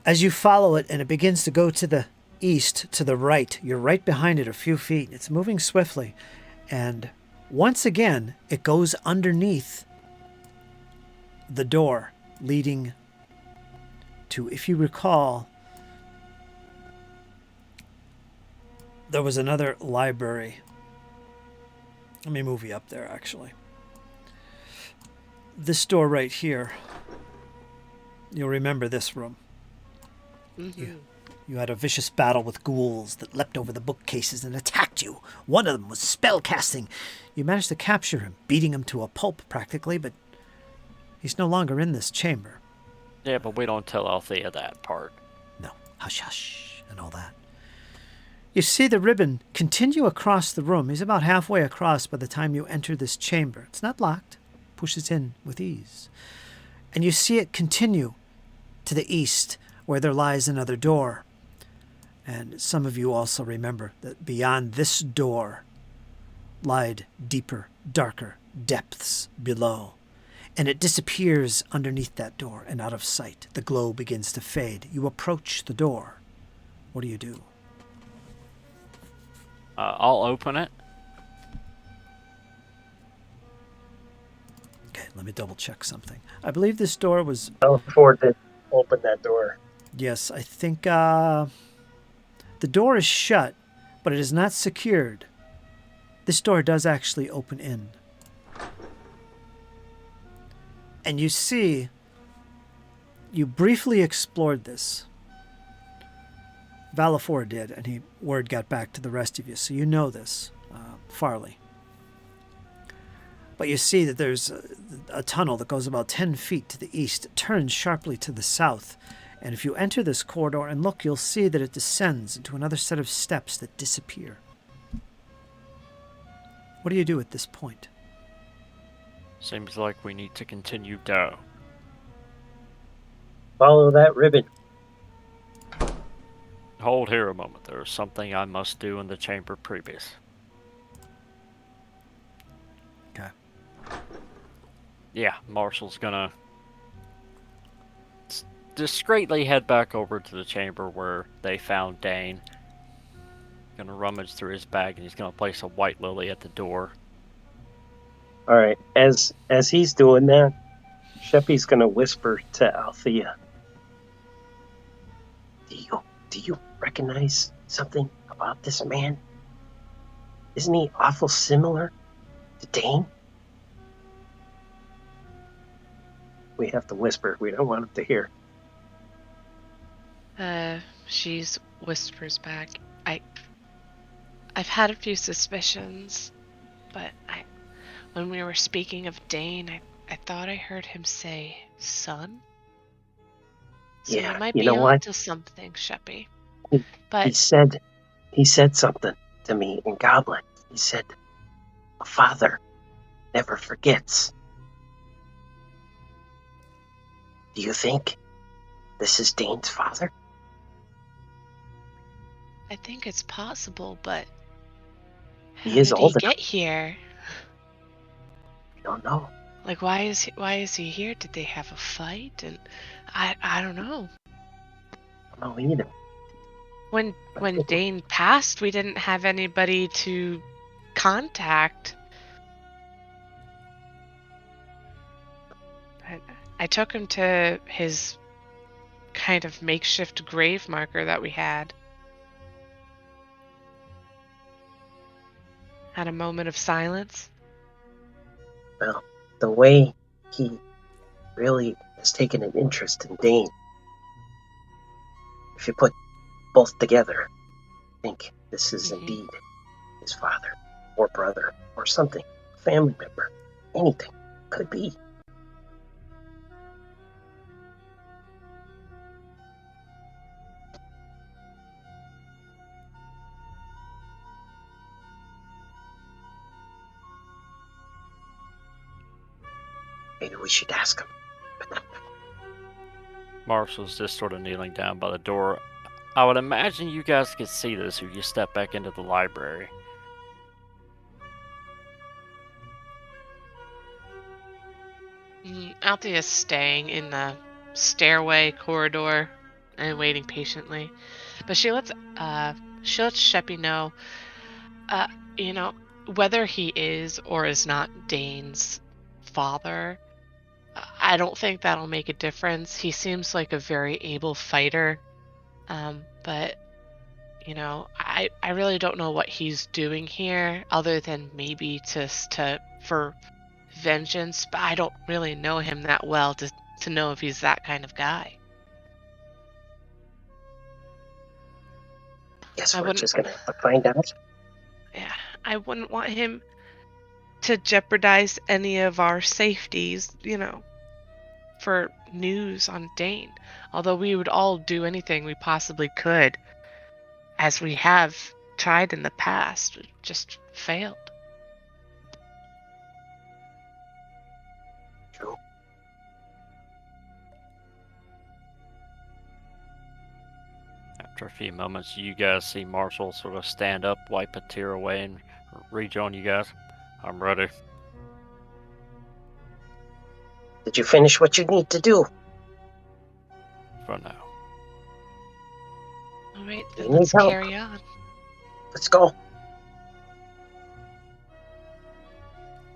As you follow it and it begins to go to the east, to the right, you're right behind it a few feet. It's moving swiftly. And once again, it goes underneath the door leading to, if you recall, there was another library. Let me move you up there, actually. This door right here. You'll remember this room. Mm-hmm. You had a vicious battle with ghouls that leapt over the bookcases and attacked you. One of them was spellcasting. You managed to capture him, beating him to a pulp practically, but he's no longer in this chamber. Yeah, but we don't tell Althea that part. No, hush hush and all that. You see the ribbon continue across the room. He's about halfway across by the time you enter this chamber. It's not locked. Pushes in with ease. And you see it continue to the east, where there lies another door. And some of you also remember that beyond this door lied deeper, darker depths below. And it disappears underneath that door and out of sight. The glow begins to fade. You approach the door. What do? I'll open it. Okay, let me double check something. I believe this door was... I'll afford to open that door. Yes, I think the door is shut, but it is not secured. This door does actually open in. And you see, you briefly explored this. Valafor did, and word got back to the rest of you, so you know this, Farley. But you see that there's a tunnel that goes about 10 feet to the east. It turns sharply to the south. And if you enter this corridor and look, you'll see that it descends into another set of steps that disappear. What do you do at this point? Seems like we need to continue down. Follow that ribbon. Hold here a moment. There is something I must do in the chamber previous. Okay. Yeah, Marshall's gonna discreetly head back over to the chamber where they found Dane. Gonna rummage through his bag and he's gonna place a white lily at the door. All right. As he's doing that, Sheppy's gonna whisper to Althea. Do you recognize something about this man? Isn't he awful similar to Dane? We have to whisper. We don't want him to hear. She whispers back. I've had a few suspicions, but when we were speaking of Dane, I thought I heard him say son. So Yeah, I might you be know what? onto something, Sheppy. He But said something to me in Goblin. He said, "A father never forgets." Do you think this is Dane's father? I think it's possible, but He how is did he old enough. get here? I don't know. Like, why is he here? Did they have a fight? And I don't know. I don't know either. When Dane passed, we didn't have anybody to contact. I took him to his kind of makeshift grave marker that we had. Had a moment of silence. Well, the way he really has taken an interest in Dane, if you put both together, I think this is indeed his father, or brother, or something, family member, anything. Could be. Maybe we should ask him. Marshall's just sort of kneeling down by the door. I would imagine you guys could see this if you step back into the library. Althea's staying in the stairway corridor and waiting patiently, but she lets Sheppy know, you know, whether he is or is not Dane's father. I don't think that'll make a difference. He seems like a very able fighter, but you know, I really don't know what he's doing here, other than maybe for vengeance. But I don't really know him that well to know if he's that kind of guy. Guess I we're wouldn't. just gonna have to find out. Yeah, I wouldn't want him to jeopardize any of our safeties, you know, for news on Dane. Although we would all do anything we possibly could, as we have tried in the past, we just failed. True. After a few moments, you guys see Marshall sort of stand up, wipe a tear away, and rejoin you guys. I'm ready. Did you finish what you need to do? For now. All right, You then need let's help. carry on. Let's go.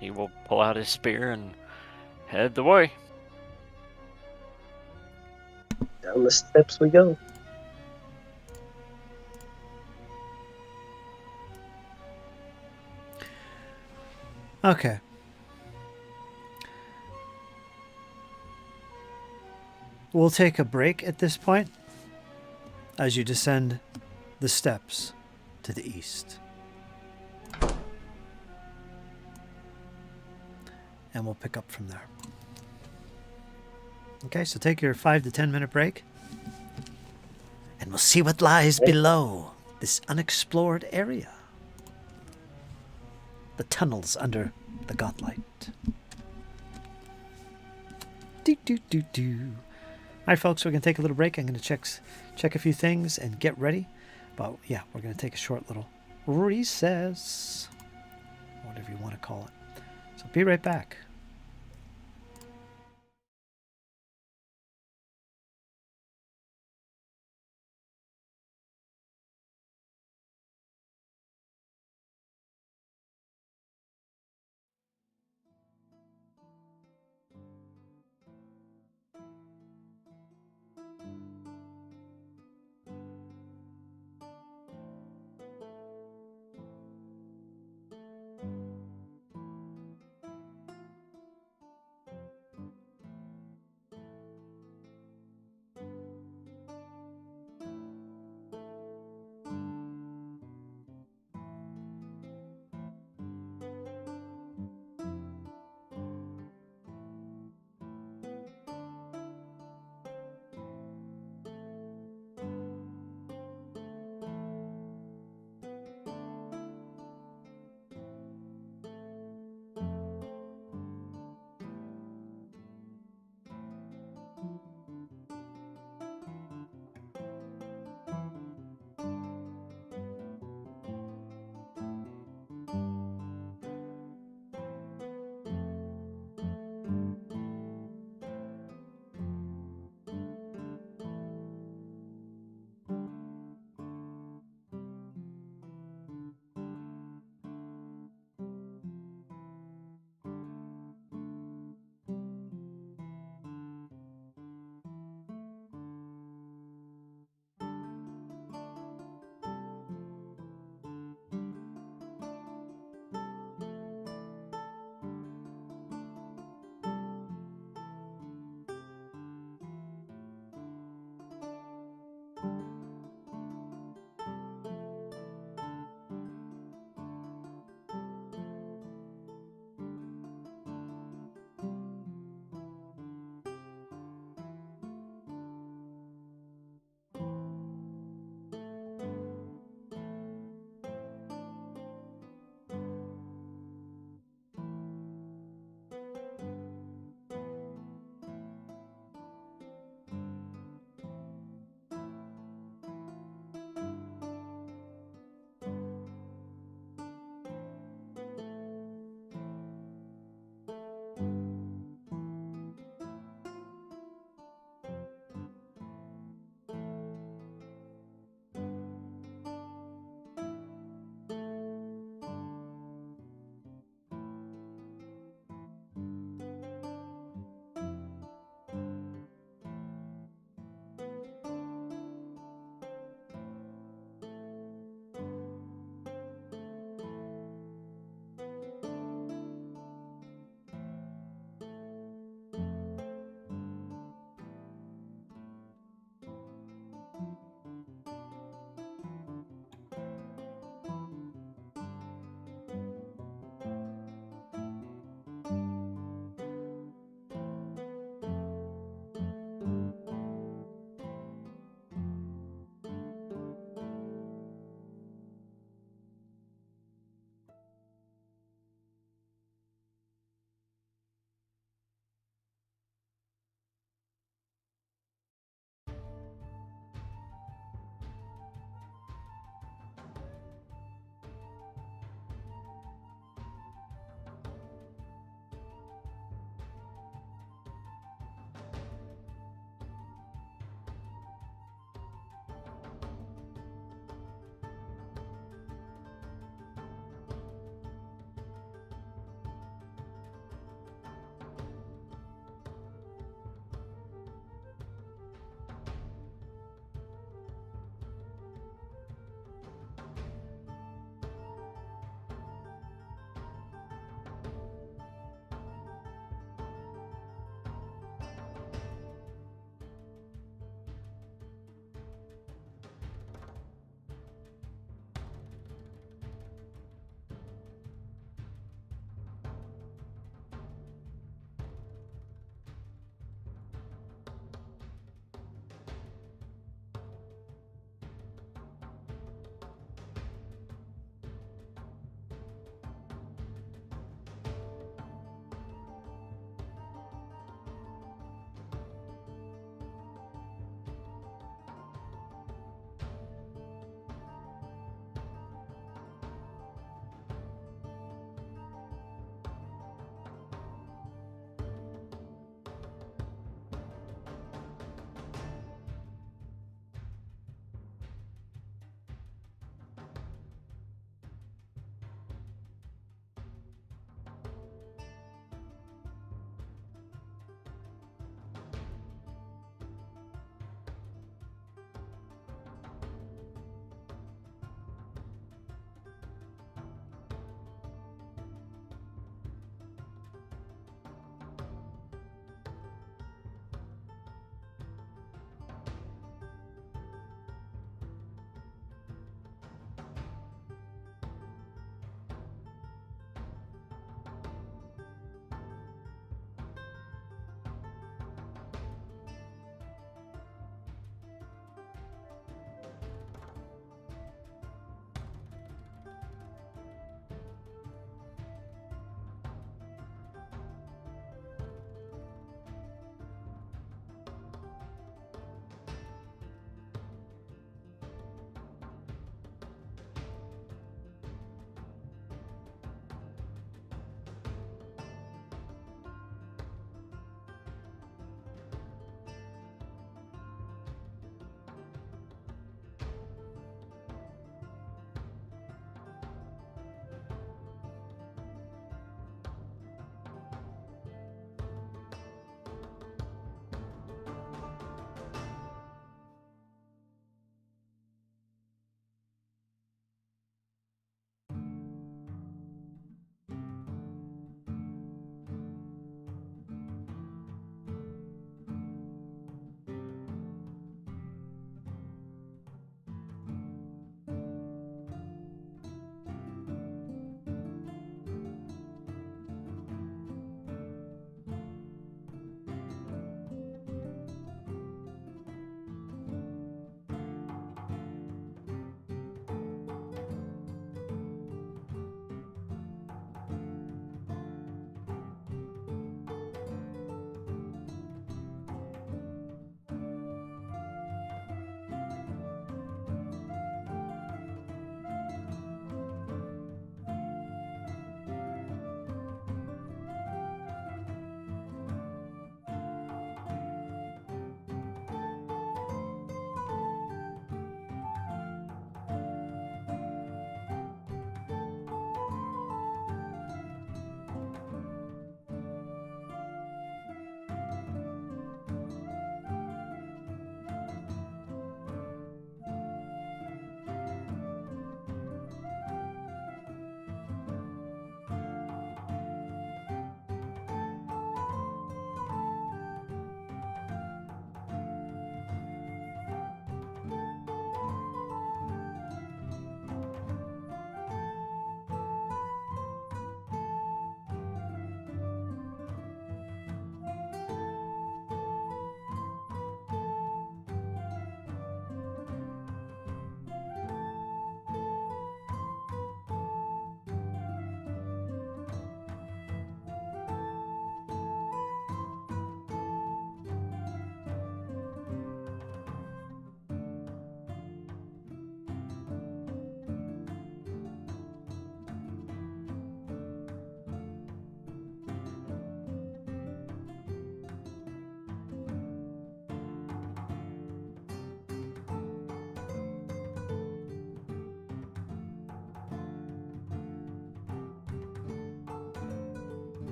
He will pull out his spear and head the way. Down the steps we go. Okay. We'll take a break at this point as you descend the steps to the east. And we'll pick up from there. Okay, so take your 5 to 10 minute break. And we'll see what lies below this unexplored area. The tunnels under the gauntlight. Do. All right, folks, we're going to take a little break. I'm going to check a few things and get ready. But yeah, we're going to take a short little recess. Whatever you want to call it. So be right back.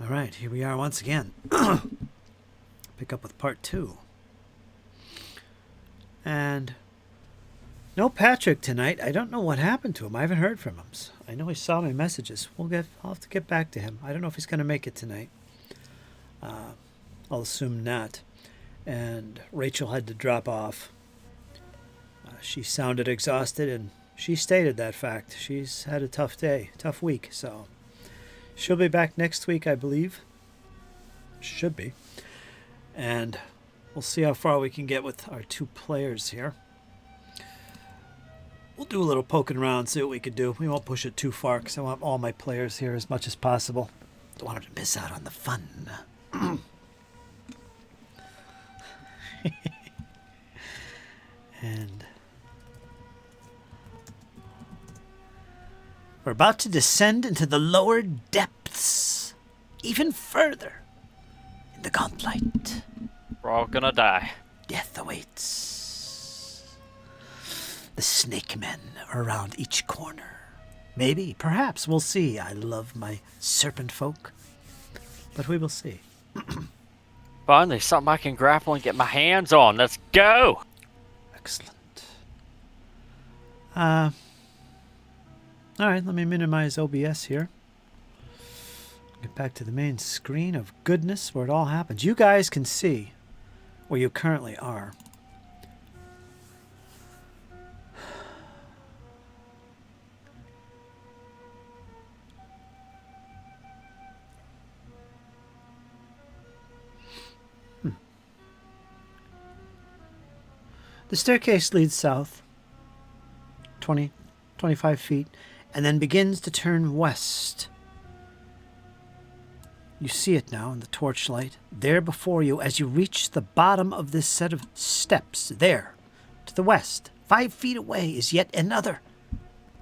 All right, here we are once again. Pick up with part 2. And no Patrick tonight. I don't know what happened to him. I haven't heard from him. I know he saw my messages. I'll have to get back to him. I don't know if he's going to make it tonight. I'll assume not. And Rachel had to drop off. She sounded exhausted, and she stated that fact. She's had a tough day, tough week, so she'll be back next week, I believe. Should be. And we'll see how far we can get with our 2 players here. We'll do a little poking around, see what we can do. We won't push it too far because I want all my players here as much as possible. Don't want them to miss out on the fun. And we're about to descend into the lower depths, even further in the gauntlight. We're all gonna die. Death awaits. The snake men are around each corner. Maybe, perhaps, we'll see. I love my serpent folk, but we will see. Finally, something I can grapple and get my hands on. Let's go! Excellent. All right, let me minimize OBS here. Get back to the main screen of goodness where it all happens. You guys can see where you currently are. The staircase leads south 25 feet and then begins to turn west. You see it now in the torchlight, there before you as you reach the bottom of this set of steps. There, to the west, 5 feet away, is yet another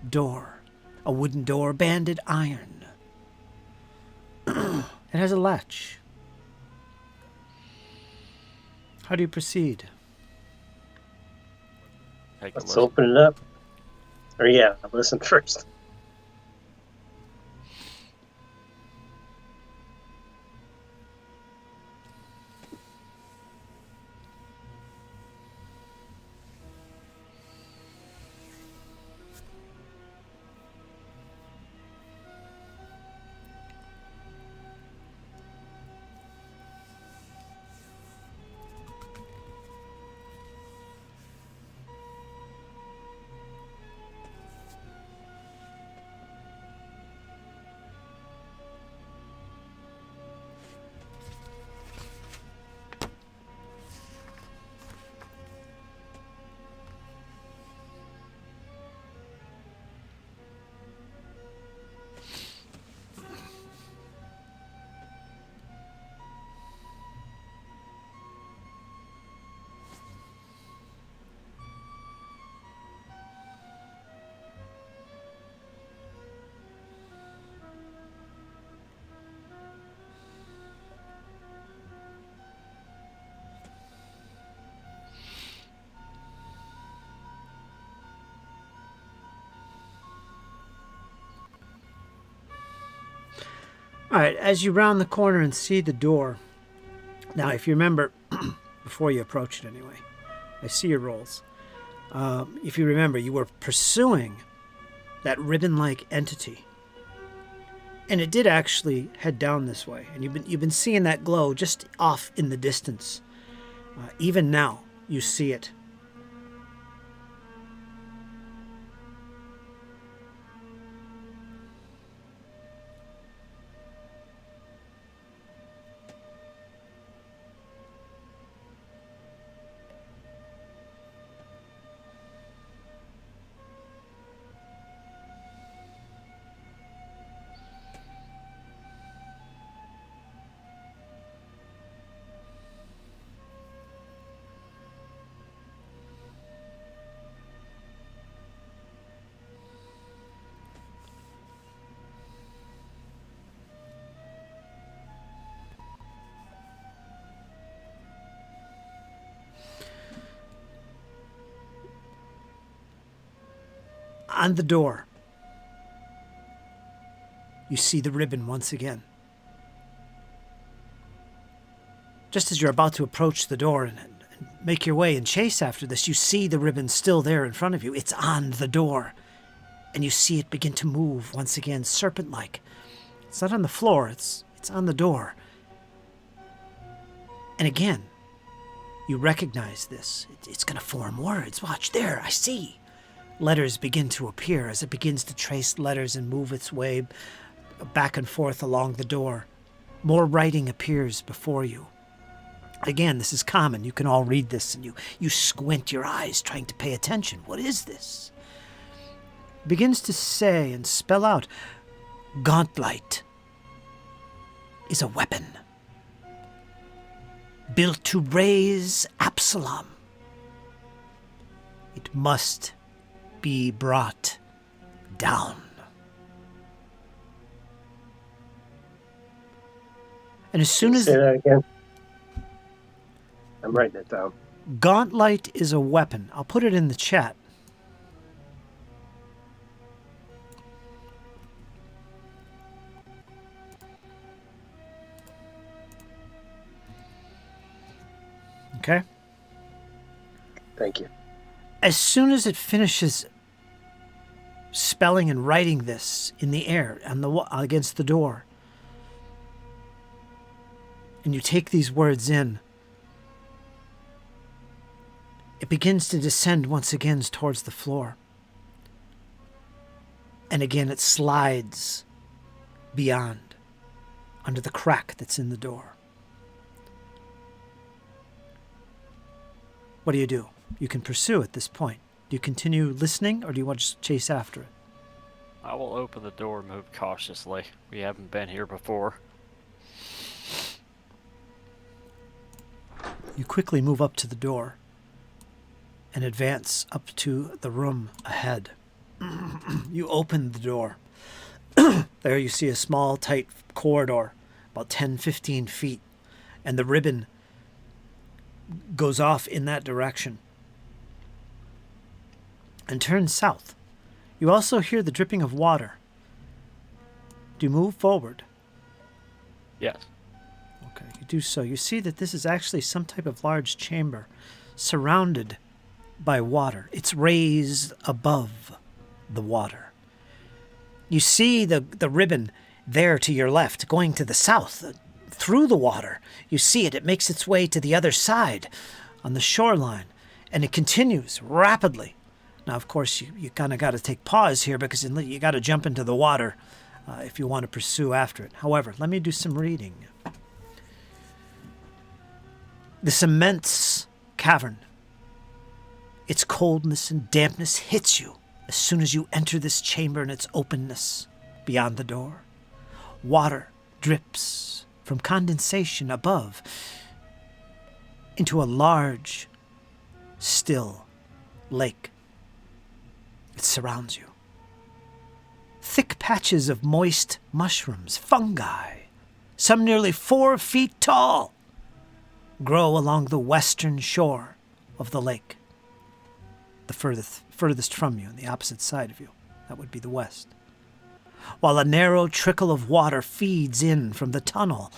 door. A wooden door, banded iron. It has a latch. How do you proceed? Take a Let's listen. open it up. Or yeah, listen first. All right, as you round the corner and see the door. Now, if you remember, before you approach it anyway, I see your rolls. If you remember, you were pursuing that ribbon-like entity. And it did actually head down this way. And you've been seeing that glow just off in the distance. Even now, you see it. On the door, you see the ribbon once again. Just as you're about to approach the door and make your way and chase after this, you see the ribbon still there in front of you. It's on the door. And you see it begin to move once again, serpent-like. It's not on the floor, it's on the door. And again, you recognize this. It's going to form words. Watch, there, I see. Letters begin to appear as it begins to trace letters and move its way back and forth along the door. More writing appears before you. Again, this is common. You can all read this, and you squint your eyes trying to pay attention. What is this? It begins to say and spell out, gauntlight is a weapon built to raise Absalom. It must be brought down. And as soon as... Say that again. I'm writing it down. Gauntlight is a weapon. I'll put it in the chat. Okay? Thank you. As soon as it finishes spelling and writing this in the air on the against the door, and you take these words in, it begins to descend once again towards the floor. And again it slides beyond, under the crack that's in the door. What do? You can pursue at this point. Do you continue listening, or do you want to just chase after it? I will open the door and move cautiously. We haven't been here before. You quickly move up to the door and advance up to the room ahead. You open the door. There you see a small, tight corridor, about 10-15 feet, and the ribbon goes off in that direction and turns south. You also hear the dripping of water. Do you move forward? Yes. Okay, you do so. You see that this is actually some type of large chamber surrounded by water. It's raised above the water. You see the ribbon there to your left going to the south through the water. You see it. It makes its way to the other side on the shoreline, and it continues rapidly. Now, of course, you kind of got to take pause here because you got to jump into the water if you want to pursue after it. However, let me do some reading. This immense cavern, its coldness and dampness hits you as soon as you enter this chamber and its openness beyond the door. Water drips from condensation above into a large, still lake. It surrounds you. Thick patches of moist mushrooms, fungi, some nearly 4 feet tall, grow along the western shore of the lake. The furthest from you, on the opposite side of you. That would be the west. While a narrow trickle of water feeds in from the tunnel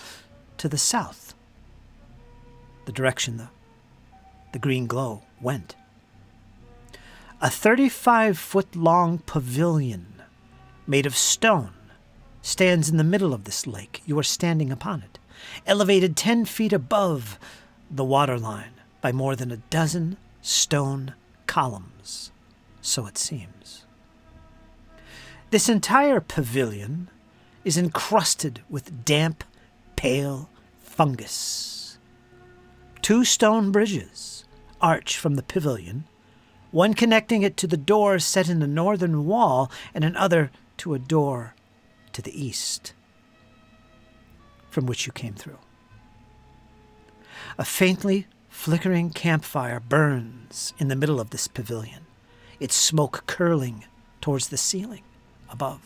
to the south, the direction the green glow went. A 35-foot-long pavilion made of stone stands in the middle of this lake. You are standing upon it, elevated 10 feet above the waterline by more than a dozen stone columns, so it seems. This entire pavilion is encrusted with damp, pale fungus. 2 stone bridges arch from the pavilion, one connecting it to the door set in the northern wall, and another to a door to the east, from which you came through. A faintly flickering campfire burns in the middle of this pavilion, its smoke curling towards the ceiling above.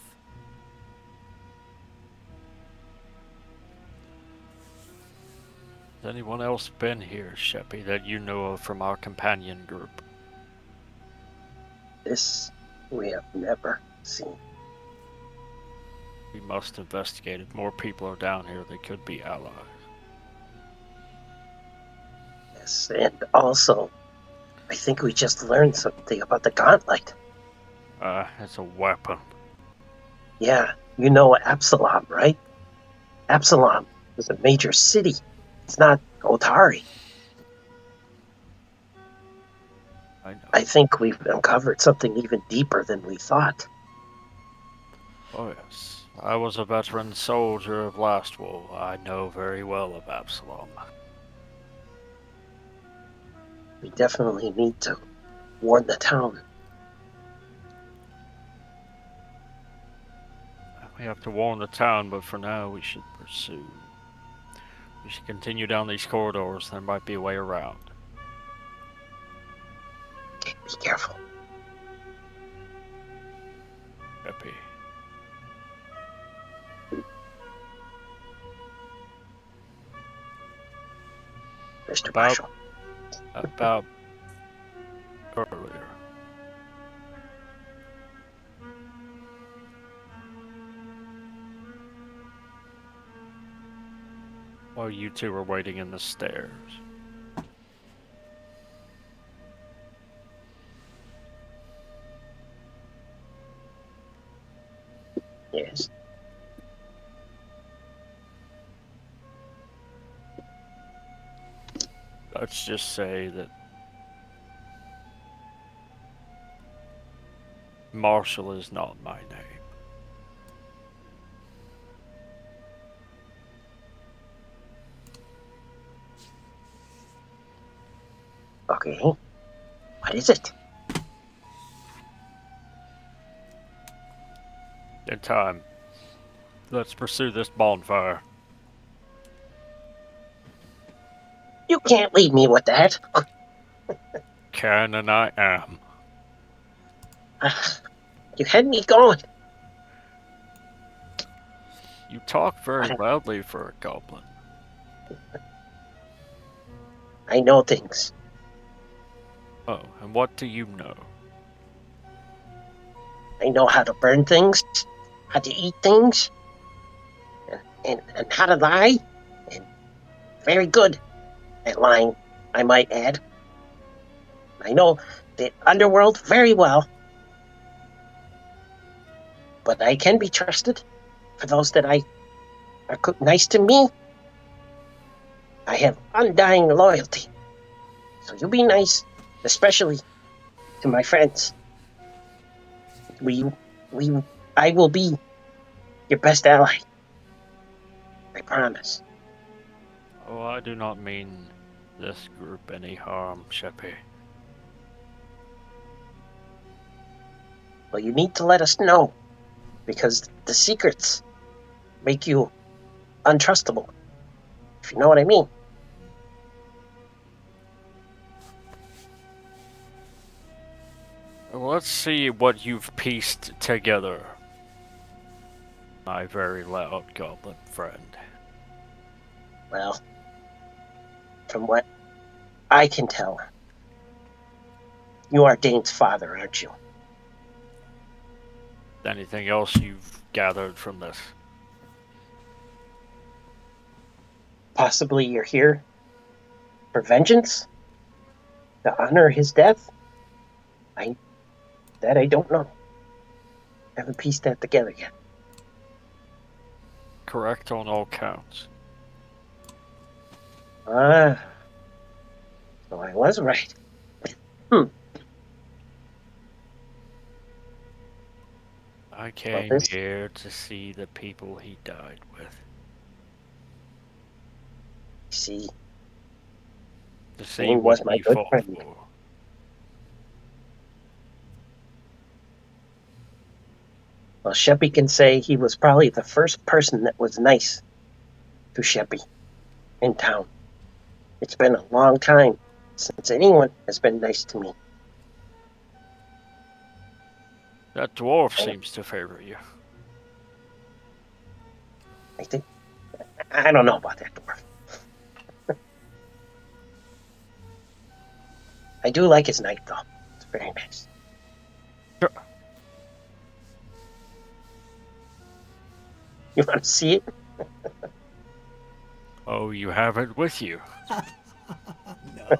Has anyone else been here, Sheppy, that you know of from our companion group? This we have never seen. We must investigate. If more people are down here, they could be allies. Yes, and also, I think we just learned something about the gauntlight. It's a weapon. Yeah, you know Absalom, right? Absalom is a major city. It's not Otari. I know. I think we've uncovered something even deeper than we thought. Oh, yes. I was a veteran soldier of Last War. I know very well of Absalom. We definitely need to warn the town. We have to warn the town, but for now we should pursue. We should continue down these corridors. There might be a way around. Okay, be careful. Happy. Mr. Marshall. About earlier. While you two were waiting in the stairs. Yes. Let's just say that Marshall is not my name. Okay. What is it? In time. Let's pursue this bonfire. You can't leave me with that. Can and I am. You had me going. You talk very loudly for a goblin. I know things. Oh, and what do you know? I know how to burn things, how to eat things, and how to lie. And very good at lying, I might add. I know the underworld very well. But I can be trusted for those that are nice to me. I have undying loyalty. So you be nice, especially to my friends. I will be your best ally. I promise. Oh, I do not mean this group any harm, Sheppy. Well, you need to let us know, because the secrets make you untrustable, if you know what I mean. Well, let's see what you've pieced together, my very loud goblin friend. Well, from what I can tell, you are Dane's father, aren't you? Anything else you've gathered from this? Possibly you're here for vengeance? To honor his death? I don't know. Haven't pieced that together yet. Correct on all counts. So I was right. I came here to see the people he died with. See, To see Dane what was my he good fought friend. for. Well, Sheppy can say he was probably the first person that was nice to Sheppy in town. It's been a long time since anyone has been nice to me. That dwarf seems to favor you. I don't know about that dwarf. I do like his knife, though. It's very nice. Sure. You want to see it? Oh, you have it with you. No.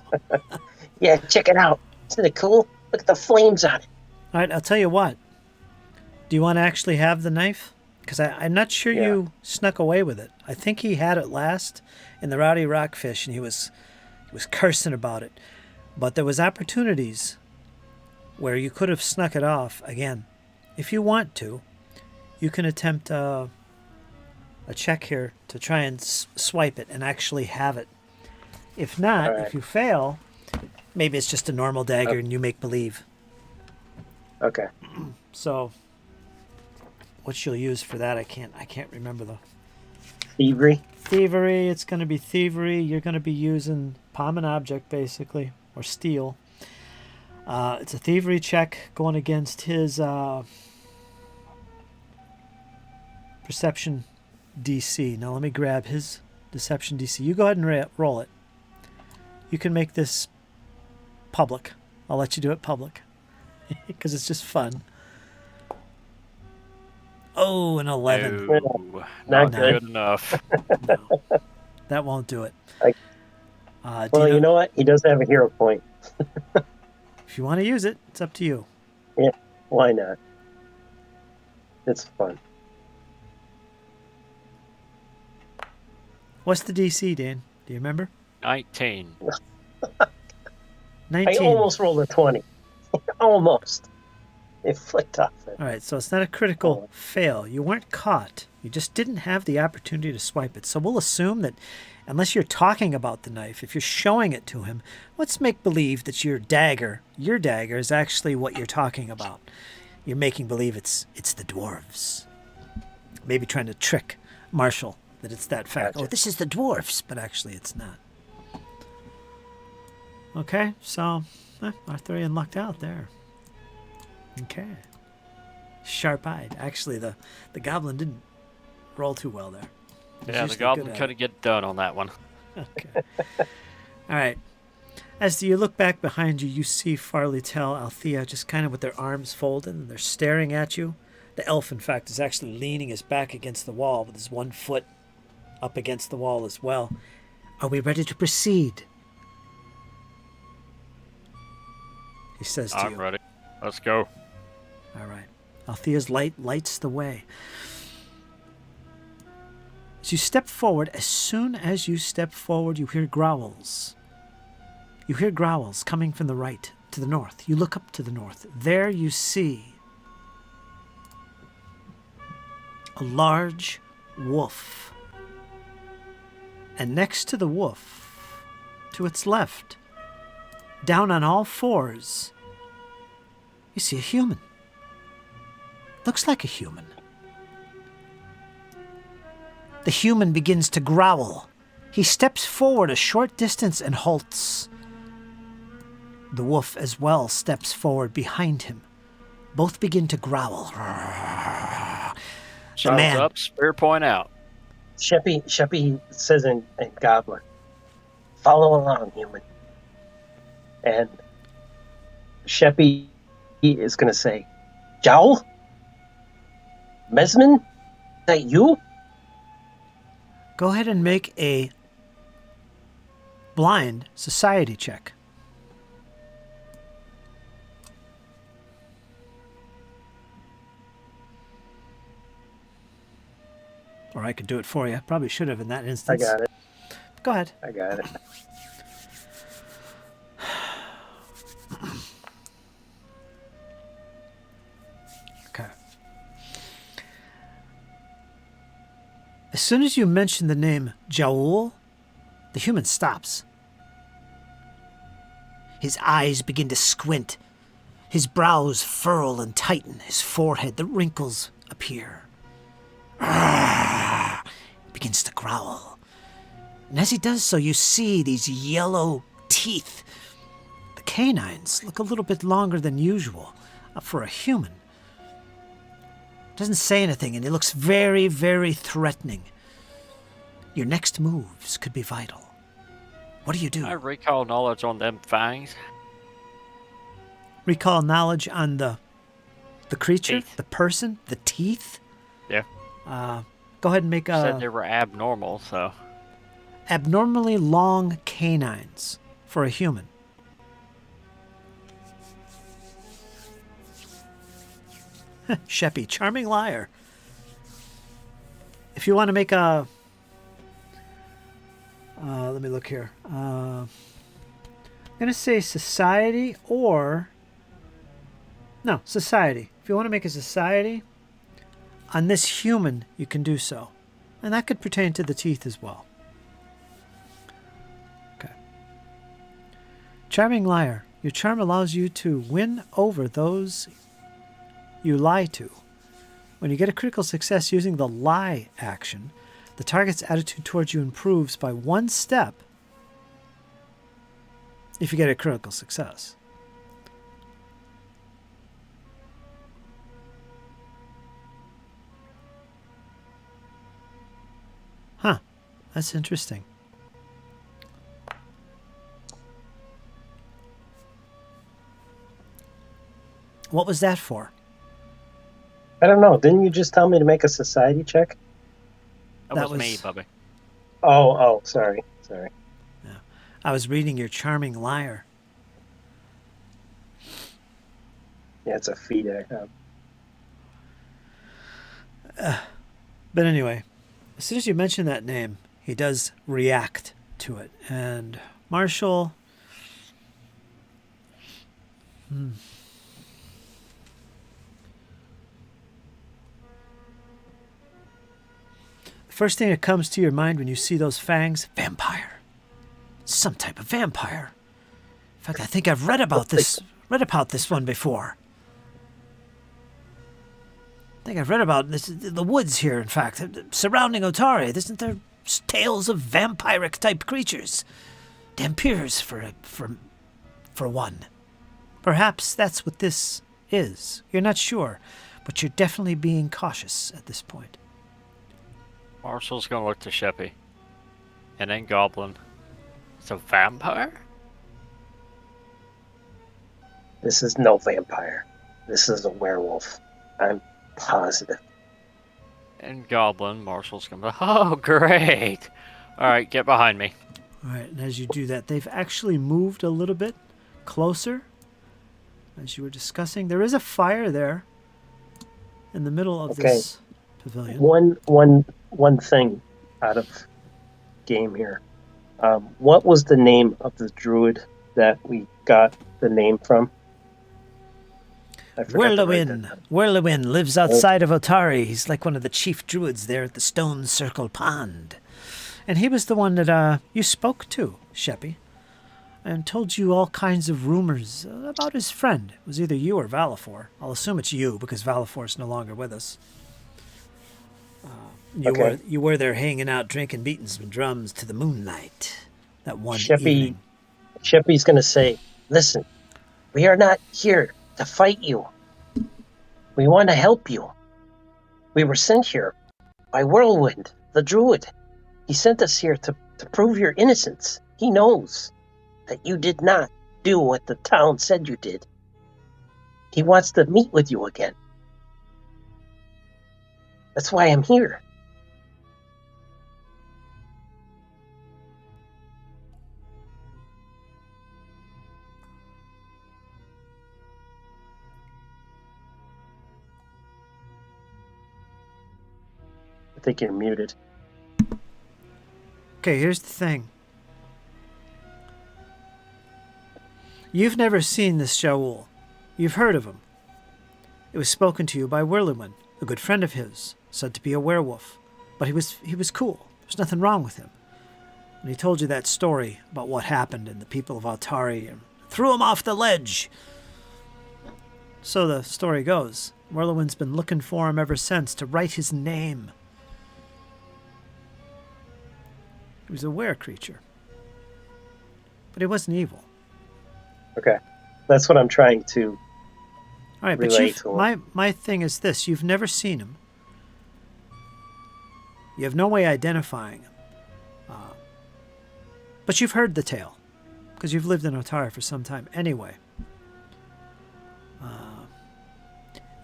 Yeah, check it out. Isn't it cool? Look at the flames on it. All right, I'll tell you what. Do you want to actually have the knife? Because I'm not sure Yeah. you snuck away with it. I think he had it last in the Rowdy Rockfish, and he was cursing about it. But there was opportunities where you could have snuck it off. Again, if you want to, you can attempt a check here to try and swipe it and actually have it. If not, All right. if you fail, maybe it's just a normal dagger and you make believe. Okay. So, what you'll use for that, I can't remember the Thievery. thievery. It's going to be thievery. You're going to be using palm and object basically, or steel. It's a thievery check going against his perception DC. Now let me grab his deception DC. You go ahead and roll it. You can make this public. I'll let you do it public because it's just fun. Oh, an 11. No, Not not good. good enough. No, that won't do it. Do Well, you know what? He does have a hero point. if you want to use it, it's up to you. Yeah, why not? It's fun. What's the DC, Dan? Do you remember? 19. 19. I almost rolled a 20. Almost. It flicked off it. All right, so it's not a critical Oh. fail. You weren't caught. You just didn't have the opportunity to swipe it. So we'll assume that unless you're talking about the knife, if you're showing it to him, let's make believe that your dagger is actually what you're talking about. You're making believe it's the dwarves. Maybe trying to trick Marshall that it's that fact. Gotcha. Oh, this is the dwarves, but actually it's not. Okay, so Arthurian lucked out there. Okay. Sharp-eyed. Actually, the goblin didn't roll too well there. He's Yeah, the usually goblin good at couldn't get done on that one. Okay. All right. As you look back behind you, you see Farley Tell, Althea, just kind of with their arms folded, and they're staring at you. The elf, in fact, is actually leaning his back against the wall with his one foot up against the wall as well. Are we ready to proceed? He says to I'm you. ready. Let's go. All right. Althea's light lights the way. As you step forward, as soon as you step forward, you hear growls. You hear growls coming from the right to the north. You look up to the north. There you see a large wolf. And next to the wolf, to its left, down on all fours, you see a human. Looks like a human. The human begins to growl. He steps forward a short distance and halts. The wolf as well steps forward behind him. Both begin to growl. Shot man- up, spear point out. Sheppy says in Goblin, follow along, human. And Sheppy is going to say, Jowl? Mesmin? Is that you? Go ahead and make a blind society check. Or I could do it for you. Probably should have in that I instance. got it. Go ahead. I got it. Okay. As soon as you mention the name Jaul, the human stops. His eyes begin to squint. His brows furl and tighten. His forehead, the wrinkles appear. He begins to growl. And as he does so, you see these yellow teeth. The canines look a little bit longer than usual for a human. Doesn't say anything, and he looks very, very threatening. Your next moves could be vital. What do you do? I recall knowledge on them fangs. Recall knowledge on the creature, Teeth. the person, the teeth. Yeah. Go ahead and make Said they were abnormal, so. abnormally long canines for a human. Sheppy, charming liar. If you want to make a... let me look here. I'm going to say society or... No, society. If you want to make a society on this human, you can do so. And that could pertain to the teeth as well. Okay. Charming liar. Your charm allows you to win over those you lie to. When you get a critical success using the lie action, the target's attitude towards you improves by 1 step if you get a critical success. Huh. That's interesting. What was that for? I don't know. Didn't you just tell me to make a society check? That was me, Bubby. Oh, sorry. Yeah. I was reading your charming liar. Yeah, it's a feat I have. But anyway, as soon as you mention that name, he does react to it. And Marshall... First thing that comes to your mind when you see those fangs, vampire. Some type of vampire. In fact, I think I've read about this one before. I think I've read about this, the woods here, in fact, surrounding Otari. Isn't there tales of vampiric type creatures? Dampiers for one. Perhaps that's what this is. You're not sure, but you're definitely being cautious at this point. Marshall's gonna look to Sheppy. And then Goblin. It's a vampire? This is no vampire. This is a werewolf. I'm positive. And Goblin, Marshall's gonna be, oh, great! Alright, get behind me. Alright, and as you do that, they've actually moved a little bit closer. As you were discussing, there is a fire there in the middle of this pavilion. One thing out of game here. What was the name of the druid that we got the name from? Whirlwind lives outside of Otari. He's like one of the chief druids there at the Stone Circle Pond. And he was the one that you spoke to, Sheppy, and told you all kinds of rumors about his friend. It was either you or Valafor. I'll assume it's you because Valafor's no longer with us. You were there hanging out, drinking, beating some drums to the moonlight that one evening. Sheppy's going to say, listen, we are not here to fight you. We want to help you. We were sent here by Whirlwind, the druid. He sent us here to prove your innocence. He knows that you did not do what the town said you did. He wants to meet with you again. That's why I'm here. I think you're muted. Okay, here's the thing. You've never seen this Shaul. You've heard of him. It was spoken to you by Whirlwind, a good friend of his, said to be a werewolf. But he was cool. There's nothing wrong with him. And he told you that story about what happened and the people of Altari and threw him off the ledge. So the story goes. Whirlwind's been looking for him ever since to write his name. He was a were-creature. But he wasn't evil. Okay. That's what I'm trying to All right, relate but to. my thing is this. You've never seen him. You have no way identifying him. But you've heard the tale. Because you've lived in Otari for some time anyway.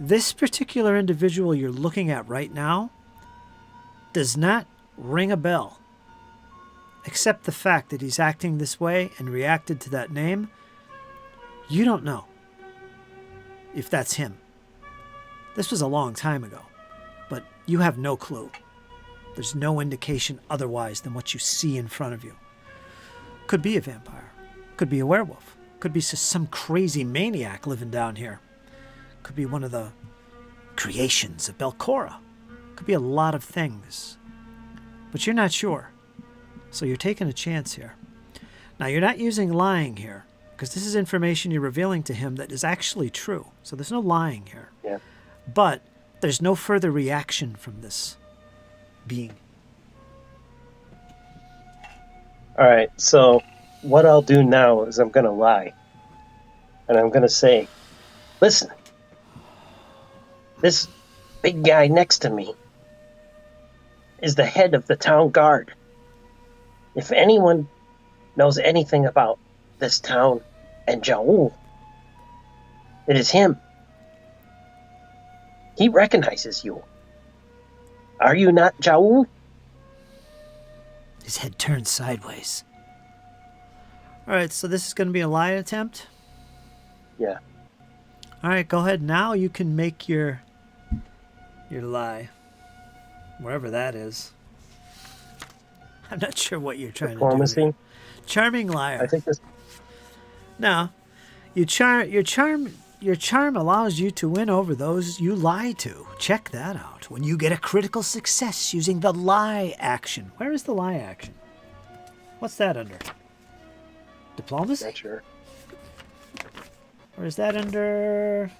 This particular individual you're looking at right now does not ring a bell. accept the fact that he's acting this way and reacted to that name, you don't know if that's him. This was a long time ago, but you have no clue. There's no indication otherwise than what you see in front of you. Could be a vampire. Could be a werewolf. Could be some crazy maniac living down here. Could be one of the creations of Belcora. Could be a lot of things. But you're not sure. So you're taking a chance here. Now, you're not using lying here, because this is information you're revealing to him that is actually true. So there's no lying here. Yeah. But there's no further reaction from this being. All right, so what I'll do now is I'm going to lie. And I'm going to say, listen, this big guy next to me is the head of the town guard. If anyone knows anything about this town and Jaul, it is him. He recognizes you. Are you not Jaul? His head turns sideways. All right, so this is going to be a lie attempt? Yeah. All right, go ahead. Now you can make your lie. Wherever that is. I'm not sure what you're trying to do. Diplomacy? Charming liar. I think this... No. Your charm allows you to win over those you lie to. Check that out. When you get a critical success using the lie action. Where is the lie action? What's that under? Diplomacy? Not sure. Or is that under...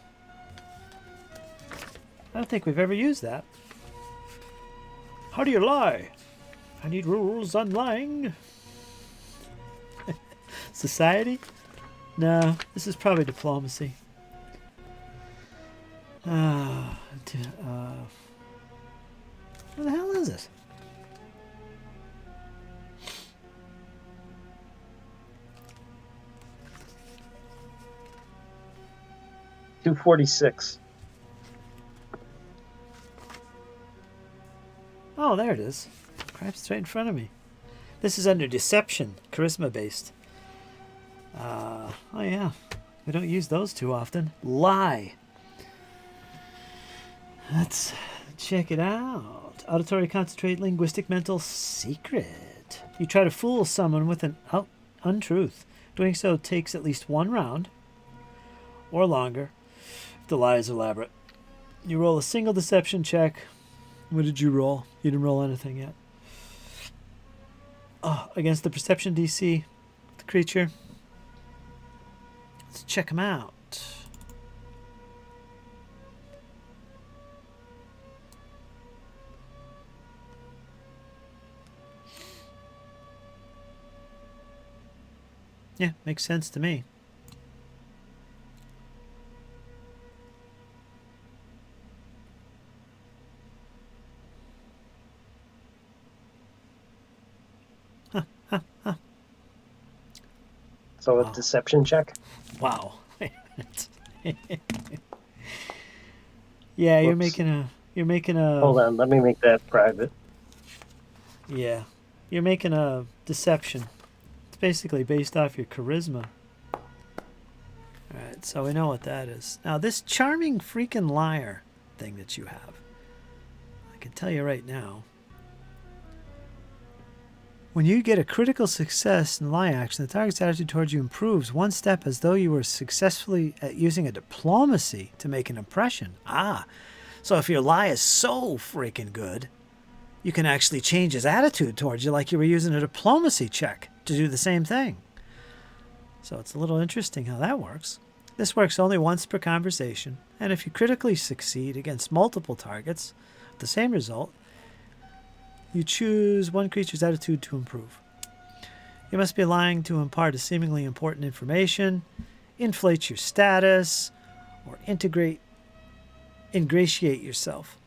I don't think we've ever used that. How do you lie? I need rules on lying. Society? No, this is probably diplomacy. Where the hell is it? $246. Oh, there it is. Crap, it's right in front of me. This is under deception, charisma based. Oh yeah, we don't use those too often. Lie. Let's check it out. Auditory, concentrate, linguistic, mental, secret. You try to fool someone with an untruth. Doing so takes at least one round or longer if the lie is elaborate. You roll a single deception check. What did you roll? You didn't roll anything yet. Oh, against the perception DC, the creature. Let's check him out. Yeah, makes sense to me. So a deception check? Wow. Yeah, Whoops. you're making a Hold on, let me make that private. Yeah. You're making a deception. It's basically based off your charisma. Alright, so we know what that is. Now this charming freaking liar thing that you have. I can tell you right now. When you get a critical success in lie action, the target's attitude towards you improves one step as though you were successfully at using a diplomacy to make an impression. So if your lie is so freaking good, you can actually change his attitude towards you like you were using a diplomacy check to do the same thing. So it's a little interesting how that works. This works only once per conversation, and if you critically succeed against multiple targets with the same result, you choose one creature's attitude to improve. You must be lying to impart a seemingly important information, inflate your status, or ingratiate yourself.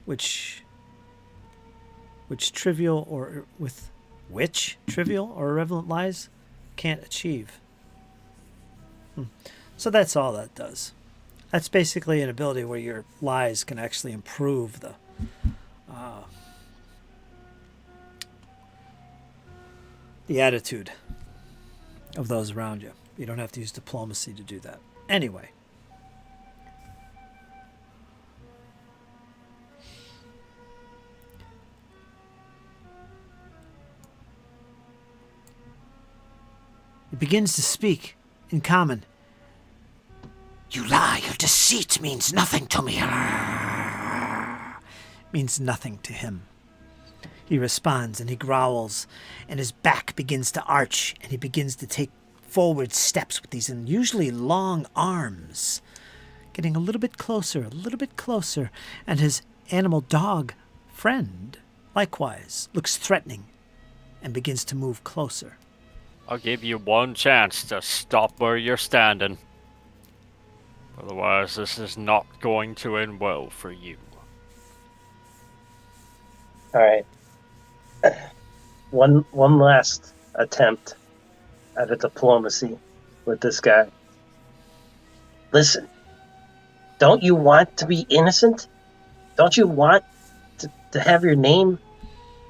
Which trivial or irrelevant lies can't achieve. So that's all that does. That's basically an ability where your lies can actually improve the attitude of those around you. You don't have to use diplomacy to do that. Anyway. He begins to speak in common. You lie, your deceit means nothing to me. Means nothing to him. He responds and he growls, and his back begins to arch, and he begins to take forward steps with these unusually long arms, getting a little bit closer, and his animal dog friend, likewise, looks threatening and begins to move closer. I'll give you one chance to stop where you're standing. Otherwise, this is not going to end well for you. All right. One last attempt at a diplomacy with this guy. Listen, don't you want to be innocent? Don't you want to have your name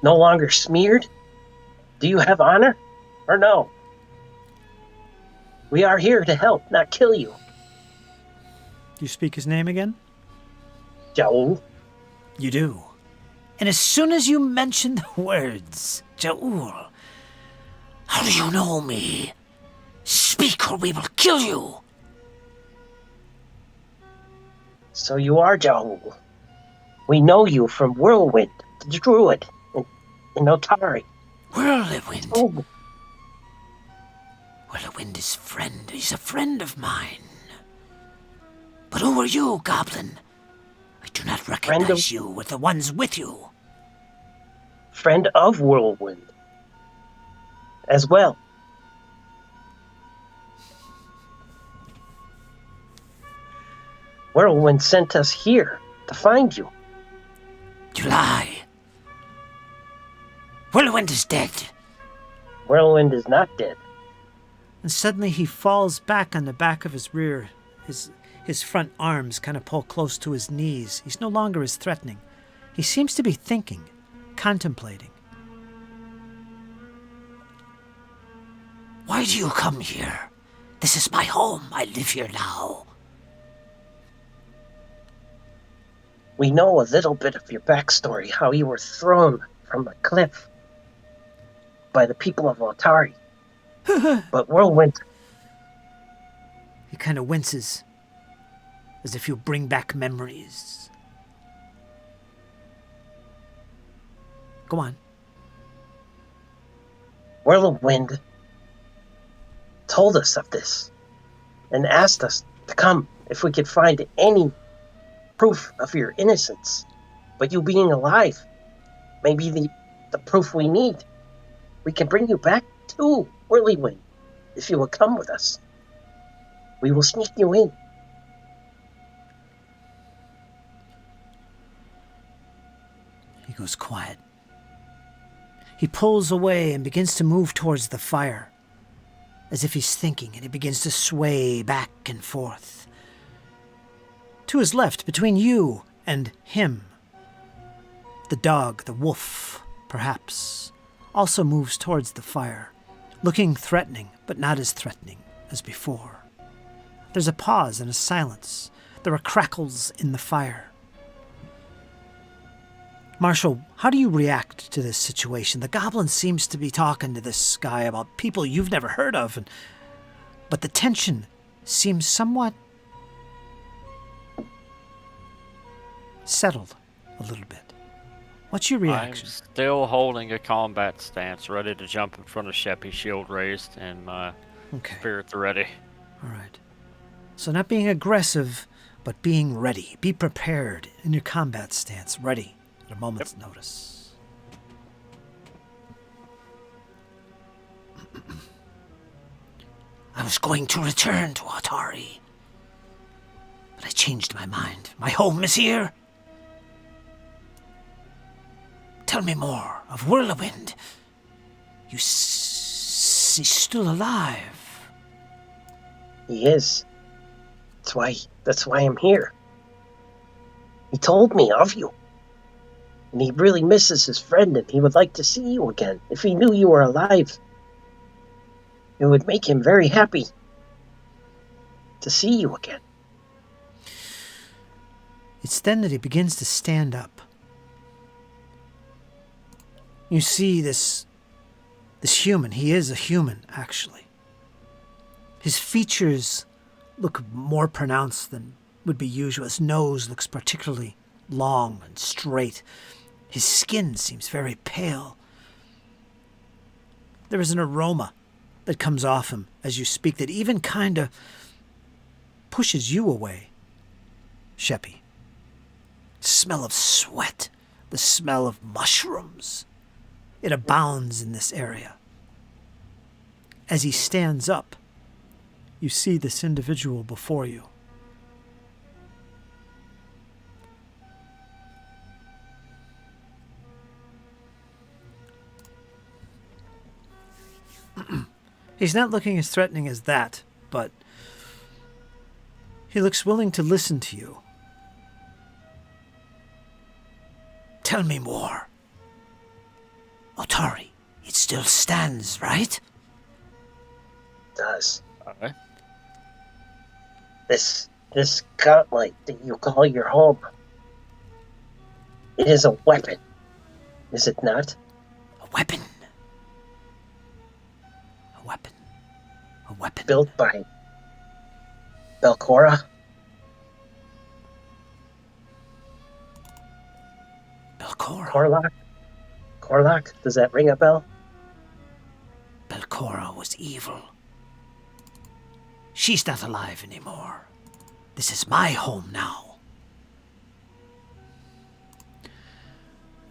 no longer smeared? Do you have honor or no? We are here to help, not kill you. Do you speak his name again? Jaul. You do. And as soon as you mention the words, Jaul, how do you know me? Speak or we will kill you. So you are Jaul. We know you from Whirlwind, the Druid, in Otari. Whirlwind? Oh. Whirlwind is friend. He's a friend of mine. But who are you, Goblin? I do not recognize you with the ones with you. Friend of Whirlwind. As well. Whirlwind sent us here to find you. You lie. Whirlwind is dead. Whirlwind is not dead. And suddenly he falls back on the back of his rear. His front arms kind of pull close to his knees. He's no longer as threatening. He seems to be thinking, contemplating. Why do you come here? This is my home. I live here now. We know a little bit of your backstory, how you were thrown from a cliff by the people of Otari. But Whirlwind... He kind of winces, as if you bring back memories. Go on. Whirlwind told us of this and asked us to come if we could find any proof of your innocence. But you being alive may be the proof we need. We can bring you back to Whirlwind if you will come with us. We will sneak you in. He goes quiet. He pulls away and begins to move towards the fire, as if he's thinking, and he begins to sway back and forth. To his left, between you and him, the dog, the wolf, perhaps, also moves towards the fire, looking threatening, but not as threatening as before. There's a pause and a silence. There are crackles in the fire. Marshall, how do you react to this situation? The goblin seems to be talking to this guy about people you've never heard of, but the tension seems somewhat settled a little bit. What's your reaction? I'm still holding a combat stance, ready to jump in front of Sheppy, shield raised, and my spirits ready. All right. So not being aggressive, but being ready. Be prepared in your combat stance, ready at a moment's notice. I was going to return to Otari, but I changed my mind. My home is here. Tell me more of Whirlwind. He's still alive. He is. That's why I'm here. He told me of you. And he really misses his friend, and he would like to see you again if he knew you were alive. It would make him very happy to see you again. It's then that he begins to stand up. You see this human. He is a human, actually. His features look more pronounced than would be usual. His nose looks particularly long and straight. His skin seems very pale. There is an aroma that comes off him as you speak that even kind of pushes you away, Sheppy. Smell of sweat, the smell of mushrooms. It abounds in this area. As he stands up, you see this individual before you. He's not looking as threatening as that, but he looks willing to listen to you. Tell me more. Otari, it still stands, right? It does. Okay. This gauntlight that you call your home. It is a weapon, is it not? A weapon. A weapon. A weapon. Built by Belcora? Belcora. Corlock? Does that ring a bell? Belcora was evil. She's not alive anymore. This is my home now.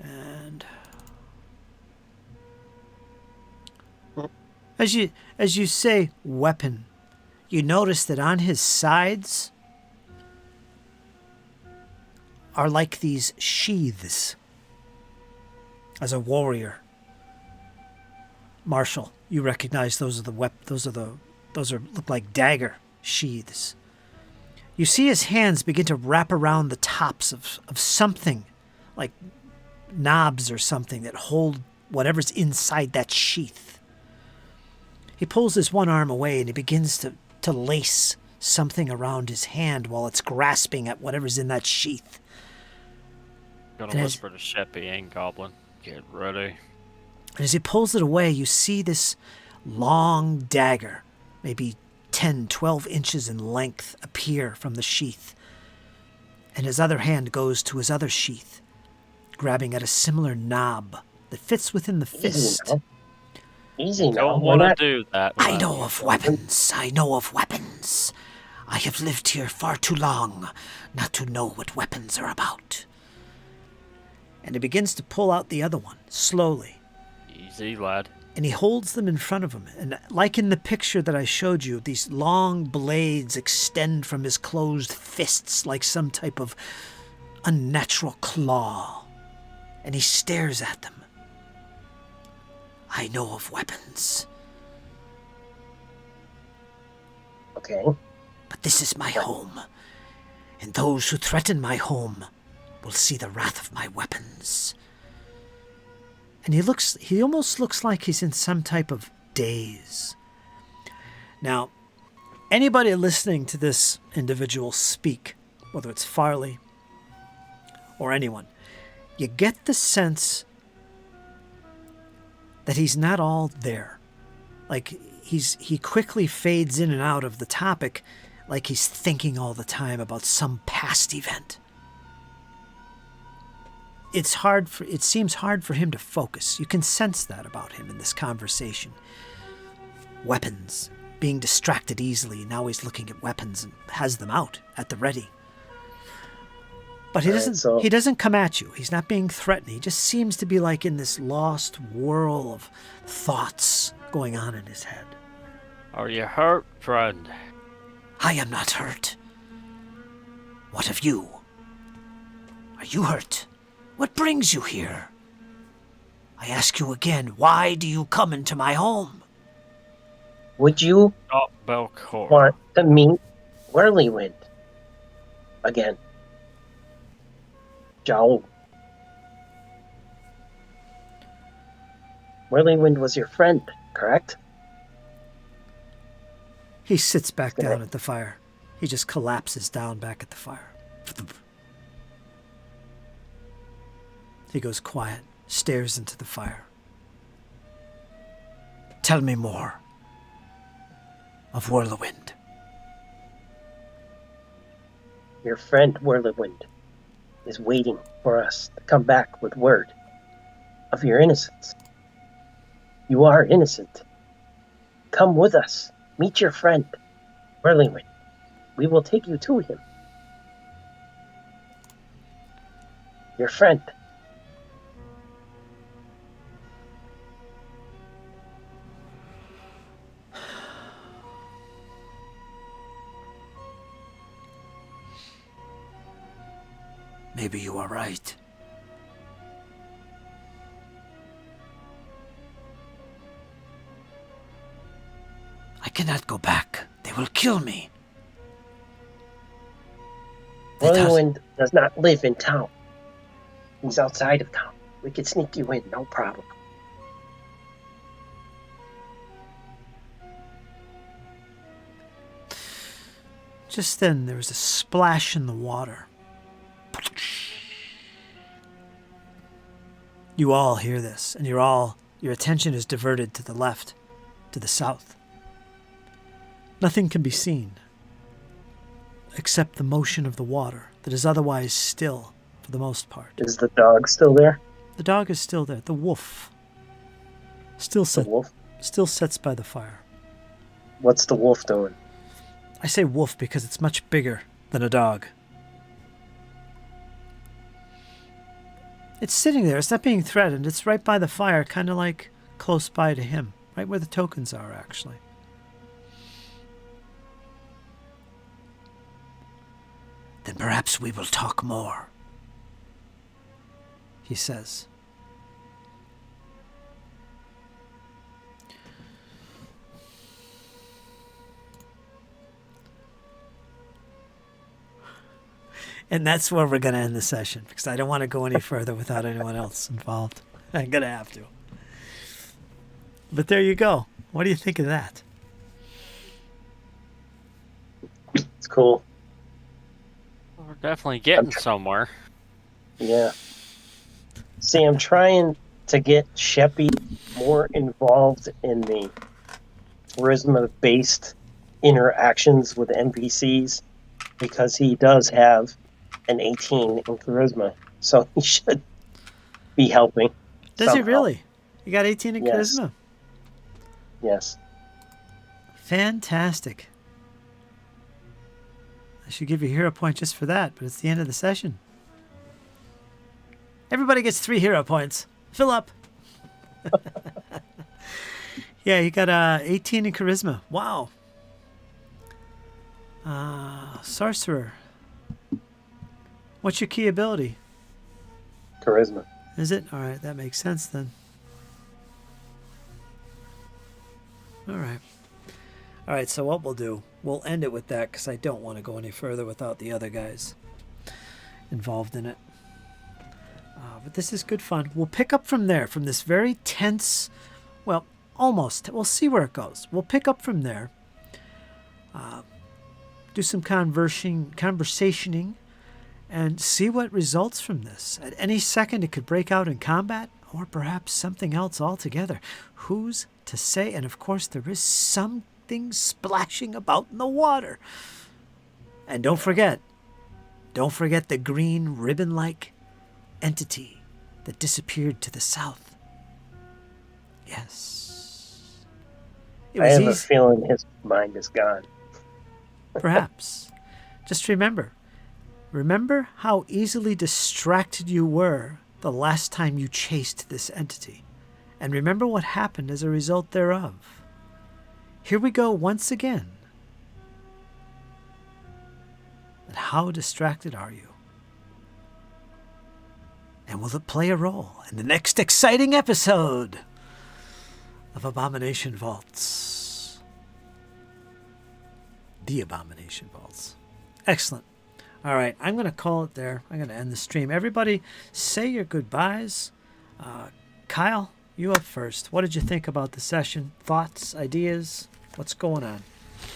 And as you say weapon, you notice that on his sides are like these sheaths. As a warrior, Marshall, you recognize those are look like dagger sheaths. You see his hands begin to wrap around the tops of something, like knobs or something that hold whatever's inside that sheath. He pulls his one arm away and he begins to lace something around his hand while it's grasping at whatever's in that sheath. Gonna whisper to Sheppy and Goblin. Get ready. And as he pulls it away, you see this long dagger, maybe 10, 12 inches in length, appear from the sheath. And his other hand goes to his other sheath, grabbing at a similar knob that fits within the fist. Easy now. Don't want to do that. I know of weapons. I know of weapons. I have lived here far too long not to know what weapons are about. And he begins to pull out the other one, slowly. Easy, lad. And he holds them in front of him. And like in the picture that I showed you, these long blades extend from his closed fists like some type of unnatural claw. And he stares at them. I know of weapons. Okay. But this is my home. And those who threaten my home will see the wrath of my weapons. And he almost looks like he's in some type of daze. Now, anybody listening to this individual speak, whether it's Farley or anyone, you get the sense that he's not all there. Like he quickly fades in and out of the topic, like he's thinking all the time about some past event. It seems hard for him to focus. You can sense that about him in this conversation. Weapons, being distracted easily. Now he's looking at weapons and has them out at the ready. But he doesn't come at you. He's not being threatening. He just seems to be like in this lost whirl of thoughts going on in his head. Are you hurt, friend? I am not hurt. What of you? Are you hurt? What brings you here? I ask you again, why do you come into my home? Would you Stop Belcor. want to meet Whirlywind again? Joe. Whirlywind was your friend, correct? He sits back down at the fire. He just collapses down back at the fire. He goes quiet, stares into the fire. Tell me more of Whirlwind. Your friend Whirlwind is waiting for us to come back with word of your innocence. You are innocent. Come with us. Meet your friend Whirlwind. We will take you to him. Your friend. Maybe you are right. I cannot go back. They will kill me. Whirlwind does not live in town. He's outside of town. We could sneak you in, no problem. Just then, there was a splash in the water. You all hear this, and your attention is diverted to the left, to the south. Nothing can be seen, except the motion of the water that is otherwise still for the most part. Is the dog still there? The dog is still there. The wolf still sits by the fire. What's the wolf doing? I say wolf because it's much bigger than a dog. It's sitting there. It's not being threatened. It's right by the fire, kind of like close by to him. Right where the tokens are, actually. Then perhaps we will talk more, he says. And that's where we're going to end the session, because I don't want to go any further without anyone else involved. I'm going to have to. But there you go. What do you think of that? It's cool. We're definitely getting somewhere. Yeah. See, I'm trying to get Sheppy more involved in the charisma-based interactions with NPCs, because he does have an 18 in charisma, so he should be helping. Does somehow. he really? You got 18 in Yes. charisma? Yes. Fantastic. I should give you a hero point just for that, but it's the end of the session. Everybody gets 3 hero points. Fill up. Yeah, you got 18 in charisma. Wow. Sorcerer. What's your key ability? Charisma. Is it? All right, that makes sense then. All right, so what we'll do, we'll end it with that because I don't want to go any further without the other guys involved in it. But this is good fun. We'll pick up from there, from this very tense, well, almost. We'll see where it goes. We'll pick up from there, do some conversationing, and see what results from this. At any second, it could break out in combat, or perhaps something else altogether. Who's to say? And of course, there is something splashing about in the water. And don't forget the green ribbon-like entity that disappeared to the south. Yes. It I was have a easy. feeling his mind is gone. Perhaps. Just remember how easily distracted you were the last time you chased this entity. And remember what happened as a result thereof. Here we go once again. And how distracted are you? And will it play a role in the next exciting episode of Abomination Vaults? The Abomination Vaults. Excellent. All right, I'm going to call it there. I'm going to end the stream. Everybody, say your goodbyes. Kyle, you up first. What did you think about the session? Thoughts, ideas? What's going on?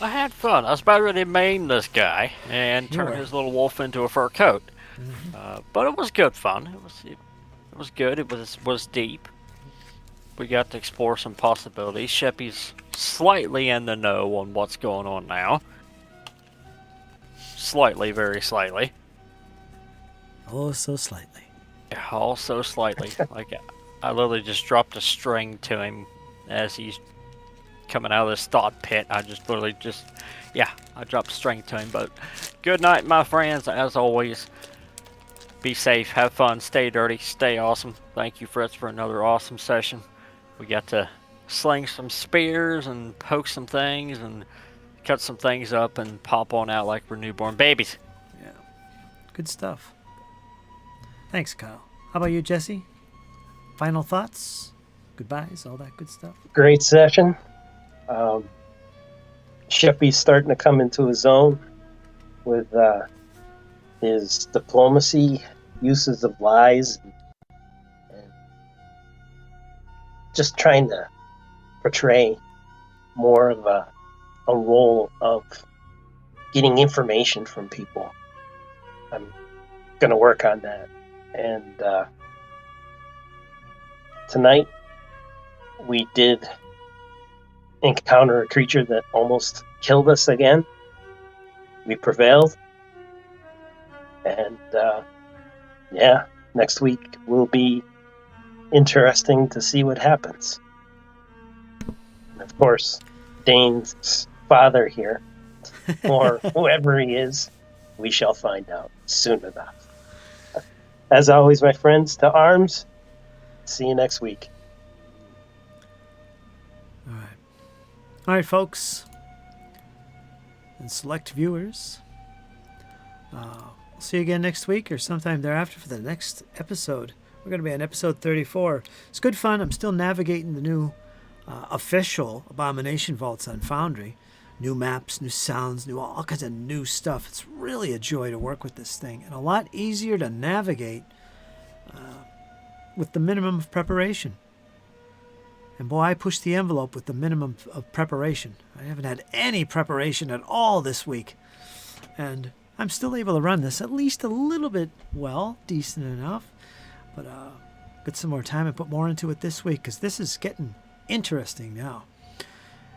I had fun. I was about ready to maim this guy and You turn were. his little wolf into a fur coat. But it was good fun. It was good. It was deep. We got to explore some possibilities. Sheppy's slightly in the know on what's going on now. Slightly, very slightly. Oh, so slightly. Yeah, also slightly. Like, I literally just dropped a string to him as he's coming out of this thought pit. I dropped a string to him. But good night, my friends. As always, be safe, have fun, stay dirty, stay awesome. Thank you, Fritz, for another awesome session. We got to sling some spears and poke some things and cut some things up and pop on out like we're newborn babies. Yeah. Good stuff. Thanks, Kyle. How about you, Jesse? Final thoughts? Goodbyes? All that good stuff? Great session. Sheppy's starting to come into his own with his diplomacy, uses of lies, and just trying to portray more of a role of getting information from people. I'm going to work on that. And tonight we did encounter a creature that almost killed us again. We prevailed. And next week will be interesting to see what happens. And of course, Dane's father here, or whoever he is, we shall find out soon enough. As always, my friends, to arms. See you next week. All right, folks. And select viewers. We'll see you again next week or sometime thereafter for the next episode. We're going to be on episode 34. It's good fun. I'm still navigating the new official Abomination vaults on Foundry. New maps, new sounds, all kinds of new stuff. It's really a joy to work with this thing and a lot easier to navigate with the minimum of preparation. And boy, I pushed the envelope with the minimum of preparation. I haven't had any preparation at all this week. And I'm still able to run this at least a little bit well, decent enough. But get some more time and put more into it this week because this is getting interesting now.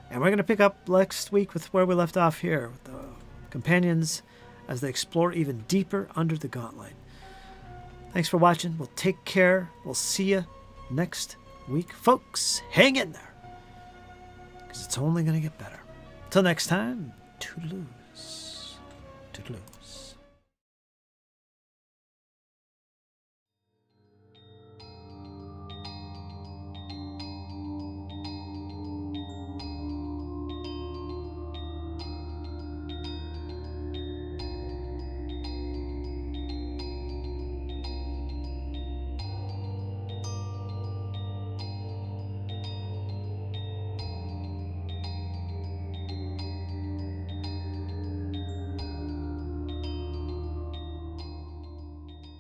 And we're going to pick up next week with where we left off here with the companions as they explore even deeper under the gauntlight. Thanks for watching. We'll take care. We'll see you next week. Folks, hang in there because it's only going to get better. Till next time, toodaloos. Toodaloos.